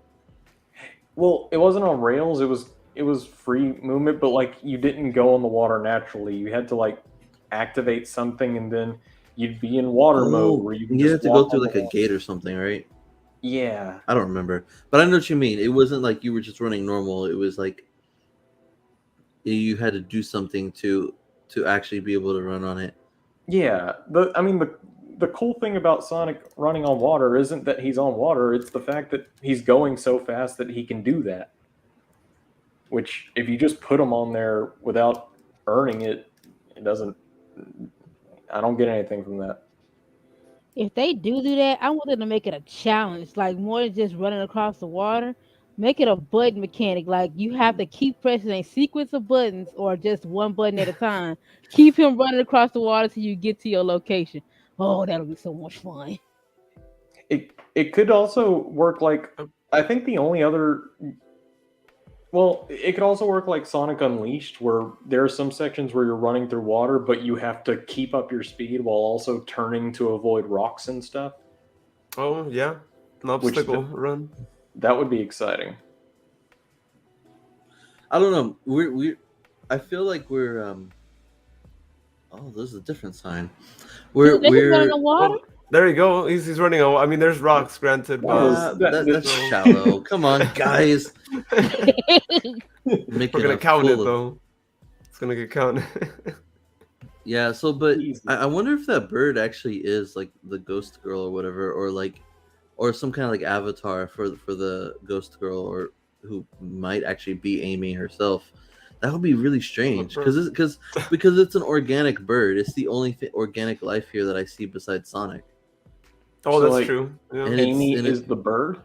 S3: Well, it wasn't on rails. It was free movement, but like you didn't go on the water naturally. You had to like activate something, and then you'd be in water mode where you can
S4: you
S3: just
S4: had to go
S3: walk
S4: through
S3: on
S4: like
S3: the
S4: a
S3: water.
S4: gate or something, right?
S3: Yeah.
S4: I don't remember, but I know what you mean. It wasn't like you were just running normal. It was like you had to do something to actually be able to run on it.
S3: Yeah, the cool thing about Sonic running on water isn't that he's on water, it's the fact that he's going so fast that he can do that. Which, if you just put him on there without earning it, it doesn't. I don't get anything from that.
S2: If they do that, I want them to make it a challenge, like more than just running across the water. Make it a button mechanic, like you have to keep pressing a sequence of buttons or just one button at a time. Keep him running across the water till you get to your location. Oh, that'll be so much fun.
S3: It could also work like I think the only other. Well, it could also work like Sonic Unleashed, where there are some sections where you're running through water, but you have to keep up your speed while also turning to avoid rocks and stuff.
S1: Oh yeah. An obstacle run.
S3: That would be exciting.
S4: I don't know. I feel like we're Oh, there's a different sign.
S2: Dude, they just running
S4: We're
S2: the water.
S1: Well, there you go. He's running. I mean, there's rocks, granted,
S3: That
S1: but
S3: was
S4: yeah,
S3: that.
S4: that's
S3: This,
S1: so
S4: shallow. Come on, guys,
S1: we're
S4: making
S1: gonna
S4: a
S1: count
S4: fool
S1: it
S4: of.
S1: though. It's gonna get counted.
S4: Yeah, so but
S3: easy.
S4: I wonder if that bird actually is like the ghost girl or whatever, or like, or some kind of like avatar for the ghost girl, or who might actually be Amy herself. That would be really strange because it's an organic bird. It's the only organic life here that I see besides Sonic,
S1: Oh,
S3: So
S1: that's
S3: like,
S1: true. Yeah.
S4: and
S3: Amy
S4: and
S3: is the bird.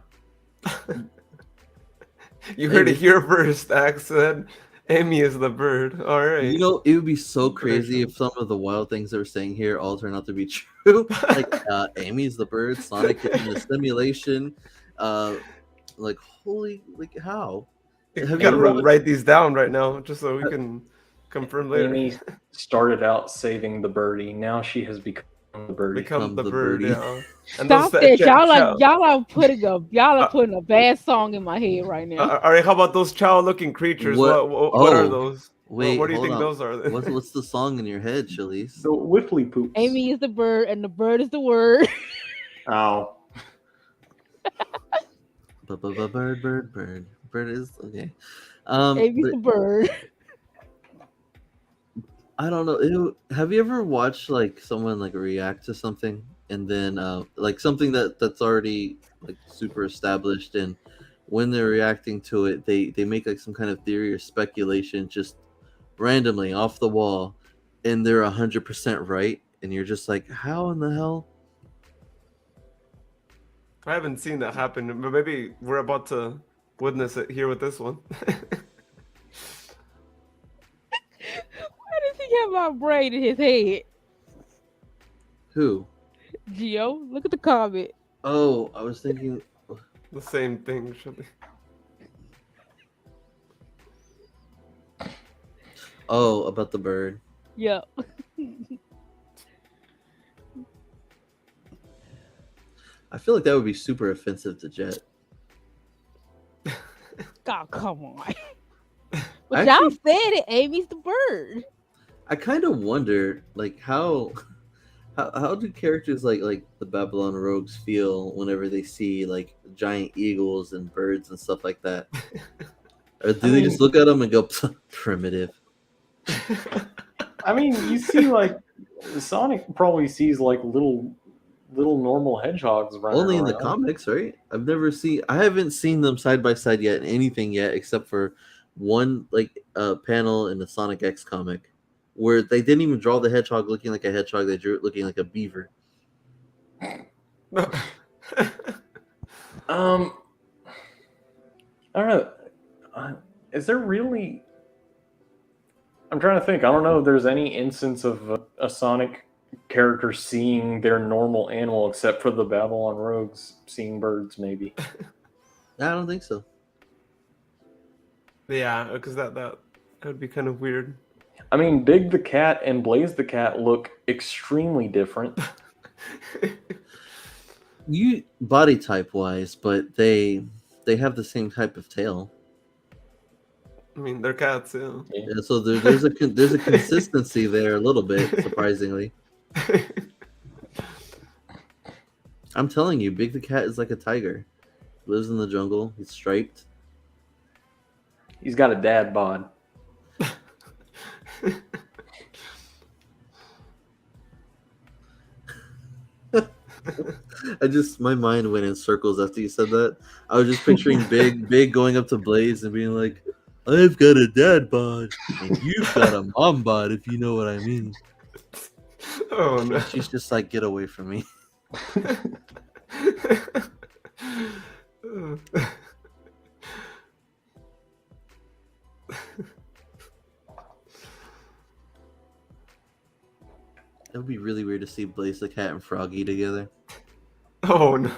S1: You heard it
S4: maybe.
S1: here first, Axe said. Amy is the bird. All
S4: You
S1: right.
S4: know, it would be so crazy
S1: Tradition.
S4: if some of the wild things that we're saying here all turn out to be true. Like Amy's the bird, Sonic is in the simulation. Uh, like holy, like how?
S1: You
S4: Have you
S1: gotta
S4: ever watched?
S1: write these down right now, just so we can confirm later.
S3: Amy started out saving the birdie. Now she has become the birdie.
S1: Become
S4: Become
S1: the
S4: the
S1: bird,
S4: birdie.
S1: yeah. And those
S2: Stop that!
S1: chow.
S2: Y'all are
S1: Uh,
S2: putting a bad song in my head right now.
S1: all right, how about those chow-looking creatures?
S4: What?
S1: What are
S4: Oh,
S1: those?
S4: wait,
S1: What do you
S4: hold
S1: think
S4: on.
S1: those are?
S4: What's the song in your head, Chalice?
S3: The Whiffly poops.
S2: Amy is the bird, and the bird is the word.
S3: Oh,
S4: Bird is okay.
S2: Amy's
S4: But
S2: the bird.
S4: I don't know. Have you ever watched like someone like react to something and then like something that's already like super established, and when they're reacting to it, they make like some kind of theory or speculation just randomly off the wall, and they're 100% right, and you're just like, how in the hell?
S1: I haven't seen that happen, but maybe we're about to witness it here with this one.
S2: Why does he have my brain in his head?
S4: Who?
S2: Geo, look at the comment.
S4: Oh, I was thinking.
S1: The same thing, should be.
S4: Oh, about the bird.
S2: Yeah.
S4: I feel like that would be super offensive to Jet.
S2: God, come on. But
S4: Actually,
S2: y'all said it. Amy's the bird.
S4: I kind of wonder, like, how do characters like the Babylon Rogues feel whenever they see like giant eagles and birds and stuff like that? Or do they just look at them and go primitive?
S3: I mean, you see, like Sonic probably sees like little normal hedgehogs running
S4: Only in the
S3: around.
S4: comics, right? I haven't seen them side by side yet in anything yet, except for one like panel in the Sonic X comic where they didn't even draw the hedgehog looking like a hedgehog; they drew it looking like a beaver.
S3: I don't know. Is there really? I'm trying to think. I don't know if there's any instance of a Sonic character seeing their normal animal, except for the Babylon Rogues seeing birds. Maybe.
S4: I don't think so.
S1: Yeah, because that would be kind of weird.
S3: I mean, Big the Cat and Blaze the Cat look extremely different.
S4: You body type wise, but they have the same type of tail.
S1: I mean, they're cats, yeah.
S4: Yeah, so there's a consistency there a little bit, surprisingly. I'm telling you, Big the Cat is like a tiger. Lives in the jungle. He's striped.
S3: He's got a dad bod.
S4: My mind went in circles after you said that. I was just picturing Big going up to Blaze and being like, "I've got a dad bod, and you've got a mom bod, if you know what I mean."
S1: Oh no.
S4: She's just like, "Get away from me." It would be really weird to see Blaze the Cat and Froggy together.
S1: Oh no.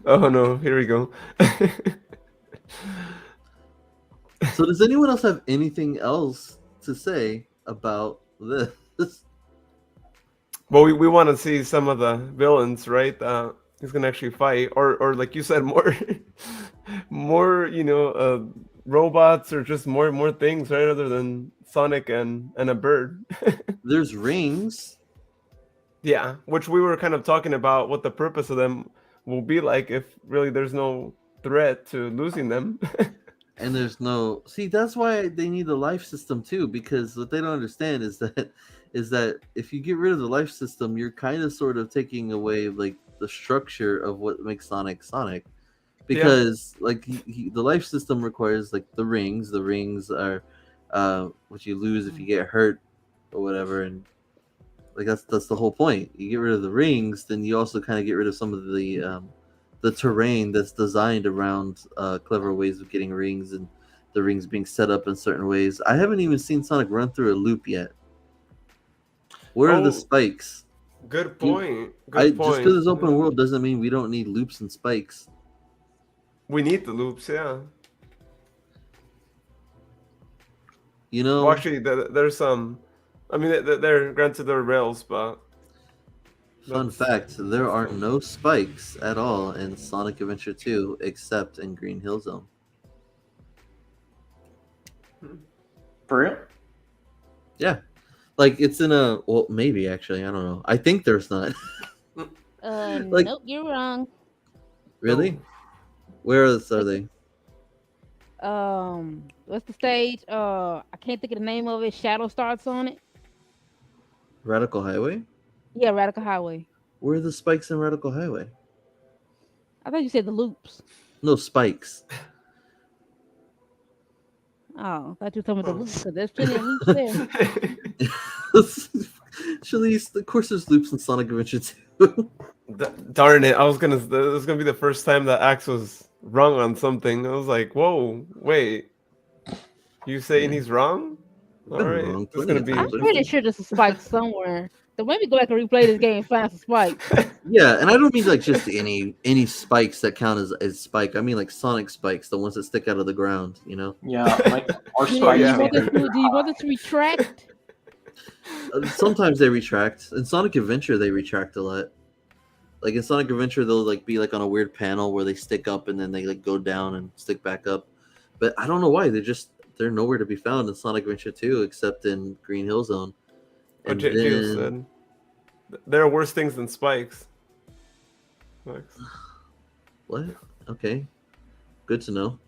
S1: Oh no, here we go.
S4: So does anyone else have anything else to say about this?
S1: Well, we want to see some of the villains, right? He's gonna actually fight, or like you said, more, more, robots or just more things, right? Other than Sonic and a bird.
S4: There's rings,
S1: Yeah, which we were kind of talking about what the purpose of them will be like if really there's no threat to losing them.
S4: and there's no. See, that's why they need the life system too, because what they don't understand is that if you get rid of the life system, you're kind of sort of taking away like the structure of what makes Sonic Sonic.
S1: Yeah.
S4: Because like the life system requires like the rings. The rings are what you lose if you get hurt or whatever, and like that's the whole point. You get rid of the rings, then you also kind of get rid of some of the terrain that's designed around clever ways of getting rings and the rings being set up in certain ways. I haven't even seen Sonic run through a loop yet. Where are the
S1: Oh,
S4: spikes?
S1: good
S4: You,
S1: point.
S4: I
S1: Good
S4: just because
S1: point.
S4: it's open
S1: Yeah.
S4: world doesn't mean we don't need loops and spikes.
S1: We need the loops, yeah.
S4: You
S1: Well,
S4: know,
S1: actually, there's some. I mean, they're granted they're rails, but
S4: fun
S1: that's
S4: fact: there
S1: that's
S4: are
S1: fun.
S4: no spikes at all in Sonic Adventure 2 except in Green Hill Zone.
S1: Hmm.
S3: For real?
S4: Yeah, like it's in a well, maybe actually I don't know. I think there's not. Like
S2: Nope, you're wrong.
S1: Oh,
S4: really, where else are
S2: What's
S4: they?
S2: what's the stage? I can't think of the name of it. Shadow starts on it.
S4: Radical Highway?
S2: Yeah, Radical Highway.
S4: Where are the spikes in Radical Highway?
S2: I thought you said the loops.
S4: No spikes.
S2: Oh, I thought you were talking about the
S1: oh.
S2: loops because there's plenty of loops there.
S4: Actually, of course, there's loops in Sonic Adventure 2.
S1: Darn it! I was gonna. This was gonna be the first time that Axe was wrong on something. I was like, "Whoa, wait! You saying
S4: Yeah,
S1: he's wrong?"
S4: I've
S1: All
S4: been
S1: right,
S4: wrong
S1: this is
S4: plenty
S1: gonna
S4: of
S1: be
S2: I'm
S4: times. What do you
S2: pretty
S4: think?
S2: sure there's a spike somewhere. So maybe go back and replay this game and find some spikes.
S4: Yeah, and I don't mean like just any spikes that count as spike. I mean like Sonic spikes, the ones that stick out of the ground. You know.
S3: Yeah, like our
S1: Oh
S2: Do
S3: spike
S2: you
S1: yeah.
S2: want them
S3: standard.
S2: to? Do you want them to retract?
S4: Sometimes they retract. In Sonic Adventure, they retract a lot. Like in Sonic Adventure, they'll like be like on a weird panel where they stick up and then they like go down and stick back up. But I don't know why they're nowhere to be found in Sonic Adventure 2 except in Green Hill Zone.
S1: What
S4: And
S1: Gio
S4: then
S1: said. There are worse things than spikes. Spikes.
S4: what? Okay, good to know.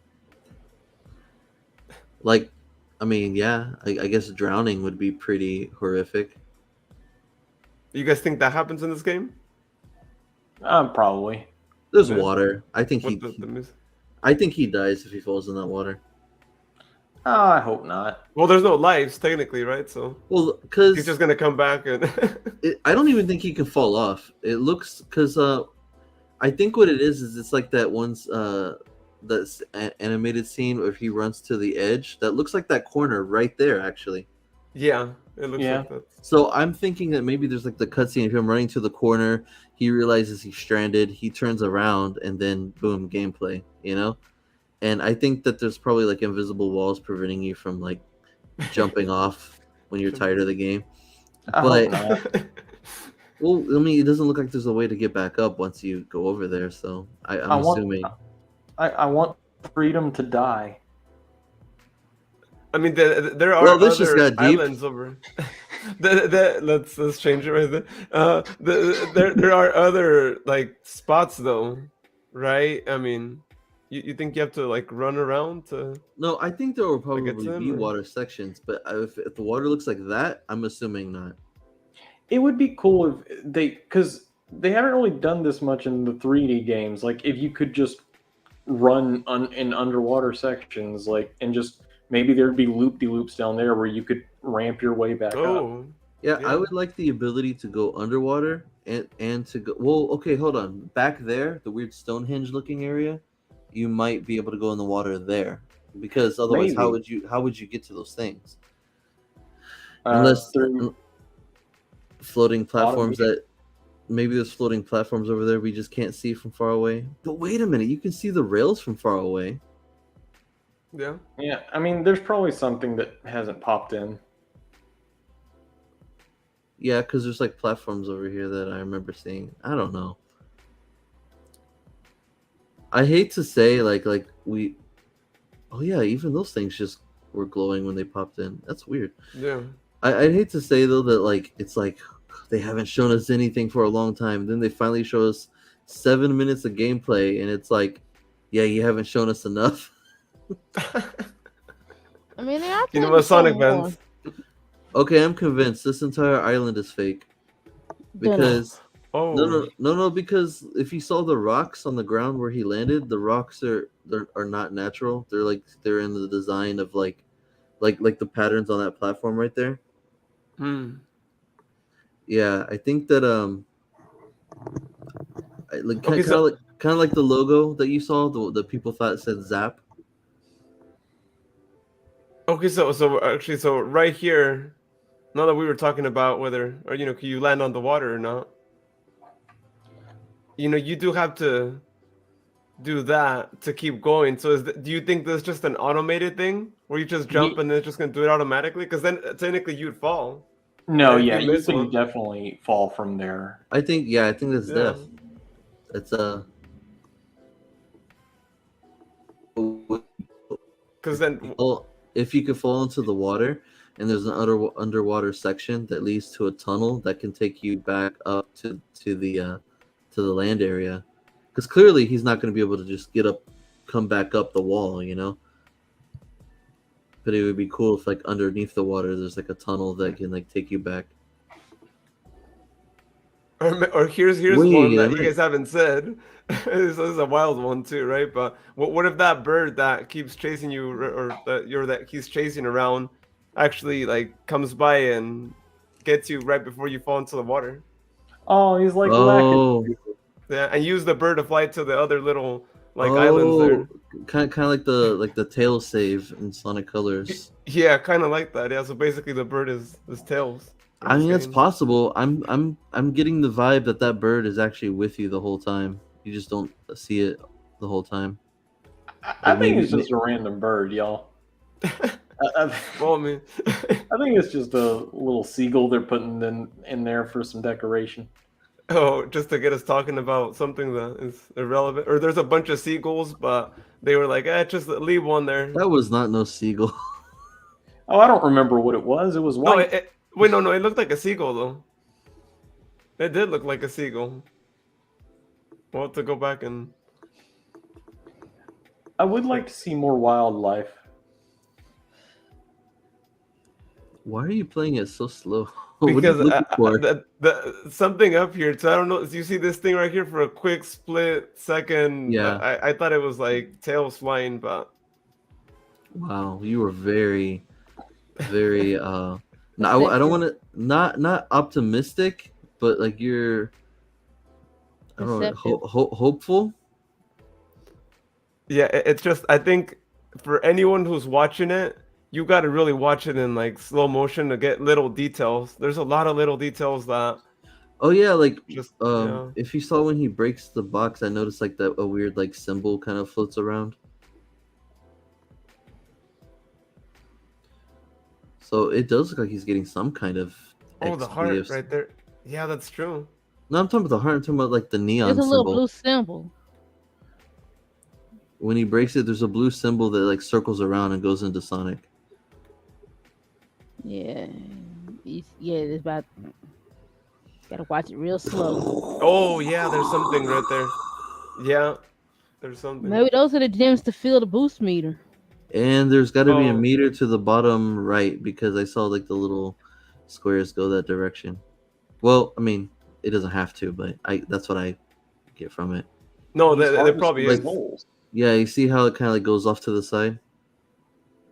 S4: Like, I mean, yeah, I guess drowning would be pretty horrific.
S1: You guys think that happens in this game?
S3: Probably.
S4: There's
S1: Yeah.
S4: water. I think
S1: What the music?
S4: I think he dies if he falls in that water.
S3: I hope not.
S1: Well, there's no lives technically, right? So
S4: Well,
S1: he's
S4: because
S1: just gonna come back and.
S4: I don't even think he can fall off. It looks because I think what it is it's like that one's that's animated scene where he runs to the edge. That looks like that corner right there, actually.
S1: Yeah, it looks
S3: Yeah.
S1: like that.
S4: So I'm thinking that maybe there's like the cutscene of him running to the corner. He realizes he's stranded. He turns around, and then boom, gameplay. You know. And I think that there's probably like invisible walls preventing you from like jumping off when you're tired of the game.
S3: I
S4: But
S3: hope not.
S4: well, I mean, it doesn't look like there's a way to get back up once you go over there. So I'm
S3: I want
S4: assuming.
S3: I want freedom to die.
S1: I mean, there are
S4: Well, this just
S1: other
S4: got deep.
S1: islands over. Let's change it right there. There are other like spots though, right? I mean, you think you have to like run around to
S4: No, I think there will
S1: get to
S4: probably be
S1: them? Or?
S4: water sections, but if the water looks like that, I'm assuming not.
S3: It would be cool if because they haven't really done this much in the 3D games. Like if you could just run in underwater sections, like and just maybe there'd be loop-de-loops down there where you could ramp your way back up.
S1: Oh,
S4: Yeah, I
S1: yeah.
S4: would like the ability to go underwater and to go. Well, okay, hold on. Back there, the weird Stonehenge looking area, you might be able to go in the water there, because otherwise,
S3: Maybe
S4: how would you get to those things? Unless
S3: through
S4: floating platforms
S3: automation.
S4: that maybe there's floating platforms over there we just can't see from far away. But wait a minute, you can see the rails from far away.
S1: Yeah.
S3: Yeah, I mean, there's probably something that hasn't popped in.
S4: Yeah, because there's like platforms over here that I remember seeing. I don't know. I hate to say like we. Oh yeah, even those things just were glowing when they popped in. That's weird.
S1: Yeah.
S4: I'd hate to say though that like it's like they haven't shown us anything for a long time. Then they finally show us 7 minutes of gameplay, and it's like, yeah, you haven't shown us enough.
S2: I mean, they are
S1: You know
S2: trying to
S1: what,
S2: show
S1: Sonic
S2: more.
S1: Vents?
S4: Okay, I'm convinced this entire island is fake
S2: Dunno.
S4: because
S1: Oh,
S4: no, because if you saw the rocks on the ground where he landed, the rocks are not natural. They're in the design of like the patterns on that platform right there.
S1: hmm.
S4: Yeah, I think that like
S1: Okay, so
S4: kind of like the logo that you saw, the people thought it said Zap.
S1: so actually, so right here, now that we were talking about whether, or can you land on the water or not? You do have to do that to keep going. So do you think there's just an automated thing where you just jump
S3: Ye-
S1: and then it's just gonna do it automatically? Because then technically you'd fall,
S3: no,
S1: right? If
S3: yeah,
S1: you
S3: you
S1: miss
S3: can
S1: one.
S3: definitely fall from there.
S4: I think that's
S1: Yeah.
S4: death. It's
S1: Because then,
S4: well, if you could fall into the water and there's an underwater section that leads to a tunnel that can take you back up to the land area, because clearly he's not going to be able to just come back up the wall, you know. But it would be cool if like underneath the water there's like a tunnel that can like take you back.
S1: or here's one
S4: Wait a
S1: that you
S4: minute.
S1: guys haven't said. This is a wild one too, right? But what if that bird that keeps chasing you, that he's chasing around, actually like comes by and gets you right before you fall into the water?
S3: Oh, he's like lacking.
S4: Oh,
S1: Yeah, and use the bird to fly to the other little like islands
S4: oh,
S1: there.
S4: kind of like the tail save in Sonic Colors.
S1: Yeah, kind of like that. Yeah, so basically the bird is tails in
S4: I
S1: this
S4: mean, that's
S1: game.
S4: possible. I'm getting the vibe that that bird is actually with you the whole time. You just don't see it the whole time.
S3: I
S4: Like
S3: think it's just a random bird, y'all. I
S1: Well, I mean,
S3: think it's just a little seagull they're putting in there for some decoration.
S1: oh, just to get us talking about something that is irrelevant, or there's a bunch of seagulls, but they were like, just leave one there.
S4: that was not no seagull.
S3: Oh, I don't remember what it was. It was
S1: No,
S3: white.
S1: wait, no, it looked like a seagull though. It did look like a seagull. We'll have to go back and.
S3: I would like to see more wildlife.
S4: Why are you playing it so slow? What are you
S1: Because
S4: looking for?
S1: something up here. So I don't know. Do you see this thing right here for a quick split second?
S4: Yeah.
S1: I thought it was like tails flying, but
S4: Wow, you were very, very. No, I don't want to not optimistic, but like you're. I don't know,
S2: Deceptive.
S4: hopeful.
S1: yeah, it's just I think for anyone who's watching it, you got to really watch it in like slow motion to get little details. There's a lot of little details that
S4: Oh yeah, like
S1: just
S4: if you saw when he breaks the box, I noticed like that a weird like symbol kind of floats around. So it does look like he's getting some kind of
S1: Oh, the heart
S4: XP.
S1: right there. Yeah, that's true.
S4: No, I'm talking about the heart. I'm talking about like the neon
S2: There's a little
S4: symbol.
S2: blue symbol.
S4: When he breaks it, there's a blue symbol that like circles around and goes into Sonic.
S2: Yeah. It's about. Gotta watch it real slow.
S1: Oh yeah, there's something right there. Yeah, there's something.
S2: Maybe those are the gems to fill the boost meter.
S4: And there's got to be a
S1: Oh.
S4: meter to the bottom right because I saw like the little squares go that direction. Well, I mean, it doesn't have to, but that's what I get from it.
S1: No,
S3: He's
S1: there probably is.
S3: harvesting holes.
S4: Yeah, you see how it kind of like goes off to the side?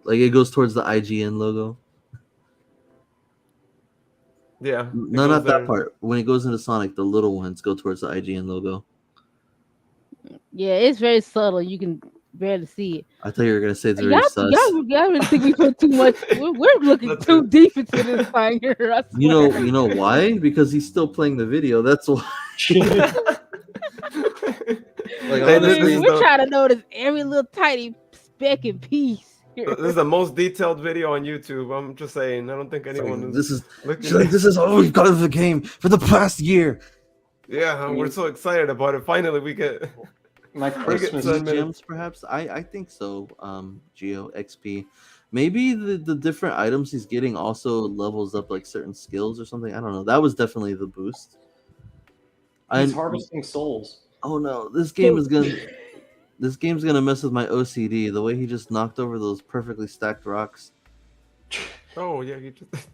S4: Like it goes towards the IGN logo.
S1: Yeah.
S4: No,
S1: goes
S4: not
S1: there.
S4: that part. When it goes into Sonic, the little ones go towards the IGN logo.
S2: Yeah, it's very subtle. You can barely see it.
S4: I thought you were gonna say it's very
S2: Y'all,
S4: sus.
S2: y'all really think we put too much? We're looking
S1: That's
S2: too
S1: it.
S2: deep into this thing here. I
S4: You
S2: swear.
S4: know why? Because he's still playing the video. That's why. Like,
S2: I
S1: Hey,
S2: mean,
S1: is
S2: we're
S1: the,
S2: trying to notice every little tiny speck and piece. Here.
S1: this is the most detailed video on YouTube. I'm just saying. I don't think
S4: It's like,
S1: anyone
S4: this
S1: is
S4: is
S1: looking.
S4: she's like, this is all we've got of the game for the past year.
S1: Yeah, we're so excited about it. Finally, we get.
S3: My
S1: think it's
S3: Christmas.
S1: 10 minutes.
S4: gems, perhaps. I think so. Geo XP. Maybe the different items he's getting also levels up like certain skills or something. I don't know. That was definitely the boost.
S3: He's
S4: And
S3: harvesting souls.
S4: oh no, this game's gonna mess with my OCD. The way he just knocked over those perfectly stacked rocks.
S1: Oh yeah, he just.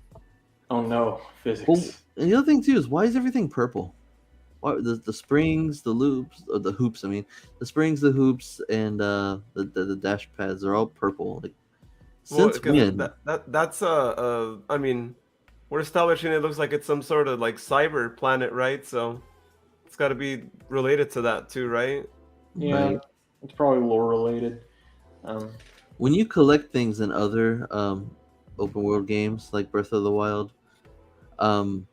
S3: Oh no,
S4: Oh,
S3: physics.
S4: and the other thing too is why is everything purple? Why the springs, the loops, or the hoops? I mean, the springs, the hoops, and the dash pads are all purple. Like
S1: Well,
S4: since
S1: because
S4: when?
S1: that's I mean, we're establishing it looks like it's some sort of like cyber planet, right? So it's got to be related to that too, right?
S3: Yeah,
S4: Right.
S3: it's probably lore related. Um,
S4: When you collect things in other open world games like Breath of the Wild, um,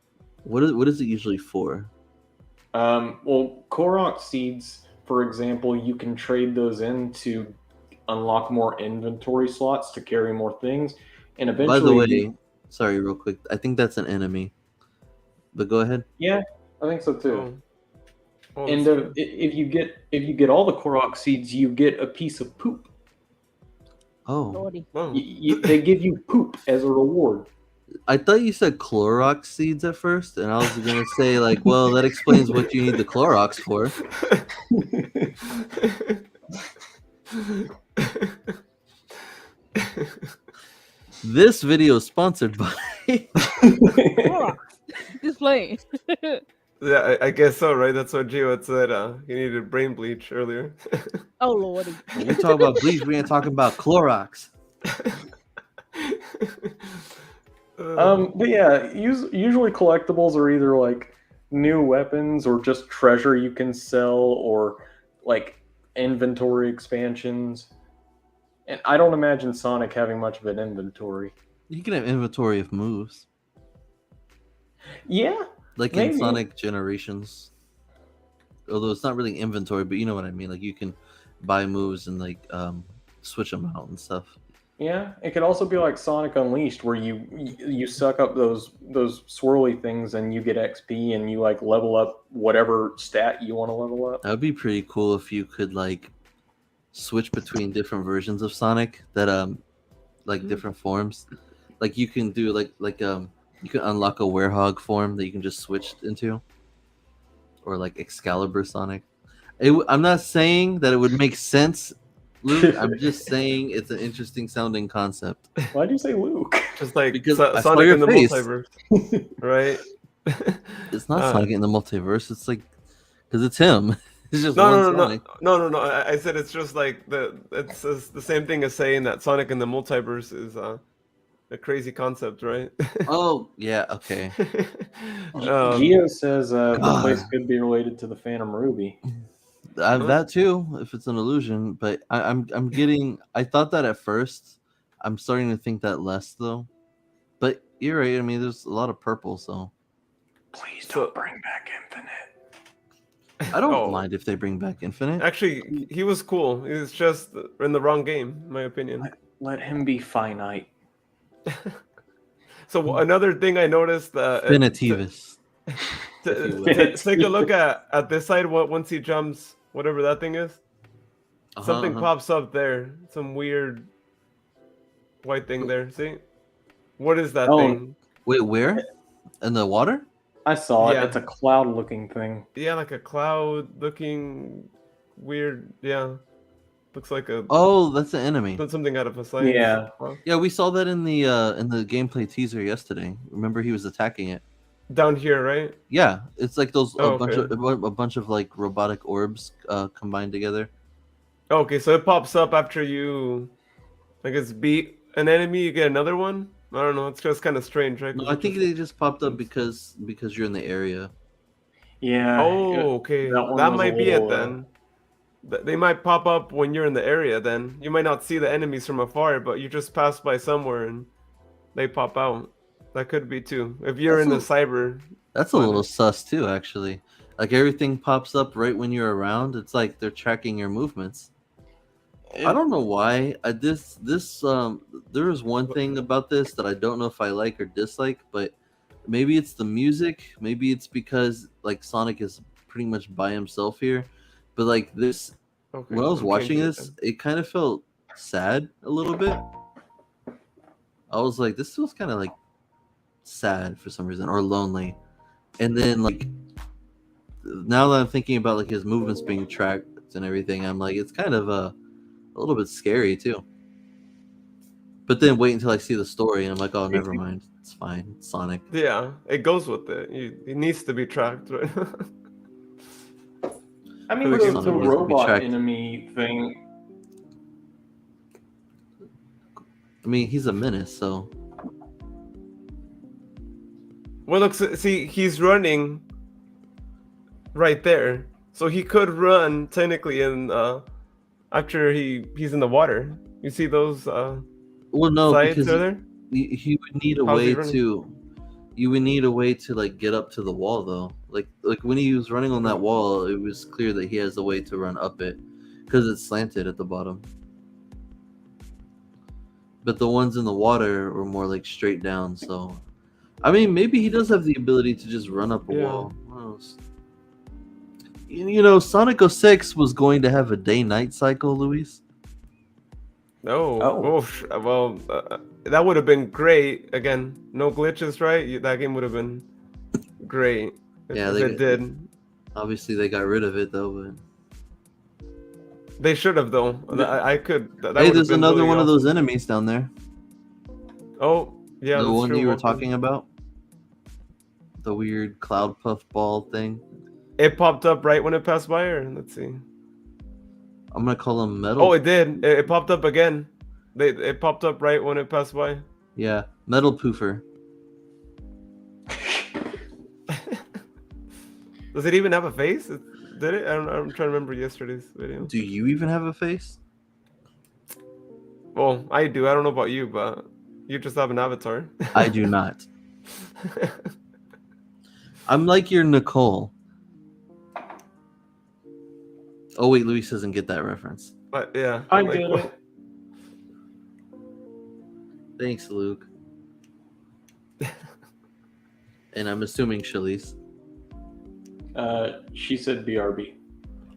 S4: what is it usually for?
S3: well, Korok seeds, for example, you can trade those in to unlock more inventory slots to carry more things, and
S4: By the
S3: eventually,
S4: way, sorry, real quick, I think that's an enemy. But go ahead.
S3: yeah, I think so too.
S1: Oh, oh,
S3: And
S1: that's true.
S3: if you get all the Korok seeds, you get a piece of poop.
S4: Oh,
S2: Lordy.
S1: Oh,
S3: They give you poop as a reward.
S4: I thought you said Clorox seeds at first, and I was gonna say like, well, that explains what you need the Clorox for. This video is sponsored by.
S2: Clorox. Just playing.
S1: Yeah, I guess so, right? That's what Gio had said. He needed brain bleach earlier.
S2: Oh lordy.
S4: We talk about bleach. We ain't talking about Clorox.
S3: But yeah, usually collectibles are either like new weapons or just treasure you can sell or like inventory expansions. And I don't imagine Sonic having much of an inventory.
S4: You can have inventory of moves,
S3: Yeah,
S4: like
S3: maybe.
S4: in Sonic Generations. Although it's not really inventory, but you know what I mean. Like you can buy moves and like switch them out and stuff.
S3: Yeah, it could also be like Sonic Unleashed, where you suck up those swirly things and you get XP and you like level up whatever stat you want to level up.
S4: That would be pretty cool if you could like switch between different versions of Sonic that like different forms. Like you can do like you can unlock a Werehog form that you can just switch into, or like Excalibur Sonic. I'm not saying that it would make sense, Luke. I'm just saying it's an interesting sounding concept.
S3: Why'd you say Luke?
S1: Just like
S4: Because I saw
S1: Sonic
S4: your
S1: in the
S4: face.
S1: multiverse, right?
S4: It's not
S1: Uh,
S4: Sonic in the multiverse. It's like because it's him. It's just
S1: No,
S4: one
S1: no, no,
S4: Sonic.
S1: no. I said it's just like it's the same thing as saying that Sonic in the multiverse is a crazy concept, right?
S4: Oh yeah, okay.
S3: Geo says the
S4: God.
S3: place could be related to the Phantom Ruby.
S4: I have that too, if it's an illusion. But I'm getting. I thought that at first. I'm starting to think that less though. But you're right. I mean, there's a lot of purple, so
S3: Please
S1: So-
S3: don't bring back Infinite.
S4: I don't
S1: Oh.
S4: mind if they bring back Infinite.
S1: Actually, he was cool. He was just in the wrong game, in my opinion.
S3: Let him be finite.
S1: So another thing I noticed,
S4: Infinitivus.
S1: to,
S4: you will.
S1: to take a look at this side, once he jumps, whatever that thing is, something pops up there. Some weird white thing there. See, what is that
S3: Oh.
S1: thing?
S4: Wait, where? In the water?
S3: I saw
S1: Yeah.
S3: it. It's a cloud-looking thing.
S1: Yeah, like a cloud-looking weird. Yeah, looks like a
S4: Oh, that's the enemy.
S1: something out of a science.
S3: Yeah.
S4: Yeah, we saw that in the gameplay teaser yesterday. Remember, he was attacking it.
S1: Down here, right?
S4: Yeah, it's like those
S1: Oh,
S4: a bunch of like robotic orbs combined together.
S1: Okay, so it pops up after you, I guess, beat an enemy. You get another one. I don't know. It's just kind of strange, right?
S4: No,
S1: 'Cause
S4: I
S1: it
S4: think
S1: just-
S4: they just popped up because you're in the area.
S3: Yeah.
S1: Oh, okay.
S3: that one
S1: That
S3: was a
S1: might be it
S3: little,
S1: then. They might pop up when you're in the area. Then you might not see the enemies from afar, but you just pass by somewhere and they pop out. That could be too. If you're in the cyber.
S4: That's a
S1: planet.
S4: little sus too, actually. Like everything pops up right when you're around. It's like they're tracking your movements. I don't know why. There is one thing about this that I don't know if I like or dislike, but maybe it's the music. Maybe it's because like Sonic is pretty much by himself here, but like this
S1: Okay,
S4: when I was
S1: I'm
S4: watching
S1: changing it
S4: this,
S1: then.
S4: it kind of felt sad a little bit. I was like, this feels kind of like sad for some reason or lonely. And then like now that I'm thinking about like his movements being tracked and everything, I'm like, it's kind of a little bit scary too. But then wait until I see the story, and I'm like, oh, never mind, it's fine, it's Sonic.
S1: Yeah, it goes with it. It needs to be tracked, right?
S3: I
S1: For
S3: mean,
S1: the
S4: Course
S1: game
S3: the
S1: to
S4: Sonic needs
S1: work.
S4: to be
S3: robot
S4: tracked.
S3: enemy thing.
S4: I mean, he's a menace, so
S1: Well, look, see, he's running right there, so he could run technically in after he's in the water. You see those
S4: well, no,
S1: sides
S4: because
S1: are there?
S4: he would need a
S1: How's he
S4: way
S1: running?
S4: to. You would need a way to like get up to the wall though. Like when he was running on that wall, it was clear that he has a way to run up it because it's slanted at the bottom. But the ones in the water were more like straight down. So, I mean, maybe he does have the ability to just run up a
S1: Yeah.
S4: wall. Who knows? You know, Sonic 06 was going to have a day-night cycle, Luis.
S1: No.
S3: Oh.
S1: Well, that would have been great. Again, no glitches, right? That game would have been great
S4: Yeah,
S1: if it did.
S4: obviously they got rid of it though. But
S1: They should have though. I could. That
S4: hey,
S1: would have
S4: there's
S1: been
S4: another
S1: really
S4: one of
S1: awesome.
S4: those enemies down there.
S1: Oh, yeah,
S4: The
S1: that's
S4: one
S1: true.
S4: you were
S1: Welcome.
S4: talking about, the weird cloud puff ball thing.
S1: It popped up right when it passed by, or let's see.
S4: I'm gonna call him Metal.
S1: Oh, it did. It popped up again. It popped up right when it passed by.
S4: Yeah, Metal Poofer.
S1: Does it even have a face? Did it? I'm trying to remember yesterday's video.
S4: Do you even have a face?
S1: Well, I do. I don't know about you, but you just have an avatar.
S4: I do not. I'm like your Nicole. Oh wait, Luis doesn't get that reference.
S1: But yeah,
S3: I
S1: like,
S3: get it.
S4: Thanks, Luke. And I'm assuming Shalice.
S3: She said BRB.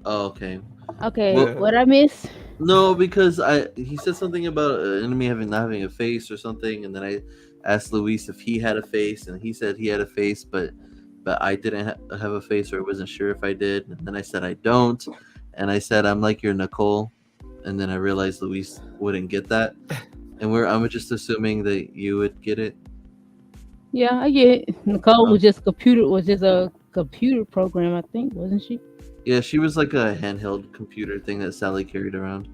S4: Oh, okay.
S2: Okay,
S1: Well-
S2: what I miss?
S4: No, because he said something about an enemy not having a face or something, and then I asked Luis if he had a face, and he said he had a face, but I didn't have a face, or I wasn't sure if I did. And then I said I don't, and I said I'm like your Nicole, and then I realized Luis wouldn't get that, and I'm just assuming that you would get it.
S2: Yeah, I get it. Nicole was just a computer program, I think, wasn't she?
S4: Yeah, she was like a handheld computer thing that Sally carried around.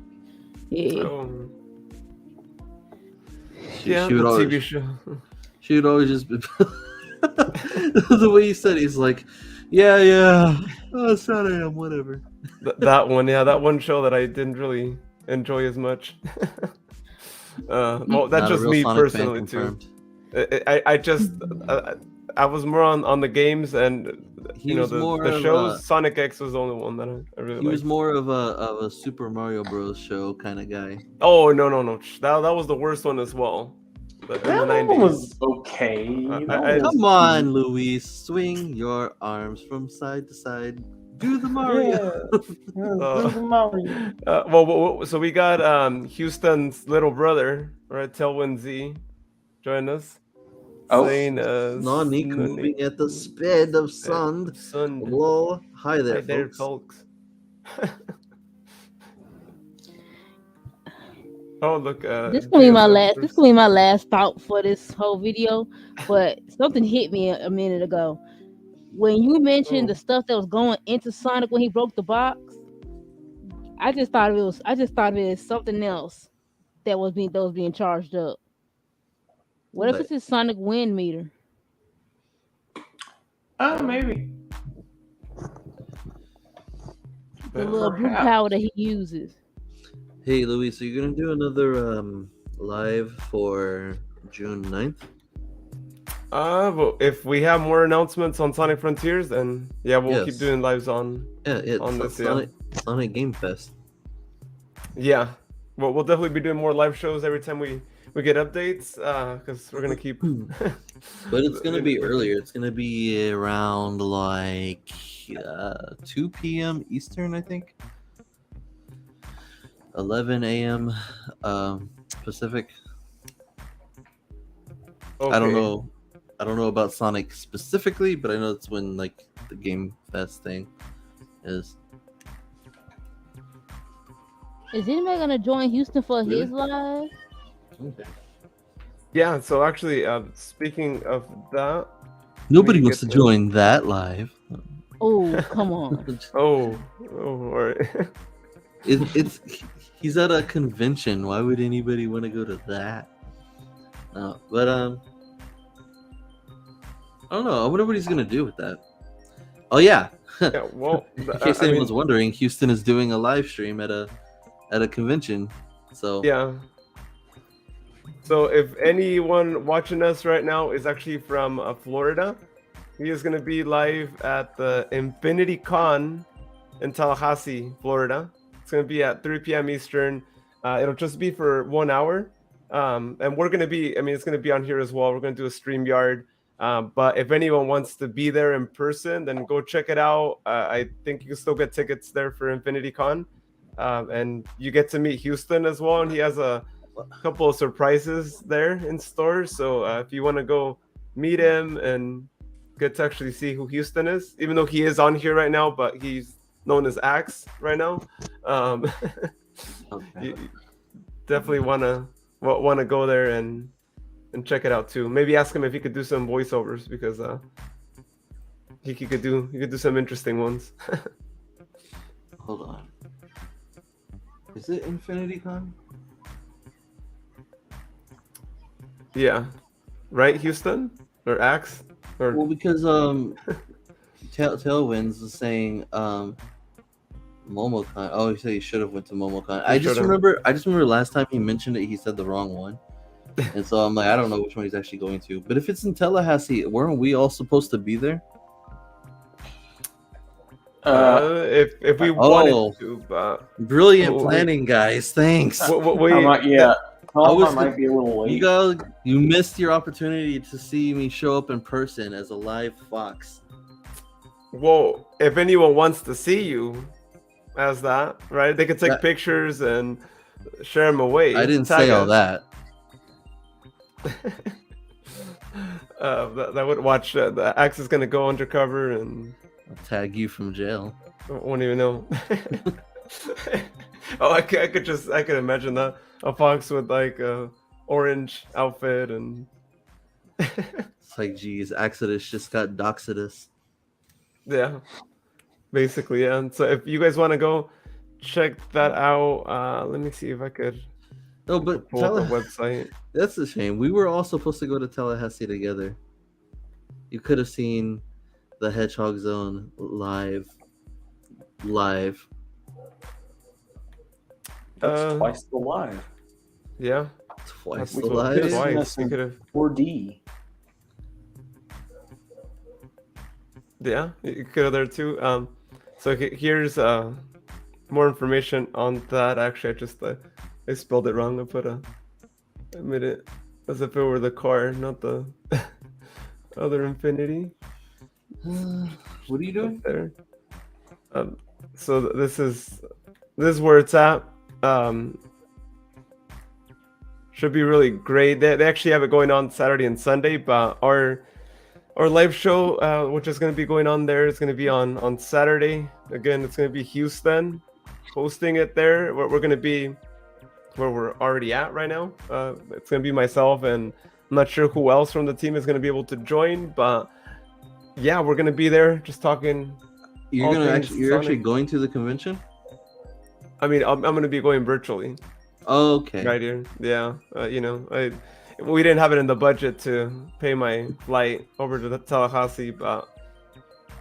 S2: Yeah.
S1: oh,
S4: She,
S1: yeah,
S4: she would
S1: the
S4: always,
S1: TV show.
S4: She would always just be the way you said it, he's like, yeah, oh, sad I am, whatever.
S1: That one, yeah, that one show that I didn't really enjoy as much. Well, that's
S4: Not a
S1: just
S4: real
S1: me
S4: Sonic fan
S1: personally too.
S4: confirmed.
S1: I just I was more on the games, and
S4: He was more
S1: the
S4: of
S1: shows.
S4: a-
S1: Sonic X was the only one that I really
S4: He was
S1: liked.
S4: more of a Super Mario Bros. Show kind of guy.
S1: Oh no, that was the worst one as well. In the
S3: That
S1: 90s.
S3: one was okay. That
S1: I-
S3: one was
S4: Come on, Luis, swing your arms from side to side. Do the Mario.
S1: Well, so we got Houston's little brother, right? Tailwind Z, join us.
S3: Oh.
S1: Saying
S4: Sonic moving at the speed of sound.
S1: Sun.
S4: Hello, hi there,
S1: Hi there,
S4: folks.
S1: folks. Oh look,
S2: This gonna be my
S1: Gio's
S2: last.
S1: up
S2: This
S1: first.
S2: gonna be my last thought for this whole video. But something hit me a minute ago when you mentioned
S1: Oh.
S2: the stuff that was going into Sonic when he broke the box. I just thought of it as something else that was being charged up. What if
S4: But-
S2: it's his Sonic wind meter?
S3: Maybe.
S2: The little blue
S3: Perhaps.
S2: power that he uses.
S4: Hey, Luis, are you gonna do another live for June 9th?
S1: Well, if we have more announcements on Sonic Frontiers, then yeah, we'll keep
S4: Yes.
S1: doing lives on.
S4: Yeah,
S1: On this, yeah.
S4: Sonic Game Fest.
S1: Yeah, well, we'll definitely be doing more live shows every time we get updates, because we're gonna keep.
S4: But it's gonna be earlier. It's gonna be around like 2 p.m. Eastern, I think. 11 a.m. Pacific.
S1: Okay.
S4: I don't know. I don't know about Sonic specifically, but I know it's when like the Game Fest thing is.
S2: Is anybody gonna join Houston for
S4: Really?
S2: his live?
S4: Okay.
S1: Yeah. So actually, speaking of that,
S4: Nobody
S1: me
S4: wants
S1: get
S4: to
S1: the-
S4: join that live.
S2: Oh, come on.
S1: Oh, all right.
S4: It's he's at a convention. Why would anybody want to go to that? No, but I don't know. I wonder what he's gonna do with that. Oh yeah.
S1: Yeah. Well,
S4: In case
S1: I
S4: anyone's
S1: mean,
S4: wondering, Houston is doing a live stream at a convention. So
S1: yeah. So if anyone watching us right now is actually from Florida, he is going to be live at the Infinity Con in Tallahassee, Florida. It's going to be at 3 p.m. Eastern. It'll just be for 1 hour. And we're going to be, I mean, it's going to be on here as well. We're going to do a StreamYard. But if anyone wants to be there in person, then go check it out. I think you can still get tickets there for Infinity Con. And you get to meet Houston as well. And he has a couple of surprises there in store. So if you want to go meet him and get to actually see who Houston is, even though he is on here right now, but he's known as Axe right now.
S4: okay.
S1: You definitely wanna go there and check it out too. Maybe ask him if he could do some voiceovers because he could do some interesting ones.
S4: Hold on. Is it Infinity Con?
S1: Yeah, right, Houston or Axe or
S4: Well, because Tailwinds is saying MomoCon. Oh, he said he should have went to MomoCon. I just remember last time he mentioned it, he said the wrong one, and so I'm like, I don't know which one he's actually going to. But if it's in Tallahassee, weren't we all supposed to be there?
S1: if we wanted to, but
S4: Brilliant planning, guys. Thanks.
S3: Yeah.
S4: I was
S3: might be a little late.
S4: You missed your opportunity to see me show up in person as a live fox.
S1: Well, if anyone wants to see you as that, right? They could take pictures and share them away.
S4: I didn't say all that.
S1: That would watch. The Axe is gonna go undercover and
S4: I'll tag you from jail.
S1: I won't even know. Oh, I could imagine that a fox with like a orange outfit and.
S4: It's like, geez, Exodus just got Doxodus.
S1: Yeah, basically, yeah. And so if you guys want to go check that out, let me see if I could.
S4: No, but
S1: pull up the website.
S4: That's a shame. We were all supposed to go to Tallahassee together. You could have seen the Hedgehog Zone live.
S3: That's twice the live.
S1: Yeah.
S4: Twice
S3: We
S4: the
S3: could've
S4: live.
S3: seen
S1: Twice.
S3: us
S1: We
S3: in
S1: could have.
S3: 4D.
S1: Yeah, you could have there too. So here's more information on that. Actually, I spelled it wrong. I put I made it as if it were the car, not the other Infinity.
S4: What are you doing?
S1: There. So this is where it's at. Should be really great. They actually have it going on Saturday and Sunday, but our live show, which is going to be going on there, is going to be on Saturday. Again, it's going to be Houston hosting it there. We're going to be where we're already at right now. It's going to be myself, and I'm not sure who else from the team is going to be able to join, but yeah, we're going to be there just talking.
S4: You're actually going to the convention?
S1: I mean, I'm going to be going virtually.
S4: Oh, okay.
S1: Right here. Yeah. We didn't have it in the budget to pay my flight over to the Tallahassee, but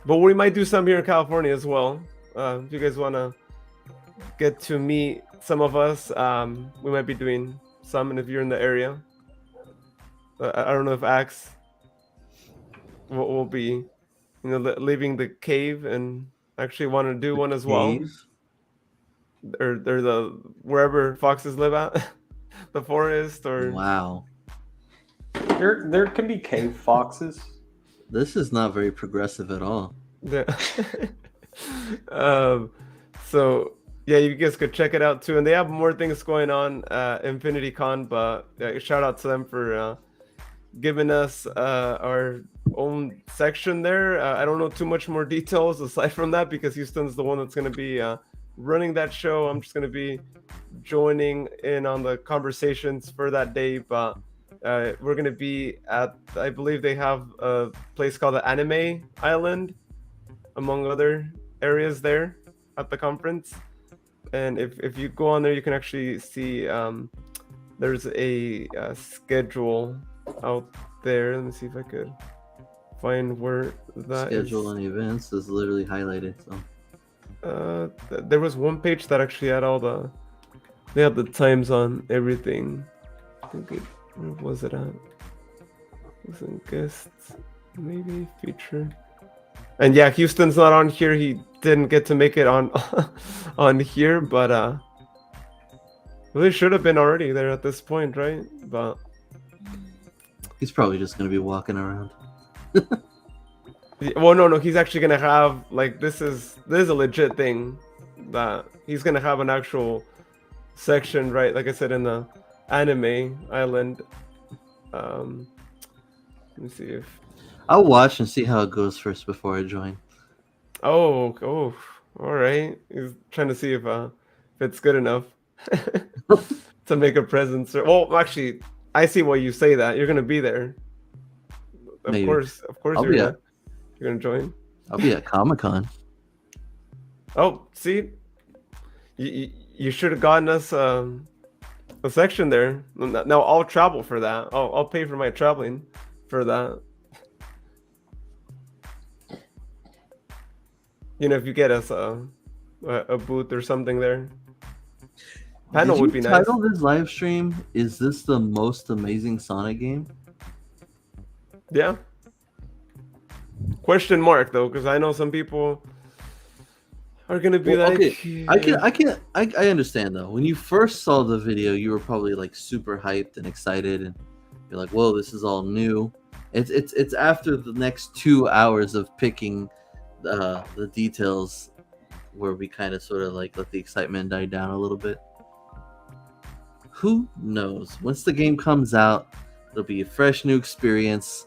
S1: we might do some here in California as well. If you guys want to get to meet some of us, we might be doing some, and if you're in the area, I don't know if Axe will be, leaving the cave and actually want to do one as well. Or the wherever foxes live at, the forest or.
S4: Wow.
S3: There can be cave foxes.
S4: This is not very progressive at all.
S1: Yeah. So yeah, you guys could check it out too. And they have more things going on Infinity Con, but shout out to them for giving us our own section there. I don't know too much more details aside from that because Houston's the one that's going to be running that show. I'm just going to be joining in on the conversations for that day, but we're going to be at, I believe they have a place called the Anime Island, among other areas there at the conference. And if you go on there, you can actually see there's a schedule out there. Let me see if I could find where that
S4: Schedule and events is literally highlighted. So
S1: there was one page that actually had all they had the times on everything. I think where was it at? It was in guests, maybe feature. And yeah, Houston's not on here. He didn't get to make it on on here, but really should have been already there at this point, right? But
S4: he's probably just gonna be walking around.
S1: well, no, he's actually gonna have like this is a legit thing that he's gonna have an actual section, right? Like I said, in the Anime Island. Let me see if
S4: I'll watch and see how it goes first before I join.
S1: oh, all right. He's trying to see if it's good enough to make a presence. Or, well, actually, I see why you say that. You're gonna be there. Of
S4: Maybe.
S1: course,
S4: I'll be
S1: you're gonna join.
S4: I'll be at Comic-Con.
S1: Oh, see, you should have gotten us a section there. Now I'll travel for that. I'll pay for my traveling for that. You know, if you get us a booth or something there. Panel would be nice.
S4: Title this live stream, "Is this the most amazing Sonic game?"
S1: Yeah. Question mark though, because I know some people are gonna be
S4: Well,
S1: like,
S4: okay. I understand though. When you first saw the video, you were probably like super hyped and excited, and you're like, "Whoa, this is all new." It's after the next 2 hours of picking the details where we kind of sort of like let the excitement die down a little bit. Who knows? Once the game comes out, it'll be a fresh new experience.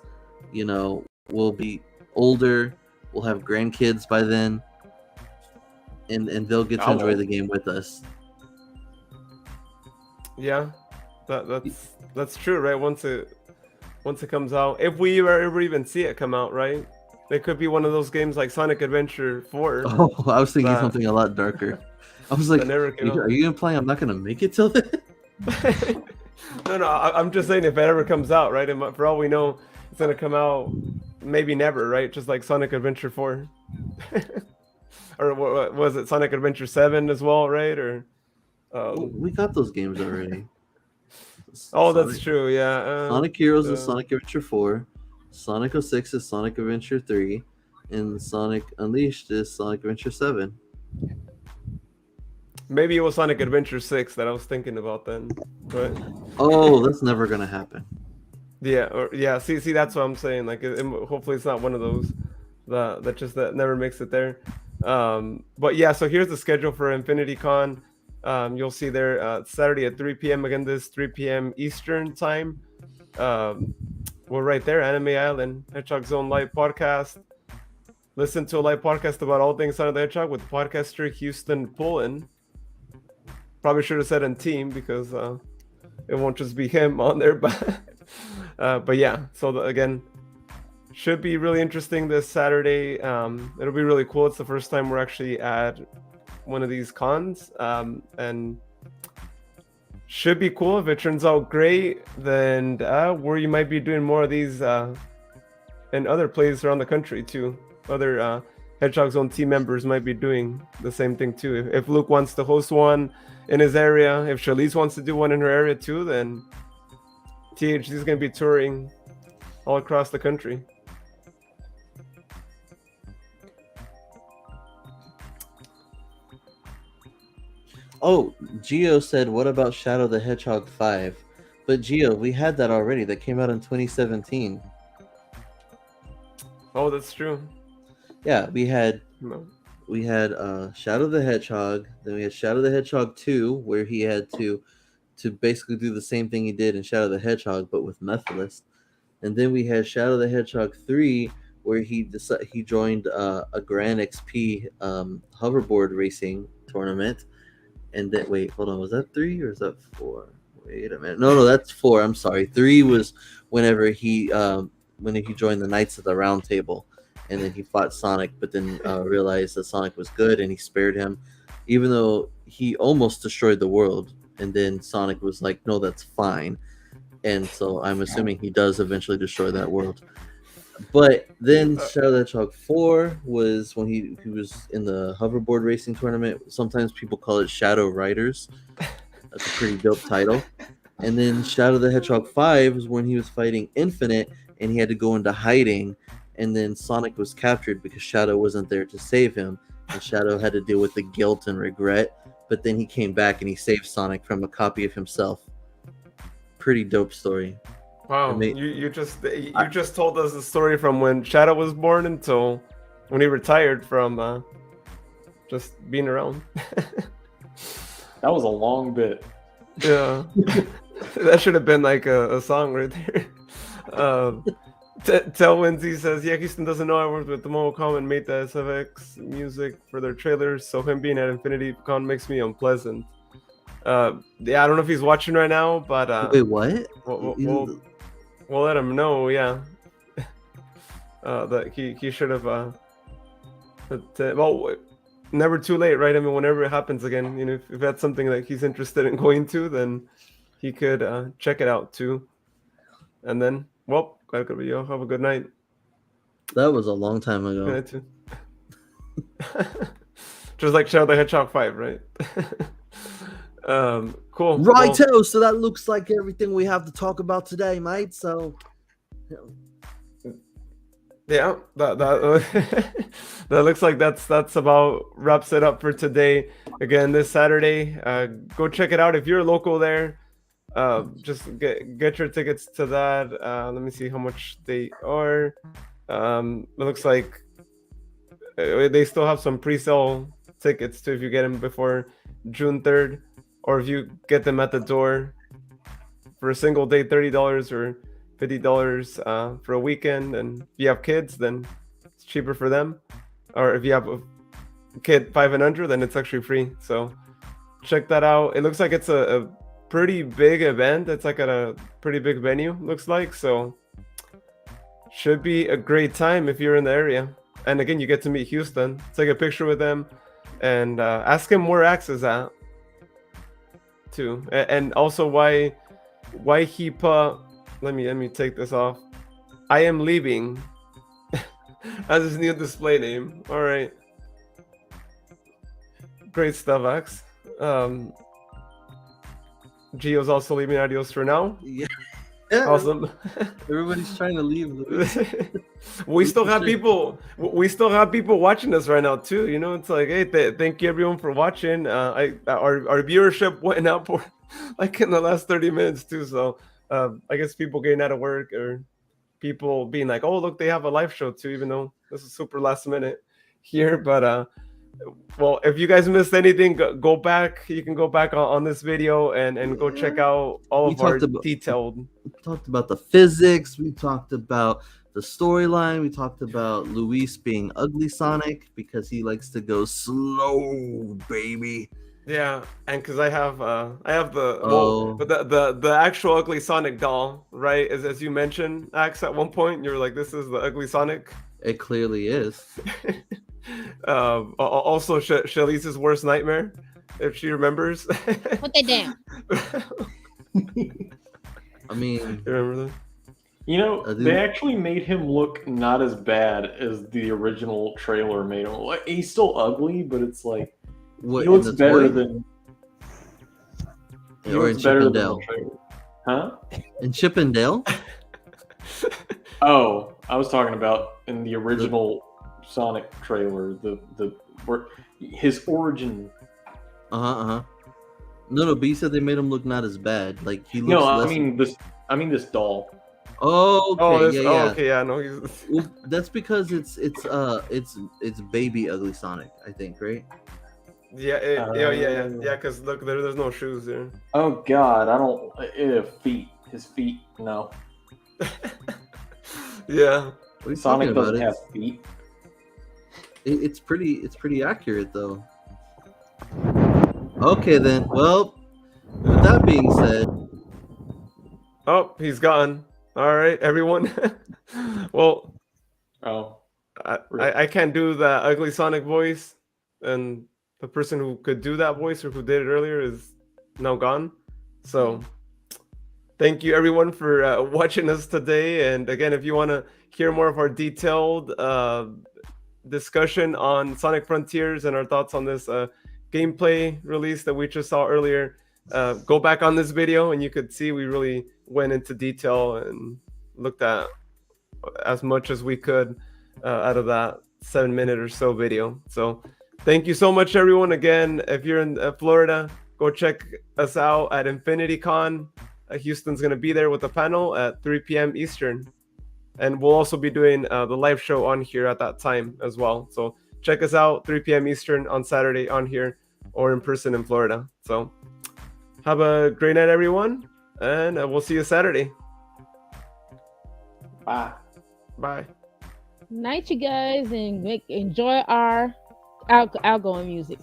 S4: You know, we'll be older, we'll have grandkids by then, and they'll get to enjoy the game with us.
S1: Yeah, that's true, right? Once it comes out, if we ever even see it come out, right? It could be one of those games like Sonic Adventure 4.
S4: Oh, I was thinking something a lot darker. I was like,
S1: never came
S4: are you implying I'm not gonna make it till then?
S1: No, I'm just saying if it ever comes out, right? And for all we know, it's gonna come out maybe never, right? Just like Sonic Adventure 4. Or what was it, Sonic Adventure 7 as well, right? Or
S4: we got those games already.
S1: oh, that's true. Yeah.
S4: Sonic Heroes is Sonic Adventure 4. Sonic 06 is Sonic Adventure 3, and Sonic Unleashed is Sonic Adventure 7.
S1: Maybe it was Sonic Adventure 6 that I was thinking about then. But
S4: oh, that's never gonna happen.
S1: Yeah, see, that's what I'm saying. Like, hopefully, it's not one of those that never makes it there. But yeah, so here's the schedule for Infinity Con. You'll see there Saturday at 3 p.m. Again, this 3 p.m. Eastern time. We're right there, Anime Island, Hedgehog Zone live podcast. Listen to a live podcast about all things Sonic the Hedgehog with podcaster Houston Pullen. Probably should have said in team because it won't just be him on there, but yeah. So again, should be really interesting this Saturday. It'll be really cool. It's the first time we're actually at one of these cons, and should be cool. If it turns out great, then where you might be doing more of these in other places around the country too. Other Hedgehog Zone team members might be doing the same thing too. If Luke wants to host one in his area, if Charlize wants to do one in her area too, then THC is going to be touring all across the country.
S4: Oh, Geo said, "What about Shadow the Hedgehog 5?" But Geo, we had that already. That came out in 2017.
S1: Oh, that's true.
S4: Yeah, we had
S1: No.
S4: we had Shadow the Hedgehog. Then we had Shadow the Hedgehog 2, where he had to basically do the same thing he did in Shadow the Hedgehog, but with Mephiles. And then we had Shadow the Hedgehog 3, where he joined a Grand XP hoverboard racing tournament. And then wait, hold on, was that 3 or is that 4? Wait a minute, no, that's 4. I'm sorry. 3 was whenever when he joined the Knights of the Round Table, and then he fought Sonic, but then realized that Sonic was good and he spared him, even though he almost destroyed the world. And then Sonic was like, "No, that's fine." And so I'm assuming he does eventually destroy that world. But then Shadow the Hedgehog 4 was when he was in the hoverboard racing tournament. Sometimes people call it Shadow Riders. That's a pretty dope title. And then Shadow the Hedgehog 5 was when he was fighting Infinite and he had to go into hiding. And then Sonic was captured because Shadow wasn't there to save him. And Shadow had to deal with the guilt and regret. But then he came back and he saved Sonic from a copy of himself. Pretty dope story.
S1: Wow, you just told us the story from when Shadow was born until when he retired from just being around.
S3: That was a long bit.
S1: Yeah, that should have been like a song right there. Telwinsy says, yeah, Houston doesn't know I worked with the Momocom and made the SFX music for their trailers, so him being at Infinity Con makes me unpleasant. Yeah, I don't know if he's watching right now, but
S4: wait, what?
S1: We'll let him know. Yeah, that he should have. Well, never too late, right? I mean, whenever it happens again, you know, if that's something that he's interested in going to, then he could check it out too. And then, well, gotta go. Yo, have a good night.
S4: That was a long time ago.
S1: Good night too. Just like Shadow the Hedgehog 5, right? Cool.
S4: Righto, well, so that looks like everything we have to talk about today, mate. So
S1: yeah, that that looks like that's about wraps it up for today. Again, this Saturday, go check it out if you're local there. Just get your tickets to that. Let me see how much they are. It looks like they still have some pre-sale tickets too if you get them before June 3rd. Or if you get them at the door for a single day, $30 or $50 for a weekend. And if you have kids, then it's cheaper for them. Or if you have a kid 5 and under, then it's actually free. So check that out. It looks like it's a pretty big event. It's like at a pretty big venue, looks like. So should be a great time if you're in the area. And again, you get to meet Houston. Take a picture with him and ask him where Axe is at. Too, and also why he put, let me take this off, I am leaving as his new display name. All right, great stuff, Axe. Gio's also leaving. Adios for now.
S4: Yeah.
S1: Awesome.
S4: Everybody's trying to leave.
S1: We still have people watching us right now too. You know, it's like, hey, thank you everyone for watching. Our viewership went up for, like in the last 30 minutes too. So I guess people getting out of work or people being like, oh look, they have a live show too, even though this is super last minute here. But well, if you guys missed anything, go back. You can go back on this video and go check out all of our detailed.
S4: We talked about the physics. We talked about the storyline. We talked about Luis being ugly Sonic because he likes to go slow, baby.
S1: Yeah, and because I have the actual ugly Sonic doll, right? As you mentioned, Axe, at one point, you were like, "This is the ugly Sonic."
S4: It clearly is.
S1: Also, Shalice's worst nightmare, if she remembers.
S2: Put that down.
S4: I mean,
S1: you remember that?
S3: You know, they actually made him look not as bad as the original trailer made him. Like, he's still ugly, but it's like
S4: what,
S3: he looks better than. He looks better than the trailer. Huh?
S4: In Chip and Dale?
S3: Oh, I was talking about in the original Sonic trailer, his origin.
S4: No, but you said they made him look not as bad. Like he looks.
S3: No, I mean this doll.
S4: Oh,
S1: Oh,
S4: okay,
S1: this.
S4: yeah,
S1: Oh,
S4: yeah.
S1: okay, yeah. No, he's.
S4: Well, that's because it's baby Ugly Sonic, I think, right?
S1: Yeah, yeah.
S3: Uh,
S1: Because look, there's no shoes there.
S3: oh God, I don't. Feet. His feet. No,
S1: Yeah.
S4: What are you talking
S3: Sonic
S4: about?
S3: doesn't have feet.
S4: It's pretty accurate though. Okay then. Well, with that being said,
S1: Oh, he's gone. All right, everyone. Well,
S3: Oh,
S1: I can't do that ugly Sonic voice, and the person who could do that voice or who did it earlier is now gone. So thank you everyone for watching us today. And again, if you want to hear more of our detailed discussion on Sonic Frontiers and our thoughts on this gameplay release that we just saw earlier, go back on this video and you could see we really went into detail and looked at as much as we could out of that 7 minute or so video. So thank you so much, everyone. Again, if you're in Florida, go check us out at InfinityCon. Houston's going to be there with the panel at 3 p.m. Eastern. And we'll also be doing the live show on here at that time as well. So check us out 3 p.m. Eastern on Saturday on here or in person in Florida. So have a great night, everyone. And we'll see you Saturday.
S3: bye.
S1: Bye.
S2: Night, you guys, and enjoy our outgoing music.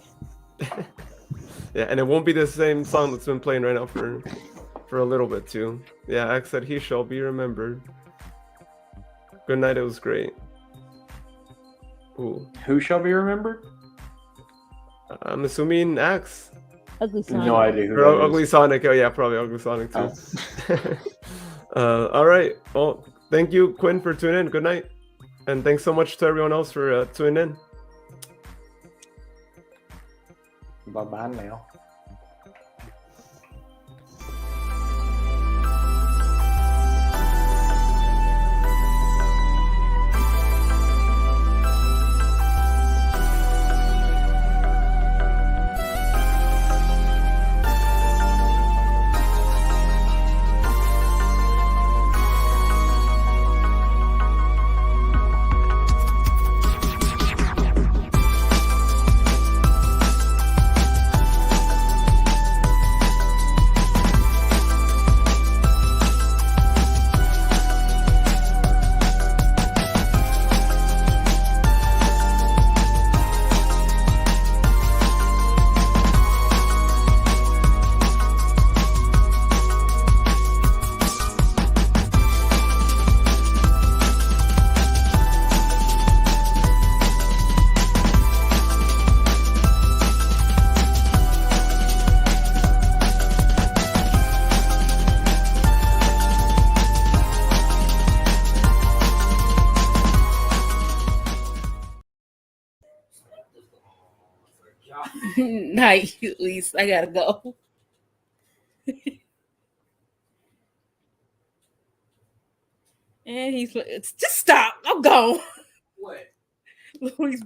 S1: Yeah, and it won't be the same song that's been playing right now for a little bit too. Yeah, Axe said he shall be remembered. Good night, it was great. Ooh.
S3: Who shall be remembered?
S1: I'm assuming Axe.
S2: Ugly Sonic.
S3: No idea who
S1: Or
S3: that
S1: Ugly
S3: is.
S1: Sonic. Oh yeah, probably Ugly Sonic too.
S3: Oh.
S1: All right. Well, thank you, Quinn, for tuning in. Good night. And thanks so much to everyone else for tuning in.
S3: Bye bye now.
S5: Night, at least. I gotta go. And he's just stop. I'm gone.
S3: What?
S5: Louis